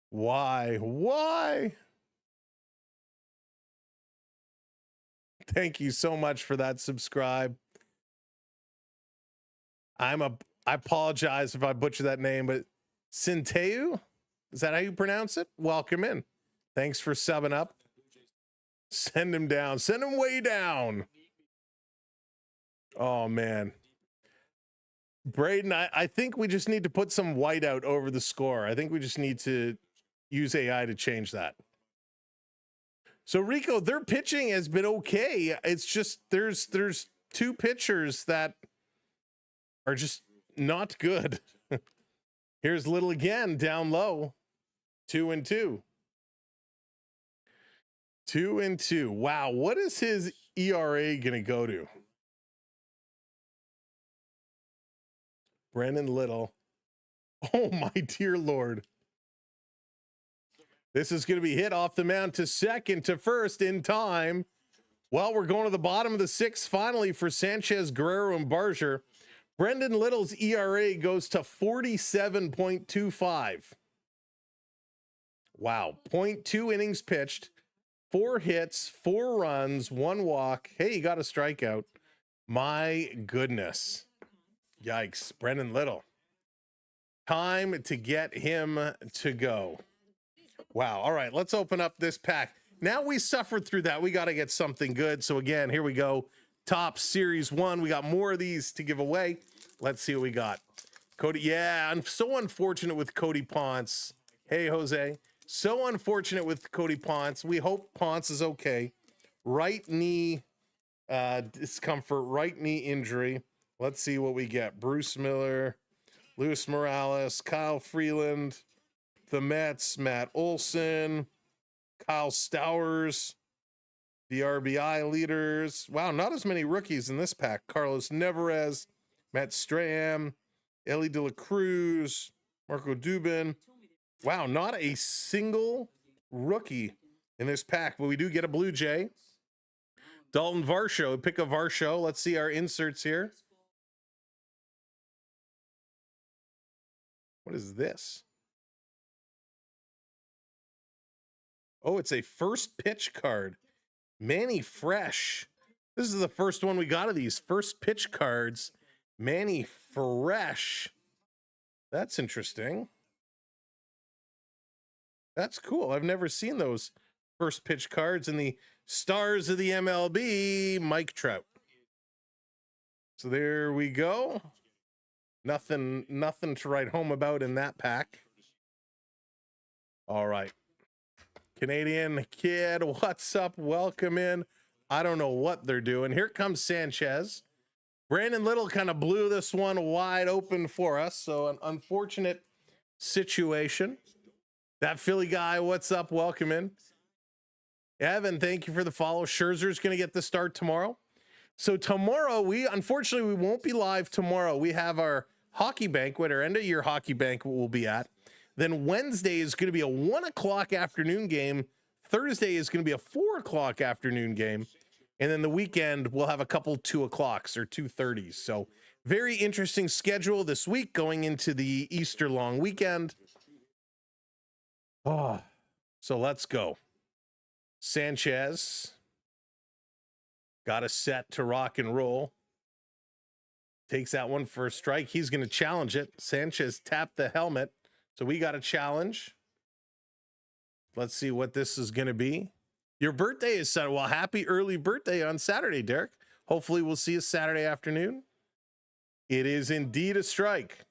[SPEAKER 2] Why? Thank you so much for that subscribe. I apologize if I butcher that name, but Sinteu, is that how you pronounce it? Welcome in. Thanks for subbing up. Send him down. Send him way down. Oh, man. Braden, I think we just need to put some whiteout over the score. I think we just need to use AI to change that. So, Rico, their pitching has been okay. It's just there's two pitchers that are just not good. Here's Little again, down low. 2-2. 2-2. Wow, what is his ERA going to go to? Brandon Little. Oh, my dear Lord. This is going to be hit off the mound to second, to first in time. Well, we're going to the bottom of the sixth finally for Sanchez, Guerrero, and Barger. Brendan Little's ERA goes to 47.25. Wow. 0.2 innings pitched, 4 hits, 4 runs, 1 walk. Hey, he got a strikeout. My goodness. Yikes. Brendan Little. Time to get him to go. Wow. All right, let's open up this pack. Now we suffered through that. We got to get something good. So again, here we go. Top Series 1. We got more of these to give away. Let's see what we got. Cody. Yeah, I'm so unfortunate with Cody Ponce. Hey, Jose. So unfortunate with Cody Ponce. We hope Ponce is okay. Right knee discomfort, right knee injury. Let's see what we get. Bruce Miller, Luis Morales, Kyle Freeland, the Mets, Matt Olson, Kyle Stowers, the RBI leaders. Wow, not as many rookies in this pack. Carlos Nevarez, Matt Strahan, Ellie De La Cruz, Marco Dubin. Wow, not a single rookie in this pack, but we do get a Blue Jay. Dalton Varsho, pick a Varsho. Let's see our inserts here. What is this? Oh, it's a first pitch card. Manny Fresh. This is the first one we got of these first pitch cards. Manny Fresh. That's interesting. That's cool. I've never seen those first pitch cards. And the stars of the MLB, Mike Trout. So there we go. Nothing to write home about in that pack. All right. Canadian kid, what's up? Welcome in. I don't know what they're doing. Here comes Sanchez. Brandon Little kind of blew this one wide open for us. So an unfortunate situation. That Philly guy, what's up? Welcome in. Evan, thank you for the follow. Scherzer's going to get the start tomorrow. So tomorrow, unfortunately, we won't be live tomorrow. We have our hockey banquet, our end of year hockey banquet we'll be at. Then Wednesday is going to be a 1 o'clock afternoon game. Thursday is going to be a 4 o'clock afternoon game. And then the weekend, we'll have a couple 2 o'clocks or 2:30s. So very interesting schedule this week going into the Easter long weekend. Oh, so let's go. Sanchez got a set to rock and roll. Takes that one for a strike. He's going to challenge it. Sanchez tapped the helmet. So we got a challenge. Let's see what this is going to be. Your birthday is Saturday. Well, happy early birthday on Saturday, Derek. Hopefully we'll see you Saturday afternoon. It is indeed a strike.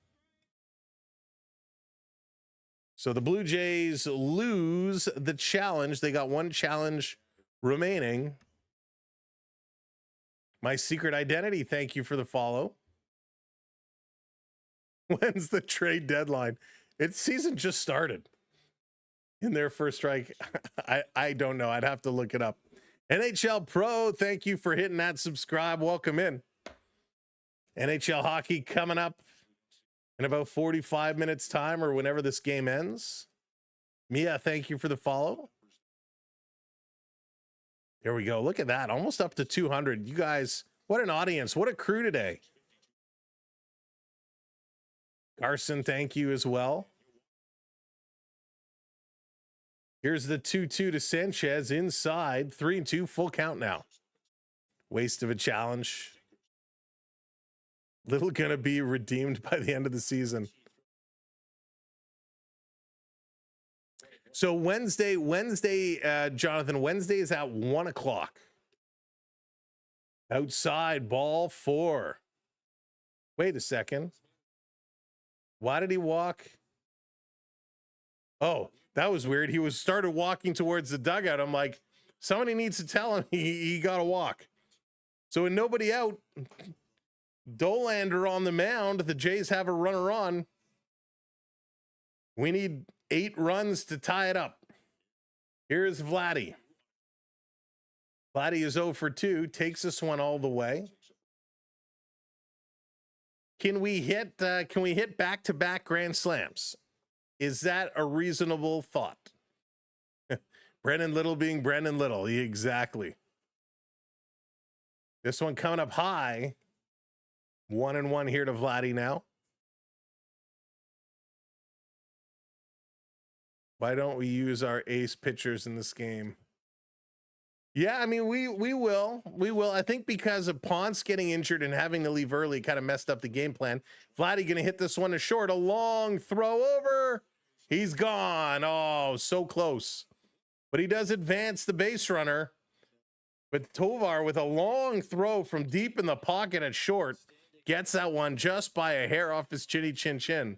[SPEAKER 2] So the Blue Jays lose the challenge. They got one challenge remaining. My secret identity, thank you for the follow. When's the trade deadline? Its season just started. In their first strike, I don't know. I'd have to look it up. NHL Pro, thank you for hitting that subscribe. Welcome in. NHL hockey coming up in about 45 minutes time or whenever this game ends. Mia, thank you for the follow. There we go. Look at that. Almost up to 200. You guys, what an audience. What a crew today. Carson, thank you as well. Here's the 2-2 to Sanchez inside. 3-2, full count now. Waste of a challenge. Little gonna be redeemed by the end of the season. So Wednesday, Jonathan, Wednesday is at 1 o'clock. Outside, ball 4. Wait a second. Why did he walk? Oh, that was weird. He started walking towards the dugout. I'm like, somebody needs to tell him he got to walk. So with nobody out, Dolander on the mound, the Jays have a runner on. We need 8 runs to tie it up. Here's Vladdy. Vladdy is 0 for 2, takes this one all the way. Can we hit back-to-back grand slams? Is that a reasonable thought? Brandon Little being Brandon Little. Exactly. This one coming up high. 1-1 here to Vladdy now. Why don't we use our ace pitchers in this game? Yeah, I mean, we will. We will. I think because of Ponce getting injured and having to leave early kind of messed up the game plan. Vladdy going to hit this one to short. A long throw over. He's gone. Oh, so close. But he does advance the base runner. But Tovar with a long throw from deep in the pocket at short gets that one just by a hair off his chinny chin chin.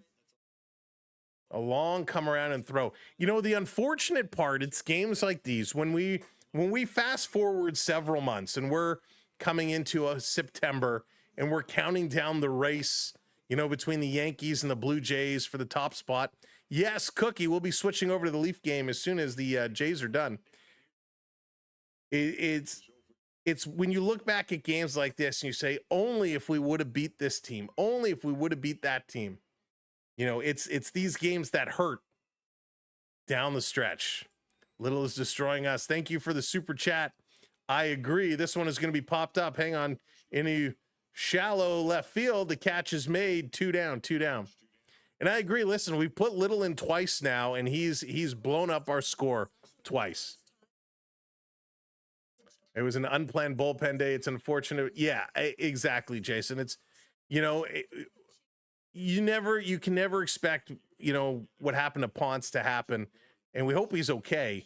[SPEAKER 2] A long come around and throw. You know, the unfortunate part, it's games like these when we fast forward several months and we're coming into a September and we're counting down the race, you know, between the Yankees and the Blue Jays for the top spot. Yes, Cookie, we'll be switching over to the Leaf game as soon as the Jays are done. It's when you look back at games like this and you say, only if we would have beat this team, only if we would have beat that team. You know, it's these games that hurt down the stretch. Little is destroying us. Thank you for the super chat. I agree. This one is going to be popped up. Hang on. Any shallow left field. The catch is made. 2 down, 2 down. And I agree. Listen, we've put Little in twice now, and he's blown up our score twice. It was an unplanned bullpen day. It's unfortunate. Yeah, exactly, Jason. It's, you know, you can never expect, you know, what happened to Ponce to happen. And we hope he's okay.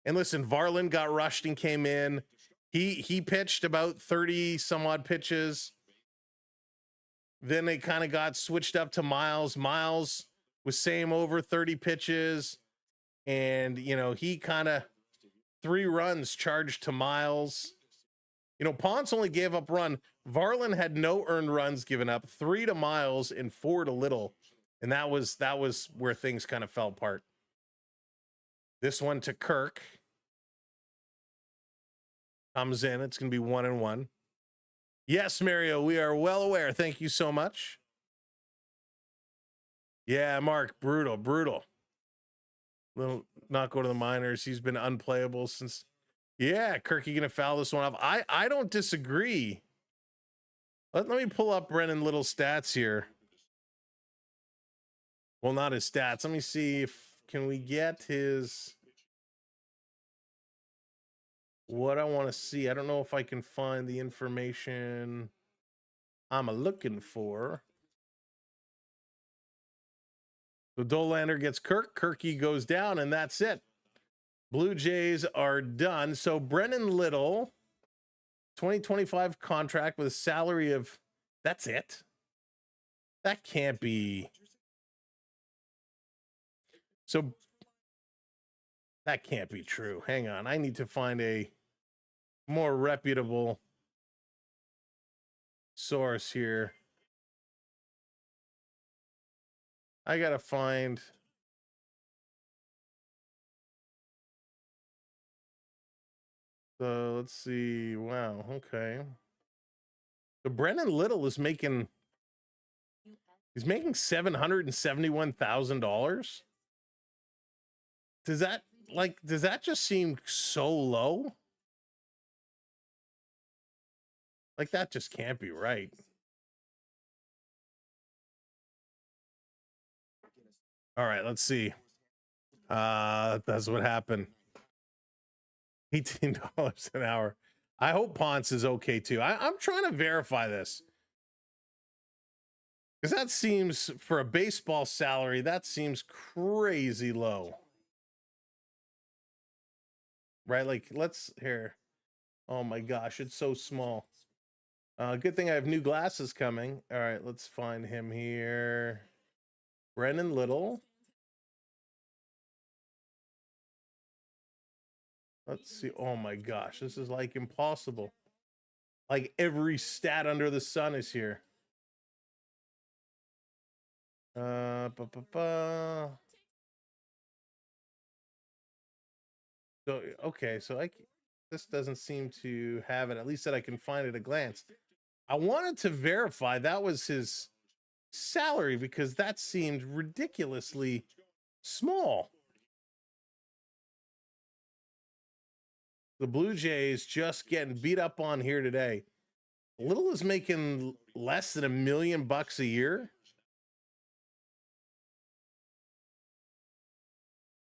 [SPEAKER 2] And listen, Varland got rushed and came in. He pitched about 30 some odd pitches. Then they kind of got switched up to Miles. Miles was same over 30 pitches. And, you know, he kind of 3 runs charged to Miles. You know, Ponce only gave up run. Varlin had no earned runs given up, 3 to Miles and 4 to Little. And that was where things kind of fell apart. This one to Kirk. Comes in. It's going to be 1-1. Yes, Mario, we are well aware. Thank you so much. Yeah, Mark, brutal. Little not go to the minors. He's been unplayable since. Yeah, Kirky gonna foul this one off. I don't disagree. Let me pull up Brennan Little's stats here. Well, not his stats. Let me see if can we get his what I want to see. I don't know if I can find the information I'm looking for. So Dolander gets Kirk. Kirky goes down, and that's it. Blue Jays are done. So Brennan Little, 2025 contract with a salary of, that's it? That can't be. So that can't be true. Hang on. I need to find a more reputable source here. I got to find. So let's see. Wow. Okay. So Brennan Little is making. He's making $771,000. Does that just seem so low? Like that just can't be right. All right, let's see. That's what happened. $18 an hour. I hope Ponce is okay too. I'm trying to verify this. Because that seems, for a baseball salary, that seems crazy low. Right? Like, let's, here. Oh my gosh, it's so small. Good thing I have new glasses coming. All right, let's find him here. Brennan Little. Let's see. Oh my gosh, this is like impossible. Like every stat under the sun is here. So okay, so this doesn't seem to have it, at least that I can find at a glance. I wanted to verify that was his salary because that seemed ridiculously small. The Blue Jays just getting beat up on here today. Little is making less than $1 million a year.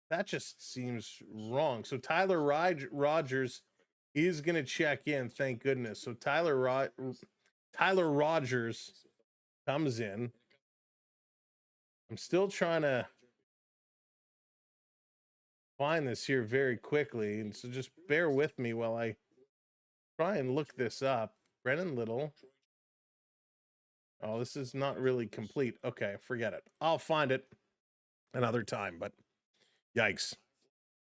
[SPEAKER 2] That just seems wrong. So Tyler Rogers is going to check in. Thank goodness. So Tyler Rogers comes in. I'm still trying to find this here very quickly. And so just bear with me while I try and look this up. Brennan Little. Oh, this is not really complete. Okay, forget it. I'll find it another time, but yikes.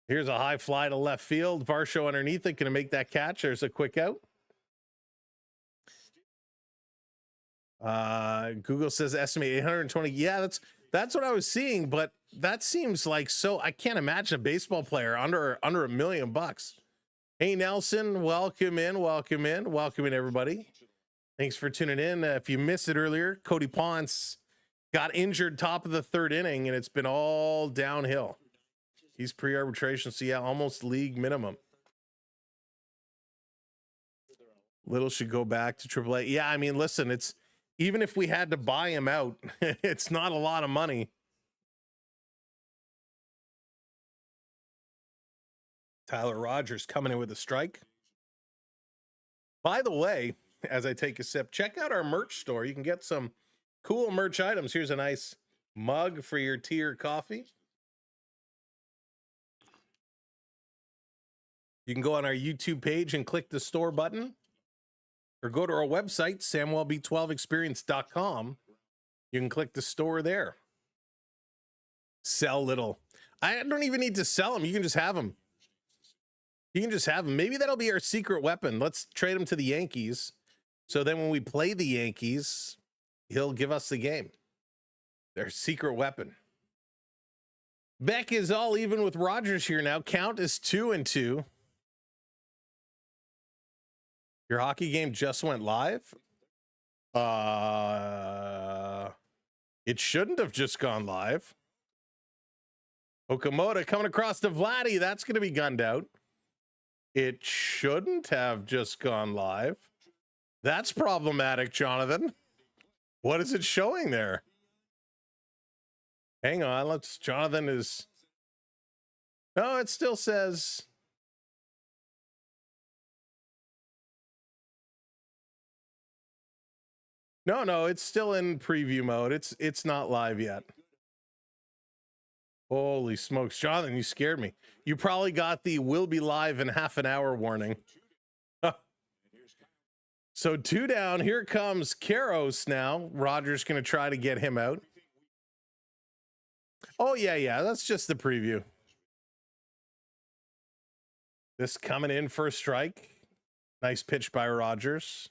[SPEAKER 2] Here's a high fly to left field. Varsho underneath it. Going to make that catch. There's a quick out. Google says estimate 820. Yeah, that's what I was seeing, but that seems like so. I can't imagine a baseball player under $1 million. Hey, Nelson, welcome in, everybody. Thanks for tuning in. If you missed it earlier, Cody Ponce got injured top of the 3rd inning, and it's been all downhill. He's pre-arbitration, so yeah, almost league minimum. Little should go back to AAA. Yeah, I mean, listen, it's even if we had to buy him out, it's not a lot of money. Tyler Rogers coming in with a strike. By the way, as I take a sip, check out our merch store. You can get some cool merch items. Here's a nice mug for your tea or coffee. You can go on our YouTube page and click the store button. or go to our website, samwellb12experience.com. You can click the store there. Sell little. I don't even need to sell them. You can just have them. You can just have them. Maybe that'll be our secret weapon. Let's trade him to the Yankees. So then when we play the Yankees, he'll give us the game. Their secret weapon. Beck is all even with Rogers here now. Count is 2-2. Your hockey game just went live? It shouldn't have just gone live. Okamoto coming across to Vladdy. That's going to be gunned out. It shouldn't have just gone live. That's problematic, Jonathan. What is it showing there? Hang on. Let's. Jonathan is. No, it still says. No, it's still in preview mode. It's not live yet. Holy smokes, Jonathan, you scared me. You probably got the "will be live in half an hour" warning. So 2 down. Here comes Karos now. Roger's going to try to get him out. Oh, yeah. That's just the preview. This coming in for a strike. Nice pitch by Rogers.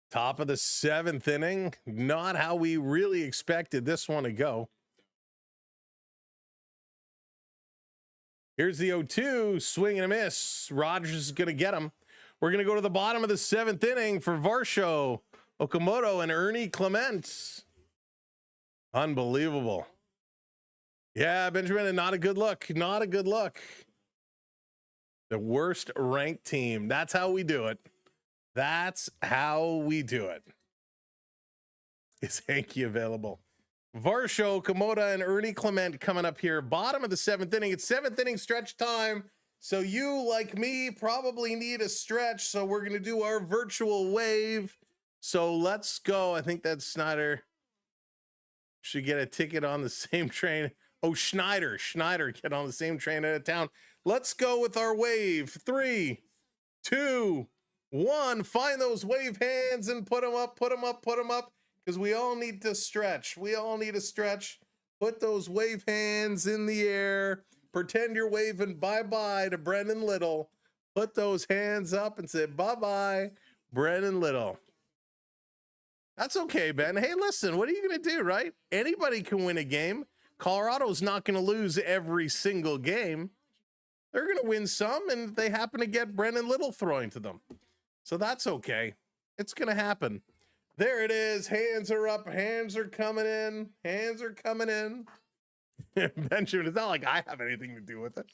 [SPEAKER 2] Top of the 7th inning. Not how we really expected this one to go. Here's the 0-2. Swing and a miss. Rogers is going to get him. We're going to go to the bottom of the 7th inning for Varsho, Okamoto, and Ernie Clement. Unbelievable. Yeah, Benjamin, and not a good look. Not a good look. The worst ranked team. That's how we do it. That's how we do it. Is Hanky available? Varsho, Komoda, and Ernie Clement coming up here. Bottom of the 7th inning. It's 7th inning stretch time. So you, like me, probably need a stretch. So we're going to do our virtual wave. So let's go. I think that Snyder should get a ticket on the same train. Oh, Schneider get on the same train out of town. Let's go with our wave. 3, 2, 1. Find those wave hands and put them up, put them up, put them up. Because we all need to stretch. We all need to stretch. Put those wave hands in the air. Pretend you're waving bye-bye to Brendan Little. Put those hands up and say bye-bye, Brendan Little. That's okay, Ben. Hey, listen, what are you going to do, right? Anybody can win a game. Colorado's not going to lose every single game. They're going to win some, and they happen to get Brendan Little throwing to them. So that's okay. It's going to happen. There it is. Hands are up. Hands are coming in. Hands are coming in. Benjamin, it's not like I have anything to do with it.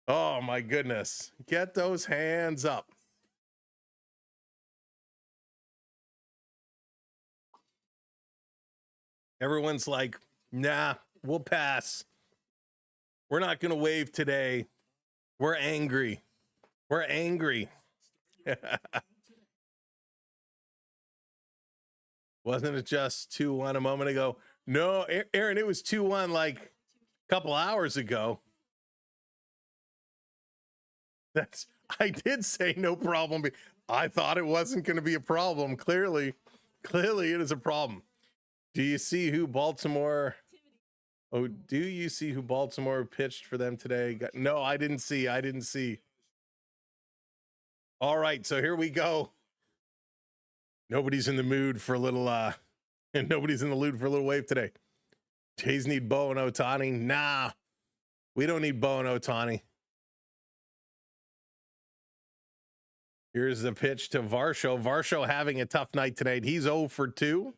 [SPEAKER 2] Oh, my goodness. Get those hands up. Everyone's like, nah, we'll pass. We're not going to wave today. We're angry. We're angry. Wasn't it just 2-1 a moment ago? No, Aaron, it was 2-1 like a couple hours ago. I did say no problem. I thought it wasn't going to be a problem. Clearly it is a problem. Do you see who Baltimore pitched for them today? No, I didn't see. All right, so here we go. Nobody's in the mood for a little nobody's in the mood for a little wave today. Jays need Bo and Ohtani. Nah, we don't need Bo and Ohtani. Here's the pitch to Varsho. Varsho having a tough night tonight. He's 0 for 2.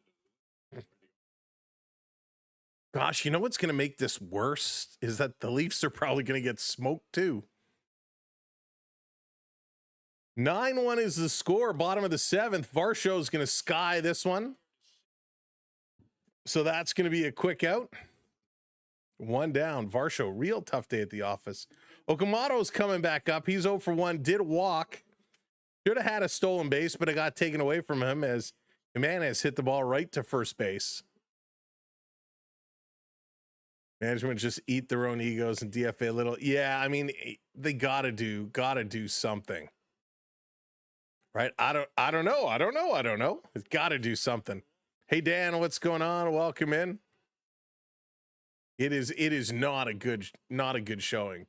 [SPEAKER 2] Gosh, you know what's going to make this worse is that the Leafs are probably going to get smoked too. 9-1 is the score. Bottom of the 7th. Varsho is going to sky this one. So that's going to be a quick out. 1 down. Varsho, real tough day at the office. Okamoto's coming back up. He's 0 for 1. Did walk. Should have had a stolen base, but it got taken away from him as Jimenez hit the ball right to first base. Management just eat their own egos and DFA a little. Yeah, I mean, they gotta do something. Right? I don't know. It's got to do something. Hey Dan, what's going on? Welcome in. It is not a good showing.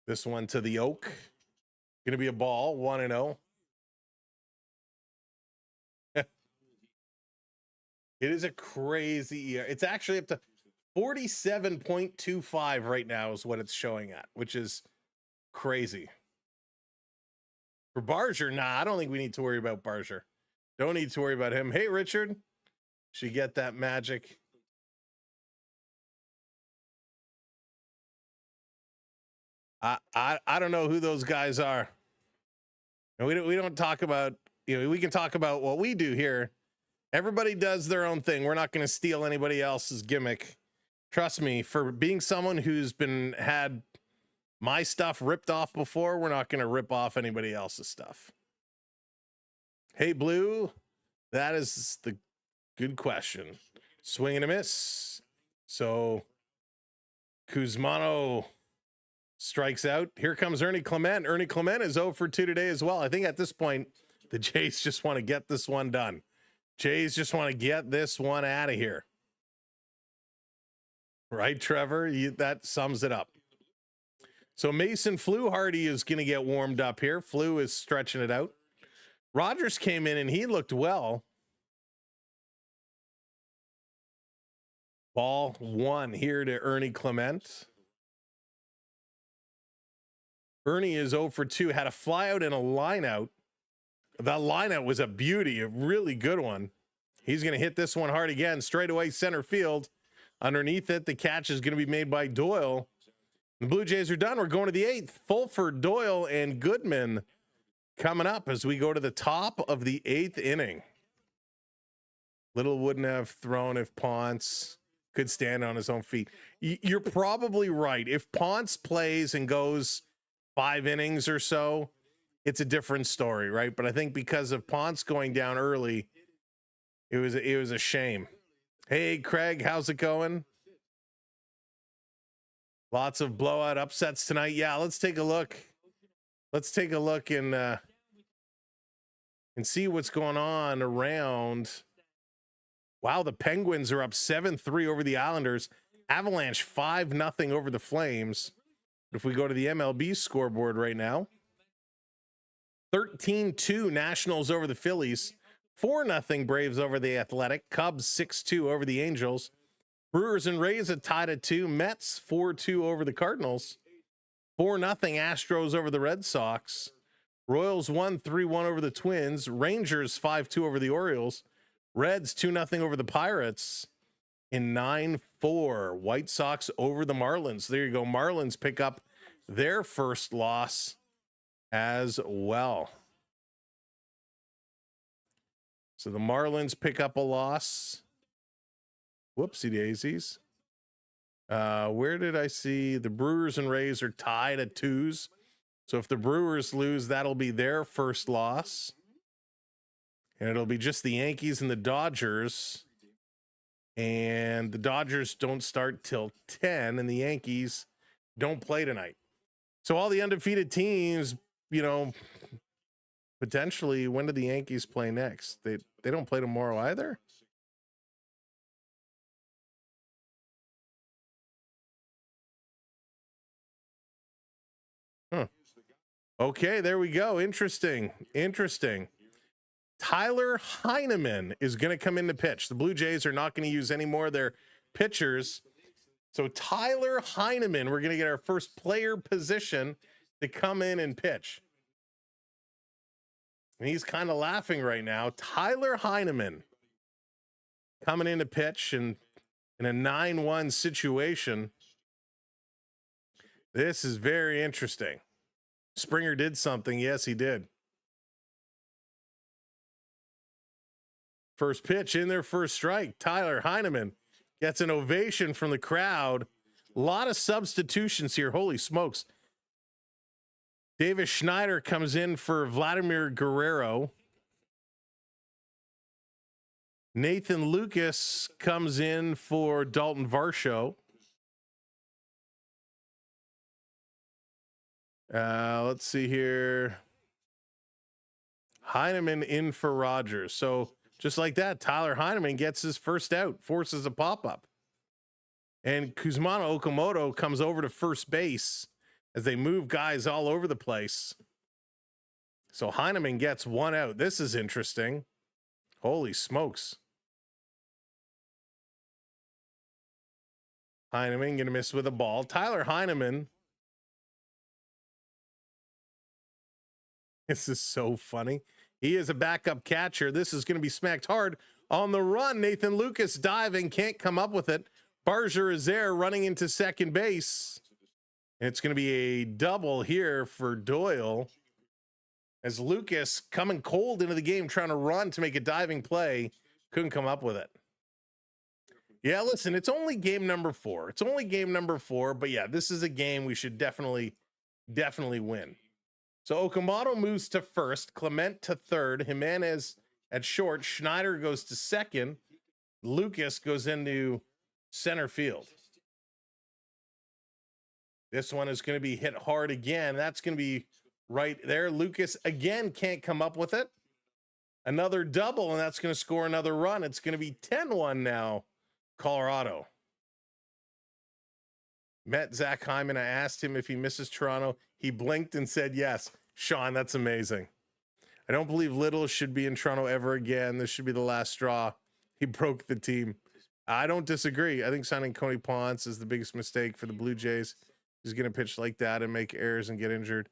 [SPEAKER 2] This one to the Oak. Gonna be a ball, 1-0. It is a crazy. It's actually up to 47.25 right now is what it's showing at, which is crazy. For Barger, nah, I don't think we need to worry about Barger. Don't need to worry about him. Hey, Richard, should get that magic. I don't know who those guys are. And we don't talk about, we can talk about what we do here. Everybody does their own thing. We're not going to steal anybody else's gimmick. Trust me, for being someone who's had my stuff ripped off before, we're not going to rip off anybody else's stuff. Hey, Blue, that is the good question. Swing and a miss. So Kuzmano strikes out. Here comes Ernie Clement. Ernie Clement is 0 for 2 today as well. I think at this point, the Jays just want to get this one done. Jays just want to get this one out of here. Right, Trevor? That sums it up. So Mason Fluharty is going to get warmed up here. Flu is stretching it out. Rogers came in and he looked well. Ball 1 here to Ernie Clement. Ernie is 0 for 2, had a flyout and a lineout. That lineout was a beauty, a really good one. He's going to hit this one hard again, straight away center field. Underneath it, the catch is going to be made by Doyle. The Blue Jays are done. We're going to the 8th. Fulford, Doyle, and Goodman coming up as we go to the top of the 8th inning. Little wouldn't have thrown if Ponce could stand on his own feet. You're probably right. If Ponce plays and goes 5 innings or so, it's a different story, right? But I think because of Ponce going down early, it was a shame. Hey, Craig, how's it going? Lots of blowout upsets tonight. Yeah, let's take a look. Let's take a look and see what's going on around. Wow, the Penguins are up 7-3 over the Islanders. Avalanche 5-0 over the Flames. If we go to the MLB scoreboard right now, 13-2 Nationals over the Phillies, 4-0 Braves over the Athletic, Cubs 6-2 over the Angels, Brewers and Rays are tied at 2, Mets 4-2 over the Cardinals, 4-0 Astros over the Red Sox, Royals 3-1 over the Twins, Rangers 5-2 over the Orioles, Reds 2-0 over the Pirates, in 9-4 White Sox over the Marlins. There you go. Marlins pick up their first loss as well. So the Marlins pick up a loss. Whoopsie daisies. Where did I see the Brewers and Rays are tied at 2s? So if the Brewers lose, that'll be their first loss. And it'll be just the Yankees and the Dodgers. And the Dodgers don't start till 10, and the Yankees don't play tonight. So all the undefeated teams, potentially, when do the Yankees play next? They don't play tomorrow either? Huh. Okay, there we go. Interesting. Tyler Heineman is going to come in to pitch. The Blue Jays are not going to use any more of their pitchers. So Tyler Heineman, we're going to get our first player position to come in and pitch. And he's kind of laughing right now. Tyler Heineman coming in to pitch in a 9-1 situation. This is very interesting. Springer did something. Yes, he did. First pitch in their first strike. Tyler Heineman gets an ovation from the crowd. A lot of substitutions here. Holy smokes. Davis Schneider comes in for Vladimir Guerrero. Nathan Lucas comes in for Dalton Varsho. Let's see here. Heineman in for Rogers. So just like that, Tyler Heineman gets his first out, forces a pop-up. And Kuzmano Okamoto comes over to first base as they move guys all over the place. So Heineman gets one out. This is interesting. Holy smokes. Heineman going to miss with a ball. Tyler Heineman. This is so funny. He is a backup catcher. This is going to be smacked hard on the run. Nathan Lucas diving, can't come up with it. Barger is there running into second base. And it's going to be a double here for Doyle as Lucas coming cold into the game, trying to run to make a diving play. Couldn't come up with it. Yeah, listen, it's only game number 4. It's only game number 4, but yeah, this is a game we should definitely win. So Okamoto moves to first, Clement to third, Jimenez at short, Schneider goes to second, Lucas goes into center field. This one is going to be hit hard again. That's going to be right there. Lucas again can't come up with it. Another double, and that's going to score another run. It's going to be 10-1 now, Colorado. Met Zach Hyman. I asked him if he misses Toronto. He blinked and said yes. Sean, that's amazing. I don't believe Little should be in Toronto ever again. This should be the last straw. He broke the team. I don't disagree. I think signing Cody Ponce is the biggest mistake for the Blue Jays. He's going to pitch like that and make errors and get injured.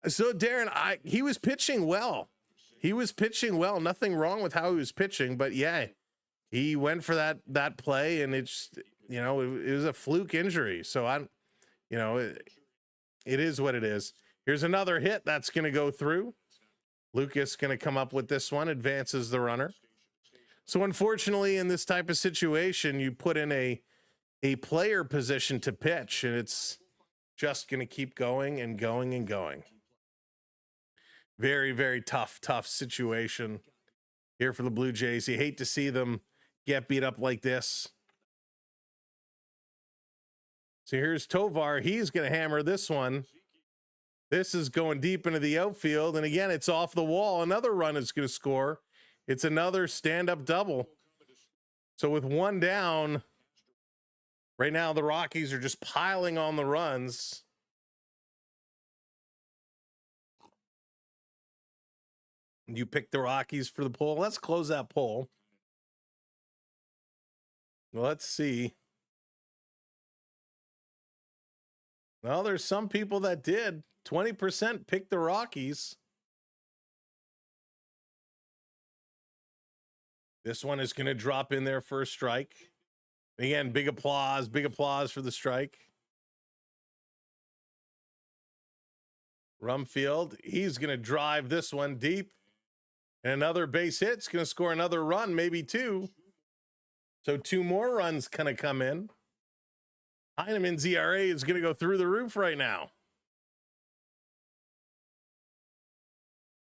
[SPEAKER 2] So Darren, he was pitching well. He was pitching well. Nothing wrong with how he was pitching, but yeah, he went for that play, and it's, you know, it was a fluke injury. So it is what it is. Here's another hit that's going to go through. Lucas going to come up with this one, advances the runner. So unfortunately, in this type of situation, you put in a player position to pitch, and it's just going to keep going and going and going. Very, very tough situation here for the Blue Jays. You hate to see them get beat up like this. So here's Tovar. He's going to hammer this one. This is going deep into the outfield. And again, it's off the wall. Another run is going to score. It's another stand-up double. So with one down, right now the Rockies are just piling on the runs. You picked the Rockies for the poll. Let's close that poll. Let's see. Well, there's some people that did. 20% picked the Rockies. This one is going to drop in there for a strike. Again, big applause for the strike. Rumfield, he's going to drive this one deep. And another base hit's going to score another run, maybe 2. So 2 more runs kind of come in. Heineman's ERA is going to go through the roof right now.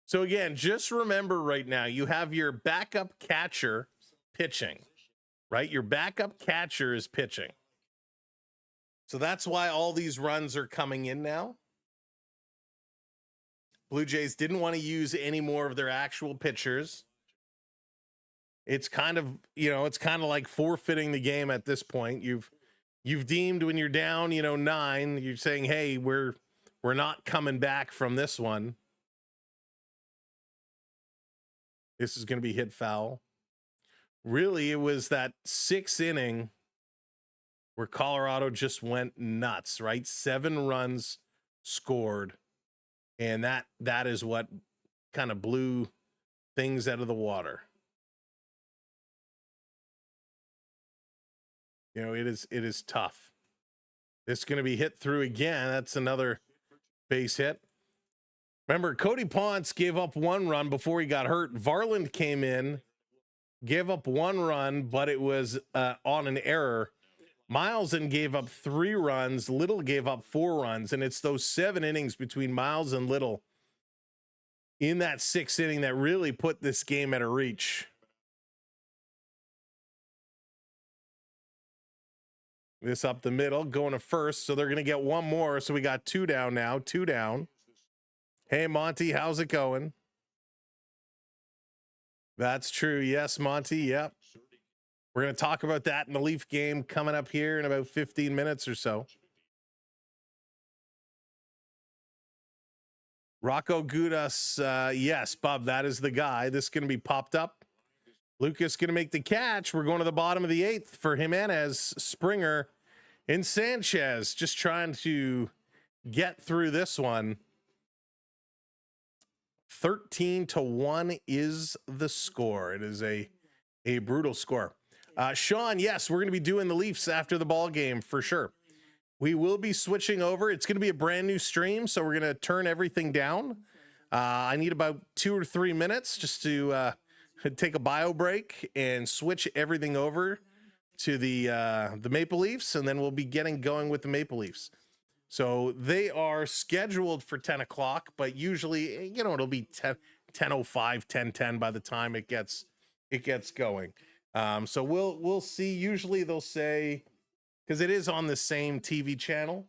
[SPEAKER 2] So again, just remember right now, you have your backup catcher pitching, right? Your backup catcher is pitching. So that's why all these runs are coming in now. Blue Jays didn't want to use any more of their actual pitchers. It's kind of, it's kind of like forfeiting the game at this point. You've deemed when you're down, 9, you're saying, hey, we're not coming back from this one. This is going to be hit foul. Really, it was that 6th inning where Colorado just went nuts, right? 7 runs scored. And that is what kind of blew things out of the water. It is tough. This is going to be hit through again. That's another base hit. Remember, Cody Ponce gave up 1 run before he got hurt. Varland came in, gave up 1 run, but it was on an error. Miles gave up 3 runs. Little gave up 4 runs. And it's those 7 innings between Miles and Little in that 6th inning that really put this game at a reach. This up the middle, going to first. So they're going to get 1 more. So we got 2 down now, 2 down. Hey, Monty, how's it going? That's true. Yes, Monty. Yep. We're going to talk about that in the Leaf game coming up here in about 15 minutes or so. Rocco Gudas. Yes, Bob, that is the guy. This is going to be popped up. Lucas going to make the catch. We're going to the bottom of the 8th for Jimenez, Springer, and Sanchez. Just trying to get through this one. 13-1 is the score. It is a brutal score. Sean, yes, we're going to be doing the Leafs after the ball game for sure. We will be switching over. It's going to be a brand new stream, so we're going to turn everything down. I need about 2 or 3 minutes just to take a bio break and switch everything over to the Maple Leafs, and then we'll be getting going with the Maple Leafs. So they are scheduled for 10 o'clock, but usually, you know, it'll be 10:05, 10:10 by the time it gets going. So we'll see. Usually they'll say, because it is on the same TV channel.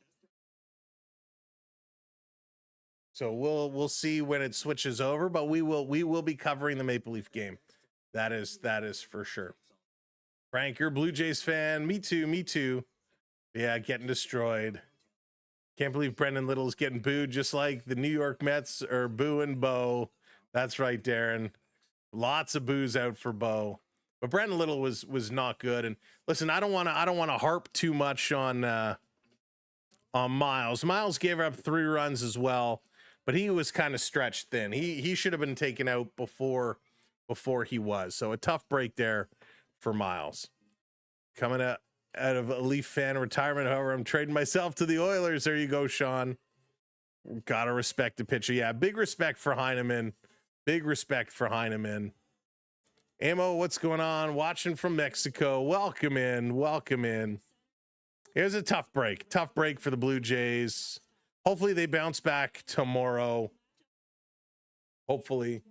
[SPEAKER 2] So we'll see when it switches over, but we will be covering the Maple Leaf game. That is for sure. Frank, you're a Blue Jays fan. Me too. Yeah, getting destroyed. Can't believe Brendan Little is getting booed just like the New York Mets are booing Bo. That's right, Darren. Lots of boos out for Bo. But Brendan Little was not good. And listen, I don't want to harp too much on Miles. Miles gave up 3 runs as well, but he was kind of stretched thin. He should have been taken out before he was. So a tough break there for Miles. Coming out of a Leaf fan retirement, however, I'm trading myself to the Oilers. There you go, Sean. Gotta respect the pitcher. Yeah, big respect for Heineman. Big respect for Heineman. Ammo, what's going on? Watching from Mexico. Welcome in. Here's a tough break. Tough break for the Blue Jays. Hopefully they bounce back tomorrow. Hopefully.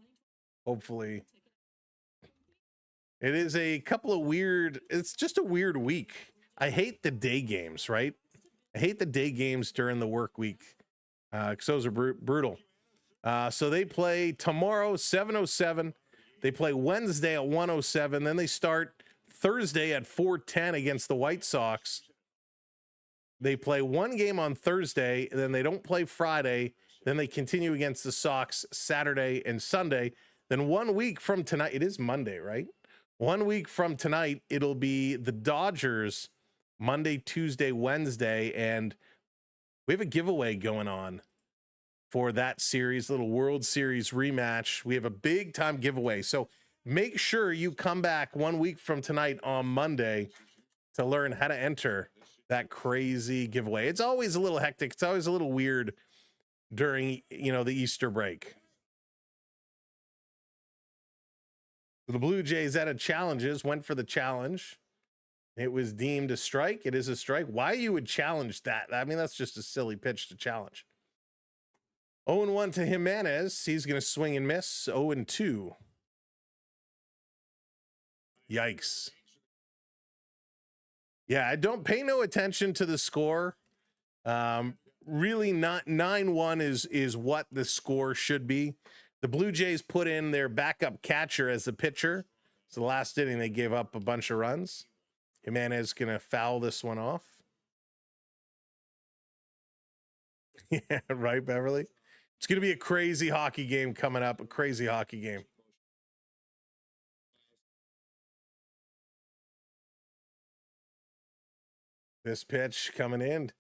[SPEAKER 2] It is a couple of it's just a weird week. I hate the day games, right? I hate the day games during the work week. Because those are brutal. So they play tomorrow, 7:07. They play Wednesday at 1:07. Then they start Thursday at 4:10 against the White Sox. They play one game on Thursday, and then they don't play Friday. Then they continue against the Sox Saturday and Sunday. Then 1 week from tonight, it is Monday, right? 1 week from tonight, it'll be the Dodgers Monday, Tuesday, Wednesday, and we have a giveaway going on for that series, little World Series rematch. We have a big time giveaway. So make sure you come back 1 week from tonight on Monday to learn how to enter that crazy giveaway. It's always a little hectic. It's always a little weird during, the Easter break. The Blue Jays out of challenges went for the challenge. It was deemed a strike. It is a strike. Why you would challenge that? I mean, that's just a silly pitch to challenge. 0-1 to Jimenez. He's going to swing and miss. 0-2. Yikes. Yeah, I don't pay no attention to the score. Really not 9-1 is what the score should be. The Blue Jays put in their backup catcher as the pitcher. So the last inning, they gave up a bunch of runs. Jimenez going to foul this one off. Yeah, right, Beverly? It's going to be a crazy hockey game coming up, a crazy hockey game. This pitch coming in.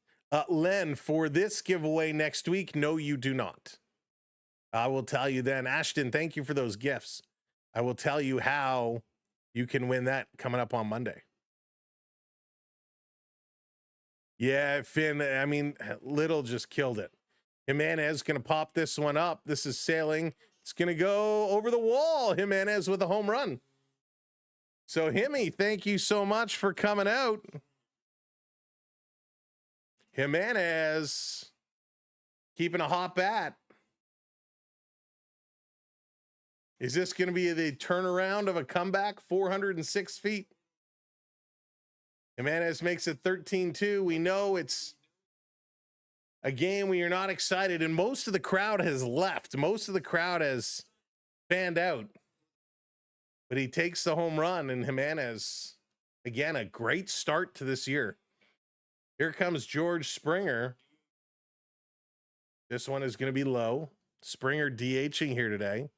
[SPEAKER 2] Len, for this giveaway next week, no, you do not. I will tell you then. Ashton, thank you for those gifts. I will tell you how you can win that coming up on Monday. Yeah, Finn, I mean, Little just killed it. Jimenez going to pop this one up. This is sailing. It's going to go over the wall. Jimenez with a home run. So, Himmy, thank you so much for coming out. Jimenez keeping a hot bat. Is this going to be the turnaround of a comeback? 406 feet. Jimenez makes it 13-2. We know it's A game where you're not excited, and most of the crowd has left. Most of the crowd has fanned out. But he takes the home run, and Jimenez, again, a great start to this year. Here comes George Springer. This one is going to be low. Springer DHing here today.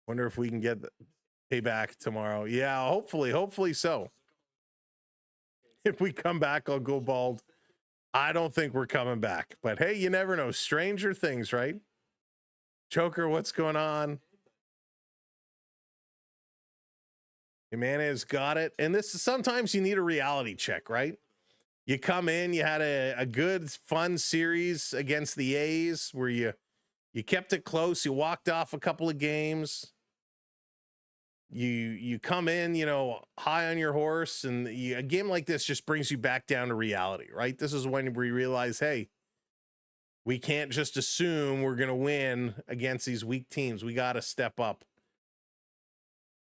[SPEAKER 2] Wonder if we can get the payback tomorrow. Yeah, hopefully so. If we come back, I'll go bald. I don't think we're coming back. But hey, you never know. Stranger things, right? Joker, what's going on? Jimenez got it. And this is sometimes you need a reality check, right? You come in, you had a good, fun series against the A's where you kept it close. You walked off a couple of games. You come in, high on your horse, and a game like this just brings you back down to reality, right? This is when we realize, hey, we can't just assume we're going to win against these weak teams. We got to step up.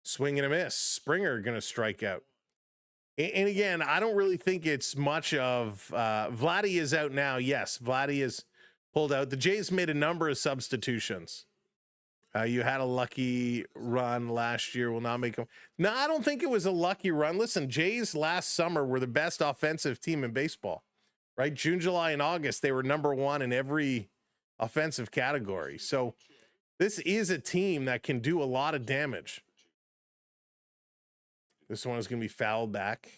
[SPEAKER 2] Swing and a miss. Springer going to strike out. And again, I don't really think it's much of Vladdy is out now. Yes, Vladdy is pulled out. The Jays made a number of substitutions. You had a lucky run last year. Will not make them. No, I don't think it was a lucky run. Listen, Jays last summer were the best offensive team in baseball, right? June, July, and August, they were number one in every offensive category. So this is a team that can do a lot of damage. This one is going to be fouled back.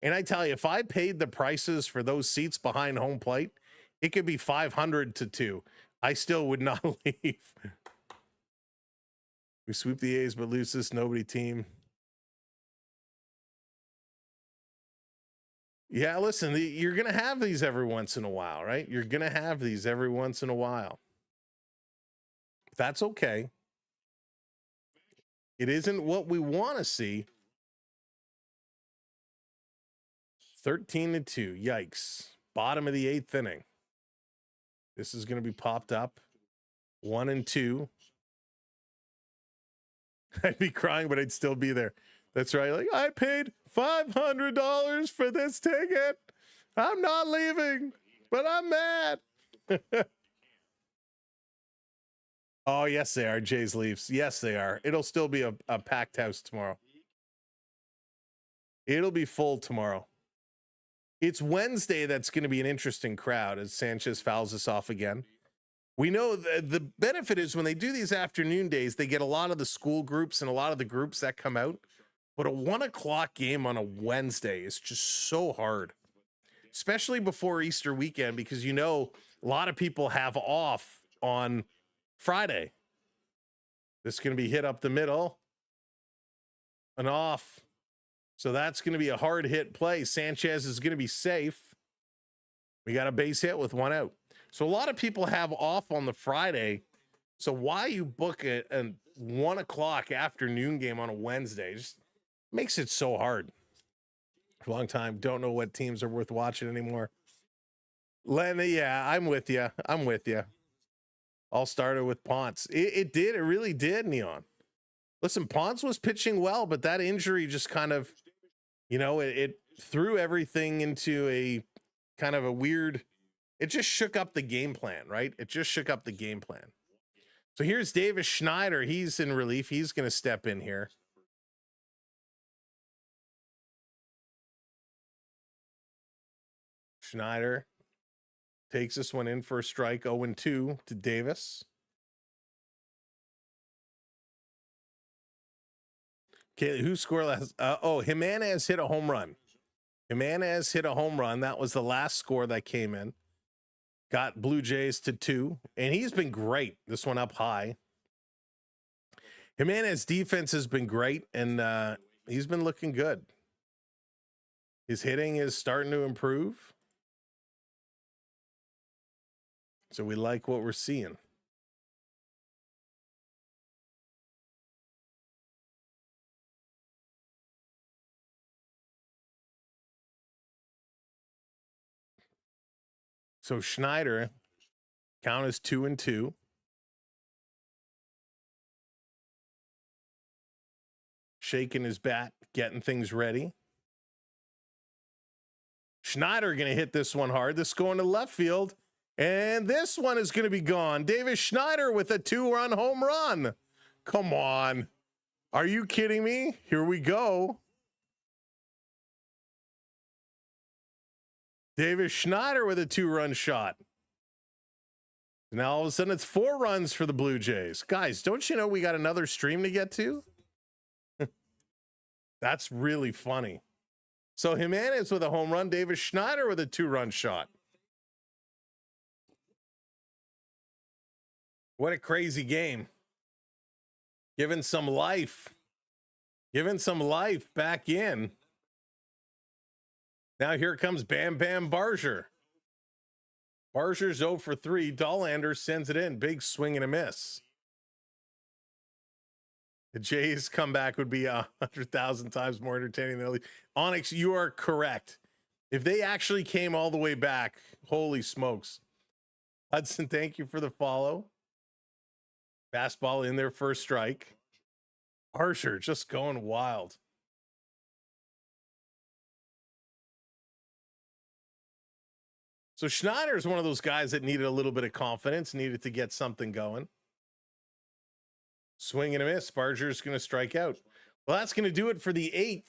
[SPEAKER 2] And I tell you, if I paid the prices for those seats behind home plate, it could be 500-2. I still would not leave. We sweep the A's, but lose this nobody team. Yeah, listen, you're going to have these every once in a while, right? You're going to have these every once in a while. That's okay. It isn't what we want to see. 13-2. Yikes. Bottom of the 8th inning. This is going to be popped up. 1-2. I'd be crying, but I'd still be there. That's right. Like, I paid $500 for this ticket. I'm not leaving, but I'm mad. Oh, yes, they are. Jays leaves. Yes, they are. It'll still be a packed house tomorrow. It'll be full tomorrow. It's Wednesday. That's going to be an interesting crowd as Sanchez fouls us off again. We know the benefit is when they do these afternoon days, they get a lot of the school groups and a lot of the groups that come out. But a 1 o'clock game on a Wednesday is just so hard, especially before Easter weekend, because a lot of people have off on Friday. This is going to be hit up the middle and off. So that's going to be a hard hit play. Sanchez is going to be safe. We got a base hit with 1 out. So a lot of people have off on the Friday. So why you book a 1 o'clock afternoon game on a Wednesday just makes it so hard. For a long time. Don't know what teams are worth watching anymore. Len, yeah, I'm with you. All started with Ponce. It really did, Neon. Listen, Ponce was pitching well, but that injury just kind of, it threw everything into a kind of a weird, it just shook up the game plan, right? It just shook up the game plan. So here's Davis Schneider. He's in relief. He's going to step in here. Schneider takes this one in for a strike. 0-2 to Davis. Okay, who scored last? Jimenez hit a home run. That was the last score that came in. Got Blue Jays to 2, and he's been great. This one up high. Jimenez defense has been great, and he's been looking good. His hitting is starting to improve. So we like what we're seeing. So Schneider, count is 2-2. Shaking his bat, getting things ready. Schneider going to hit this one hard. This going to left field. And this one is going to be gone. Davis Schneider with a 2-run home run. Come on. Are you kidding me? Here we go. Davis Schneider with a 2-run shot. Now all of a sudden it's 4 runs for the Blue Jays. Guys, don't you know we got another stream to get to? That's really funny. So Jimenez with a home run, Davis Schneider with a 2-run shot. What a crazy game. Giving some life. Giving some life back in. Now here comes Bam Bam Barger. Barger's 0 for 3. Dollander sends it in. Big swing and a miss. The Jays comeback would be 100,000 times more entertaining than Onyx. You are correct. If they actually came all the way back, holy smokes. Hudson, thank you for the follow. Fastball in there, first strike. Archer just going wild. So Schneider is one of those guys that needed a little bit of confidence, needed to get something going. Swing and a miss. Barger's going to strike out. Well, that's going to do it for the 8th.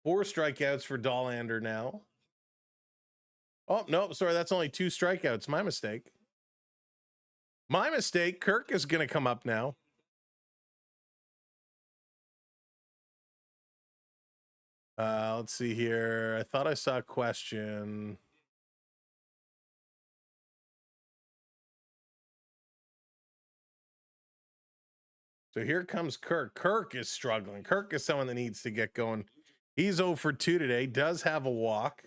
[SPEAKER 2] 4 strikeouts for Dollander now. Oh, no, sorry, that's only 2 strikeouts. My mistake. My mistake. Kirk is going to come up now. Let's see here. I thought I saw a question. So here comes Kirk. Kirk is struggling. Kirk is someone that needs to get going. He's 0 for 2 today. Does have a walk.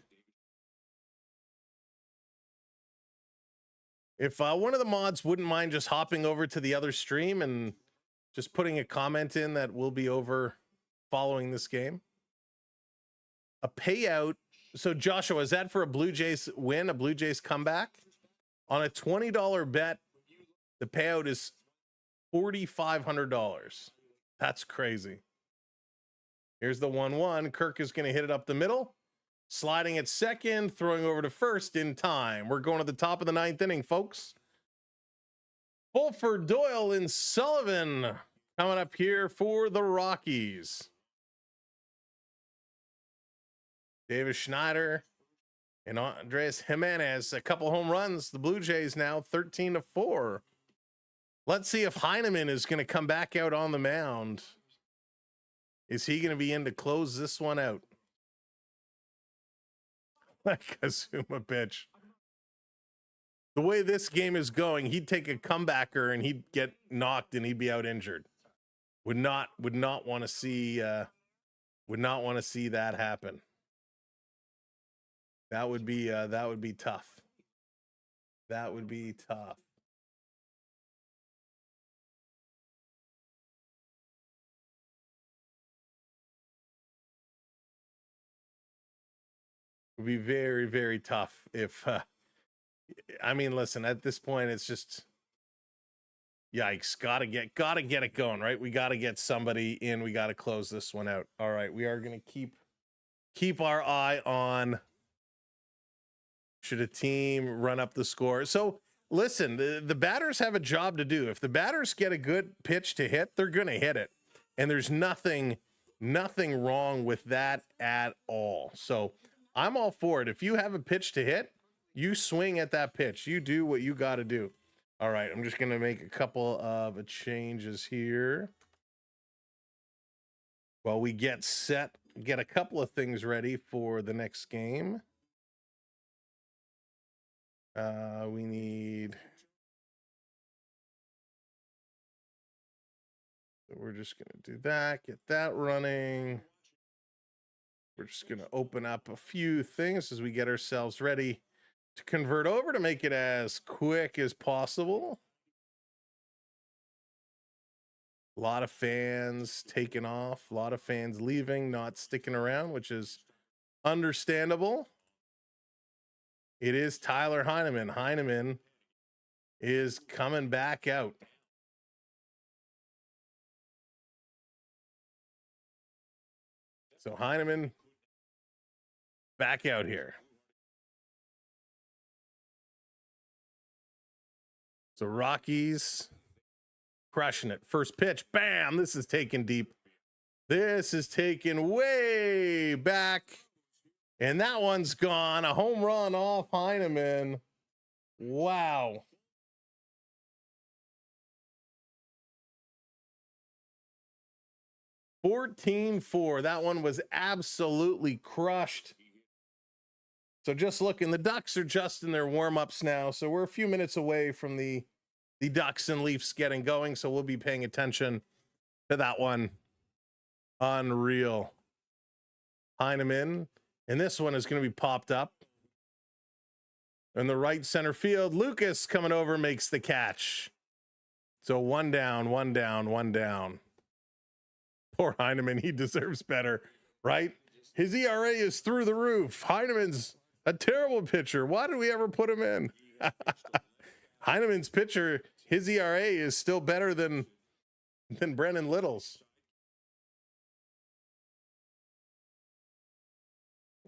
[SPEAKER 2] If one of the mods wouldn't mind just hopping over to the other stream and just putting a comment in that we'll be over following this game. A payout. So Joshua, is that for a Blue Jays win, a Blue Jays comeback? On a $20 bet, the payout is $4,500. That's crazy. Here's the 1-1. Kirk is going to hit it up the middle. Sliding at second, throwing over to first in time. We're going to the top of the 9th inning, folks. Fulford, Doyle, and Sullivan coming up here for the Rockies. Davis Schneider and Andres Jimenez, a couple home runs. The Blue Jays now 13-4. Let's see if Heineman is going to come back out on the mound. Is he going to be in to close this one out? Like Kazuma pitch. The way this game is going, he'd take a comebacker and he'd get knocked and he'd be out injured. Would not want to see that happen. That would be tough. That would be tough. It would be very, very tough if I mean, listen, at this point it's just yikes. Gotta get it going, right? We gotta get somebody in. We gotta close this one out. All right, we are gonna keep our eye on should a team run up the score. So listen, the batters have a job to do. If the batters get a good pitch to hit, they're gonna hit it. And there's nothing wrong with that at all. So I'm all for it. If you have a pitch to hit, you swing at that pitch. You do what you got to do. All right, I'm just going to make a couple of changes here. While we get set, get a couple of things ready for the next game. We need... So we're just going to do that, get that running. We're just going to open up a few things as we get ourselves ready to convert over to make it as quick as possible. A lot of fans taking off, a lot of fans leaving, not sticking around, which is understandable. It is Tyler Heineman. Heineman is coming back out. So Heineman back out here. So Rockies crushing it. First pitch, bam! This is taken deep. This is taken way back. And that one's gone. A home run off Heineman. Wow. (14-4). That one was absolutely crushed. So just looking, the Ducks are just in their warm-ups now. So we're a few minutes away from the Ducks and Leafs getting going. So we'll be paying attention to that one. Unreal. Heineman. And this one is going to be popped up. In the right center field, Lucas coming over makes the catch. So one down, one down, one down. Poor Heineman, he deserves better, right? His ERA is through the roof. Heineman's a terrible pitcher. Why did we ever put him in? Heineman's pitcher, his ERA is still better than Brennan Little's.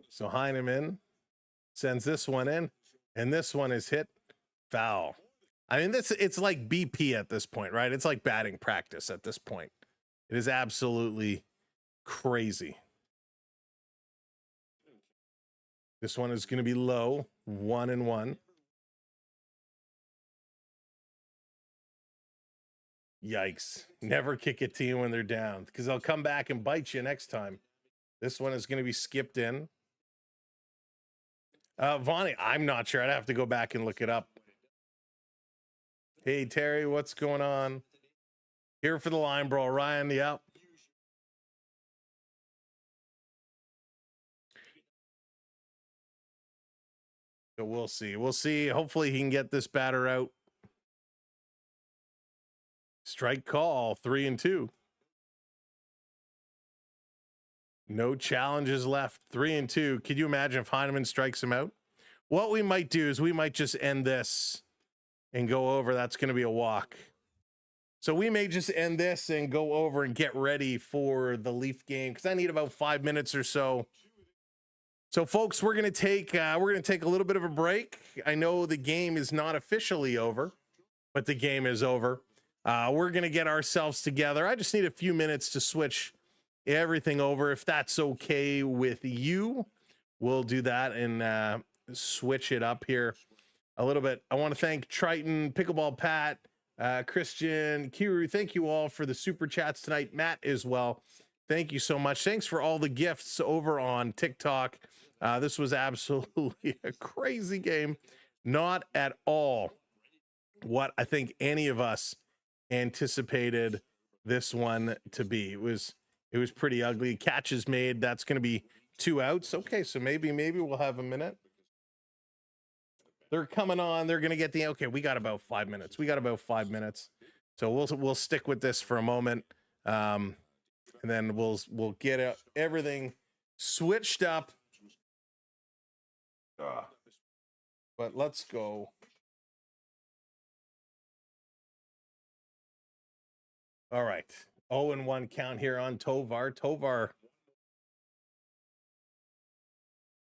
[SPEAKER 2] So Heineman sends this one in, and this one is hit foul. I mean, it's like BP at this point, right? It's like batting practice at this point. It is absolutely crazy. This one is going to be low, 1-1. Yikes. Never kick a team when they're down, because they'll come back and bite you next time. This one is going to be skipped in. Vonnie, I'm not sure. I'd have to go back and look it up. Hey, Terry, what's going on? Here for the line, bro. Ryan, yep. So we'll see. We'll see. Hopefully he can get this batter out. Strike call, 3-2. No challenges left. 3-2. Could you imagine if Heineman strikes him out? What we might do is we might just end this and go over. That's going to be a walk. So we may just end this and go over and get ready for the Leaf game, because I need about 5 minutes or so. So folks, we're going to take a little bit of a break. I know the game is not officially over, but the game is over. We're going to get ourselves together. I just need a few minutes to switch everything over. If that's okay with you, we'll do that and switch it up here a little bit. I want to thank Triton, Pickleball Pat, Christian, Kiru. Thank you all for the super chats tonight. Matt as well. Thank you so much. Thanks for all the gifts over on TikTok. This was absolutely a crazy game. Not at all what I think any of us anticipated this one to be. It was pretty ugly. Catches made. That's going to be 2 outs. Okay, so maybe we'll have a minute. They're coming on. They're going to get the okay. We got about 5 minutes. So we'll stick with this for a moment, and then we'll get everything switched up. But let's go. All right. 0-1 count here on Tovar.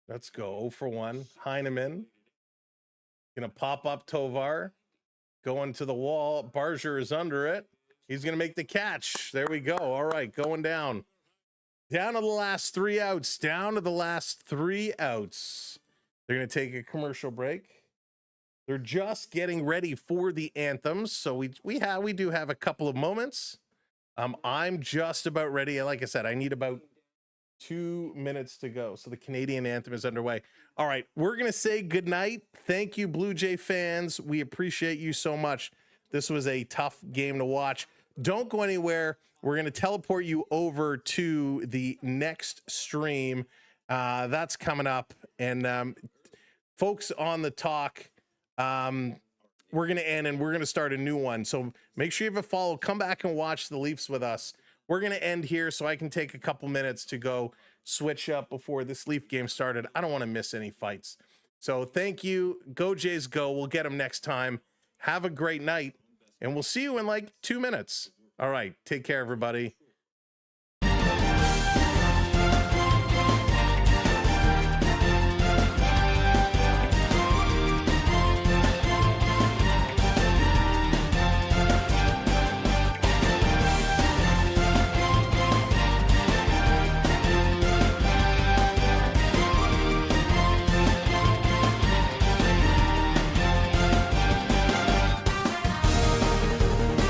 [SPEAKER 2] Let's go. 0-1. Heineman. Gonna pop up Tovar. Going to the wall. Barger is under it. He's gonna make the catch. There we go. All right, going down. Down to the last 3 outs. They're gonna take a commercial break. They're just getting ready for the anthems. So we do have a couple of moments. I'm just about ready. Like I said, I need about 2 minutes to go. So the Canadian anthem is underway. All right, we're going to say goodnight. Thank you, Blue Jay fans. We appreciate you so much. This was a tough game to watch. Don't go anywhere. We're going to teleport you over to the next stream. That's coming up. And folks on the talk, we're going to end and we're going to start a new one. So make sure you have a follow. Come back and watch the Leafs with us. We're going to end here so I can take a couple minutes to go switch up before this Leaf game started. I don't want to miss any fights. So thank you. Go Jays go. We'll get them next time. Have a great night, and we'll see you in like 2 minutes. All right. Take care, everybody.